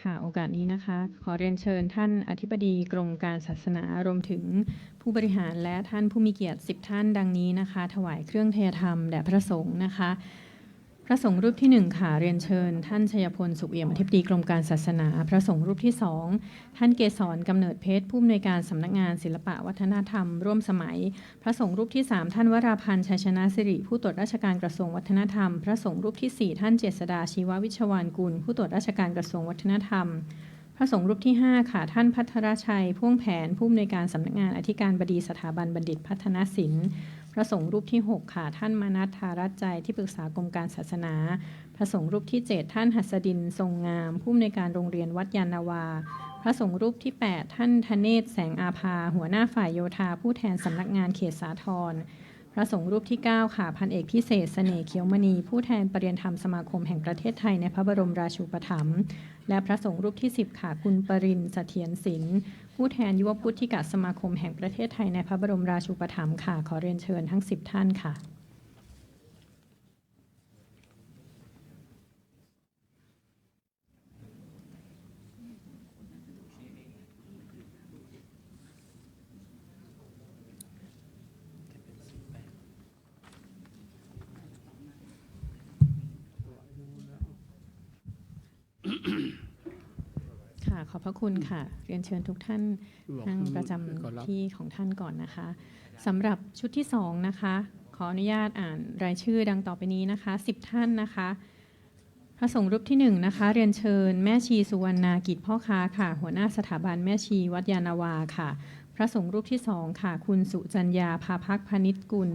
ค่ะโอกาสนี้นะคะขอเรียนเชิญท่านอธิบดีกรมการศาสนารวมถึงผู้บริหารและท่านผู้มีเกียรติ10ท่านดังนี้นะคะถวายเครื่องเทธรรมแด่พระสงฆ์นะคะพระสงฆ์รูปที่1ค่ะเรียนเชิญท่านชัยพลสุขเอี่ยมอธิบดีกรมการศาสนาพระสงฆ์รูปที่2ท่านเกษรกำเนิดเพชรผู้อำนวยการสำนักงานศิลปะวัฒนธรรมร่วมสมัยพระสงฆ์รูปที่3ท่านวราพันธ์ชัยชนะสิริผู้ตรวจราชการกระทรวงวัฒนธรรมพระสงฆ์รูปที่4ท่านเจษฎาชีววิชวานกุลผู้ตรวจราชการกระทรวงวัฒนธรรมพ ระสงฆ์รูปที่5ค่ะท่านภัทรชัยพ่วงแผนผู้อำนวยการสำนักงานอธิการบดีสถาบันบัณฑิตพัฒนศิลป์พระสงฆ์รูปที่6ค่ะท่านมนัสธารัตใจที่ปรึกษากรมการศาสนาพระสงฆ์รูปที่7ท่านหัสดินทรงงามผู้อำนวยการโรงเรียนวัดยานนาวาพระสงฆ์รูปที่8ท่านธเนศแสงอาภาหัวหน้าฝ่ายโยธาผู้แทนสำนักงานเขตสาทรพระสงฆ์รูปที่9ค่ะพันเอกพิเศษเสน่ห์เขียวมณีผู้แทนประเรียนธรรมสมาคมแห่งประเทศไทยในพระบรมราชูปถัมภ์และพระสงฆ์รูปที่10ค่ะคุณปรินทร์เสถียรศิลป์ผู้แทนยุวพุทธิกสมาคมแห่งประเทศไทยในพระบรมราชูปถัมภ์ค่ะขอเรียนเชิญทั้ง10ท่านค่ะค่ะขอบพระคุณค่ะเรียนเชิญทุกท่านนั่งประจำที่ของท่านก่อนนะคะสำหรับชุดที่2นะคะขออนุญาตอ่านรายชื่อดังต่อไปนี้นะคะ10ท่านนะคะพระสงฆ์รูปที่1นะคะเรียนเชิญแม่ชีสุวรรณากิจพ่อค้าค่ะหัวหน้าสถาบันแม่ชีวัดยานนาวาค่ะพระสงฆ์รูปที่2ค่ะคุณสุจัญญาภาภักพนิชกุล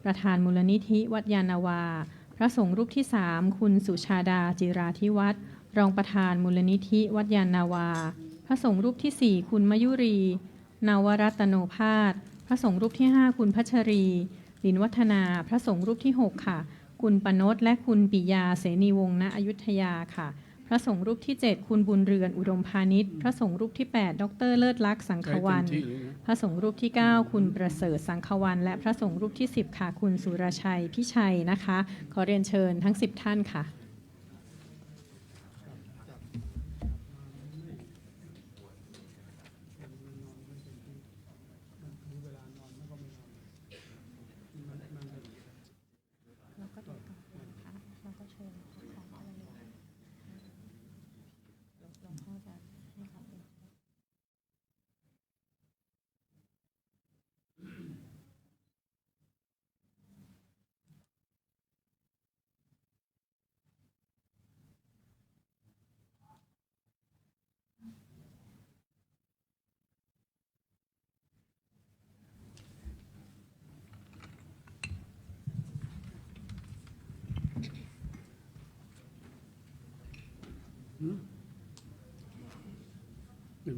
ประธานมูลนิธิวัดยานนาวาพระสงฆ์รูปที่3คุณสุชาดาจิราธิวัฒน์รองประธานมูลนิธิวัดยานนาวาพระสงฆ์รูปที่4คุณมยุรีนวรัตโนภาสพระสงฆ์รูปที่5คุณพัชรีลินวัฒนาพระสงฆ์รูปที่6ค่ะคุณปนฏและคุณปิยาเสนีวงศ์ณอยุธยาค่ะพระสงฆ์รูปที่7คุณบุญเรือนอุดมพาณิชย์พระสงฆ์รูปที่8ดรเลิศลักษณ์สังขวันพระสงฆ์รูปที่9คุณประเสริฐสังขวันและพระสงฆ์รูปที่10ค่ะคุณสุรชัยพิชัยนะคะขอเรียนเชิญทั้ง10ท่านค่ะ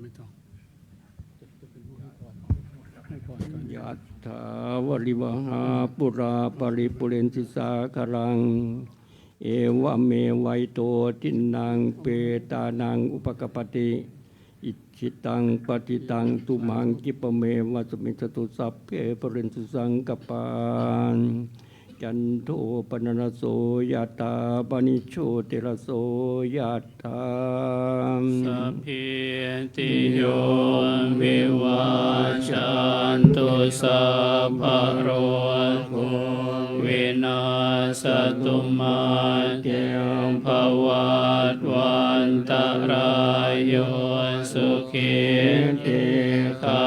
ไม่ต้องยะถาวริวหาปุราปริปุเรนติสาคารังเอวะเมวัยโตทินังเปตานังอุปกปติอิชิตังปฏิตังตุมังกิปเมวัสมิจตุสัพเพปเรนตุสังกปานจันโทปนรโสยตาปนิโชติรโสยตาสัพพิติโยวิวัชชันตุสัพพะโรโควินาศตุมาเตภวัตวันตรายโยสุขิติขา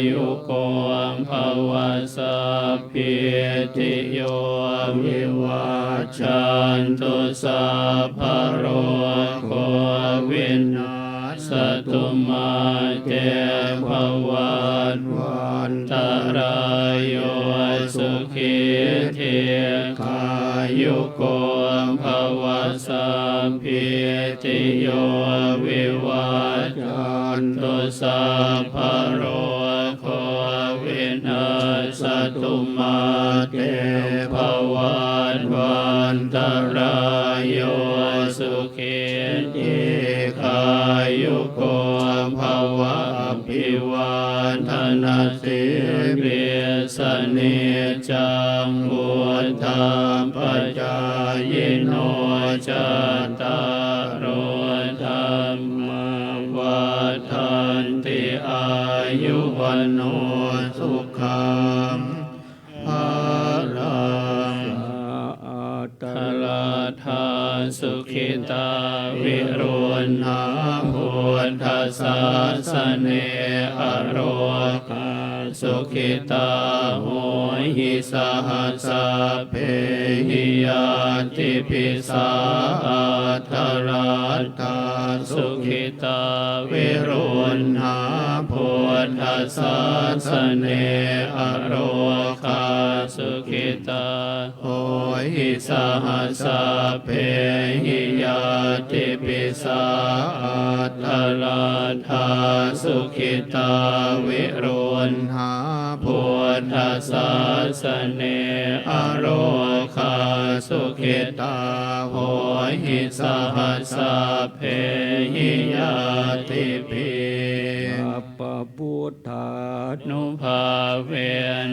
ยุโกภวสัพพิติโยวิวัชชันตุสัพพะโรโควินาศตุมาเตภวัตวันตรายโยสุขิติขายุโกภวสัพพิติโยวิวัชชันตุสัพพะโรโควินาศตุมาเตภวัตวันตรายโยสุขิติขายุโกภวะอภิวันธนาสิริสเนจังวุฒาปัจจายโนจัตตารโอธรรมวัฏันติอายุวันโนสุขังภาลังทลาทาสุขิตาวิรุณหาพุทธัสสะสเนอโรคาสุขิตาโห หิสหัสสะเพหิยาติปิสาทารัตถาสุขิตาวิรุณหาพุทธัสสะสเนอโรคาสุขิตาโหหิสหัสสะเพหิยาติปิสาทารัตถาสุขิตาวิรุณหาพุทธัสสะสเนอโรคาสุขิตาโหหิสหัสสะเพหิยาติปิสัพพพุทธา นุภาเว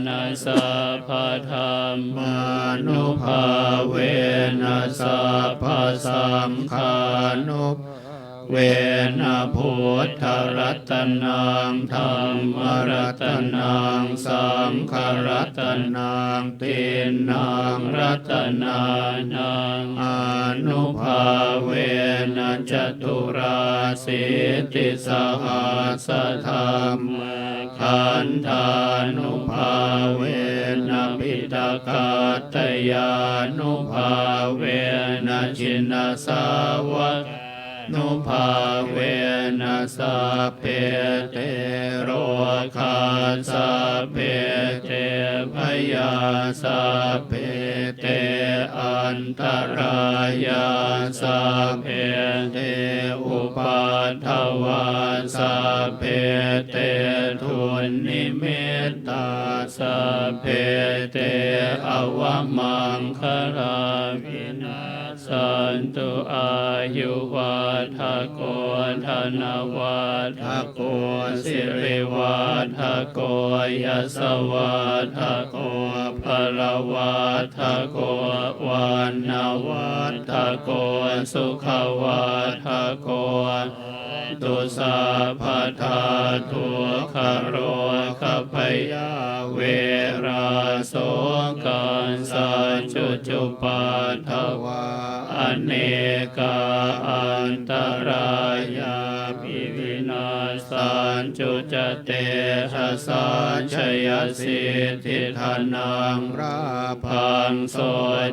นัสสะพะธรรมานุภาเวนัสสะพะสังฆานุเวนะพุทธรัตนังธรรมรัตนังสังฆรัตนังตินังรัตนานังอนุภาเวนะจตุราสิติสหัสธรรมขันธานุภาเวนะปิตกาตยานุภาเวนะชินสาวกนุภาเวนัสสะเพเตโรคาสัพเพเตพยาสัพเพเตอันตรายาสัพเพเตอุปัฏฐวาสัพเพเตทุนนิมิตตาสัพเพเตอวมังคลาวินาสันตุอายุวัฏโกธนวัฏโกสิริวัฏโกยสวัฏโกภลวัฏโกวันนาวัฏโกสุขวัฏโกตุสัพพทาทุกขโรคพยาเวราโสกันสัจจุจุปัฏฐวาอเนกาอันตรายาภิวินาสันจุจเตหะสัญชยสิทธิธนังราพังโส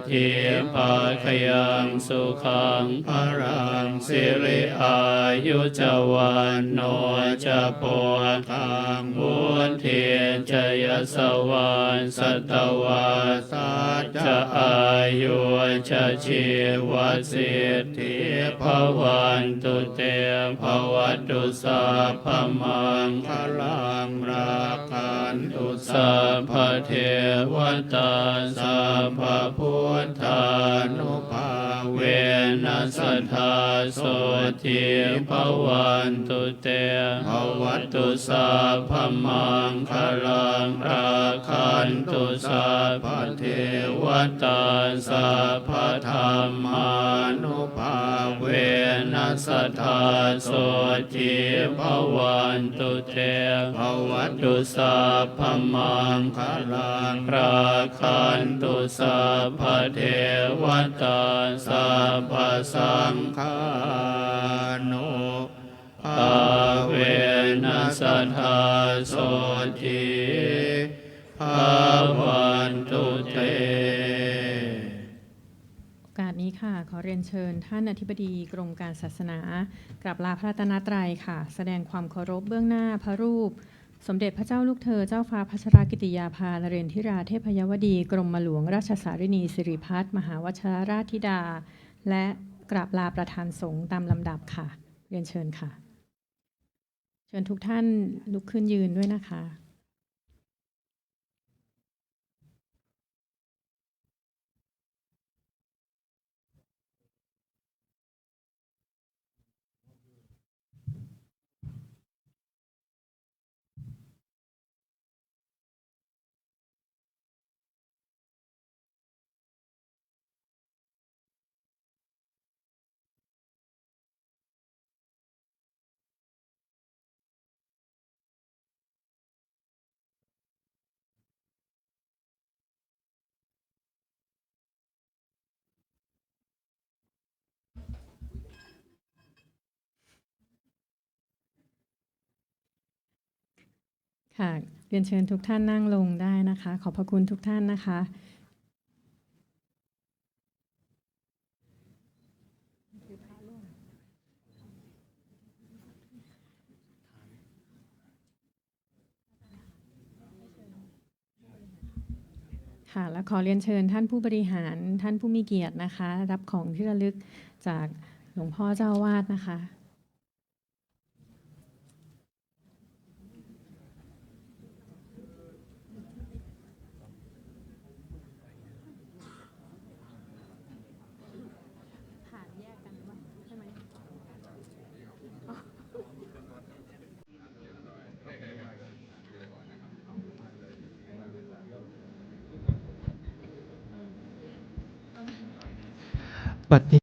ทิภาคยังสุขังพรังสิริอายุจวันโนจะปวคังบุญเทียนจยสวรรค์สัตวาสัจจะอายุจะชีวสิทธิภวันตุเตภวัตุสัพพมังคลังราคันตุสัพพเทวตาสัพพพุทธานุภาเวนัสธาโสทิภวันตุเตภวัตุสัพพมังคลังราคันตุสัพพเทวตาสัพพธรรมานุภาเวนัสธาโสทิภวันตุเตภวัตุสัพพมังคลังราคันตุสัพพเทวตาสัพพสังฆานุภาเวนัสธาโสทิภวันตุเต โอกาสนี้ค่ะขอเรียนเชิญท่านอธิบดีกรมการศาสนากราบลาพระรัตนตรัยค่ะแสดงความเคารพเบื้องหน้าพระรูปสมเด็จพระเจ้าลูกเธอเจ้าฟ้าพัชรกิติยาภานเรนทิราเทพยวดีกรมหลวงราชสารินีสิริพัฒน์มหาวชิรราชธิดาและกราบลาประธานสงฆ์ตามลำดับค่ะเรียนเชิญค่ะเชิญทุกท่านลุกขึ้นยืนด้วยนะคะ ค่ะ เรียนเชิญทุกท่านนั่งลงได้นะคะ ขอบพระคุณทุกท่านนะคะ ค่ะและขอเรียนเชิญท่านผู้บริหารท่านผู้มีเกียรตินะคะ รับของที่ระลึกจากหลวงพ่อเจ้าอาวาสนะคะ บัดนี้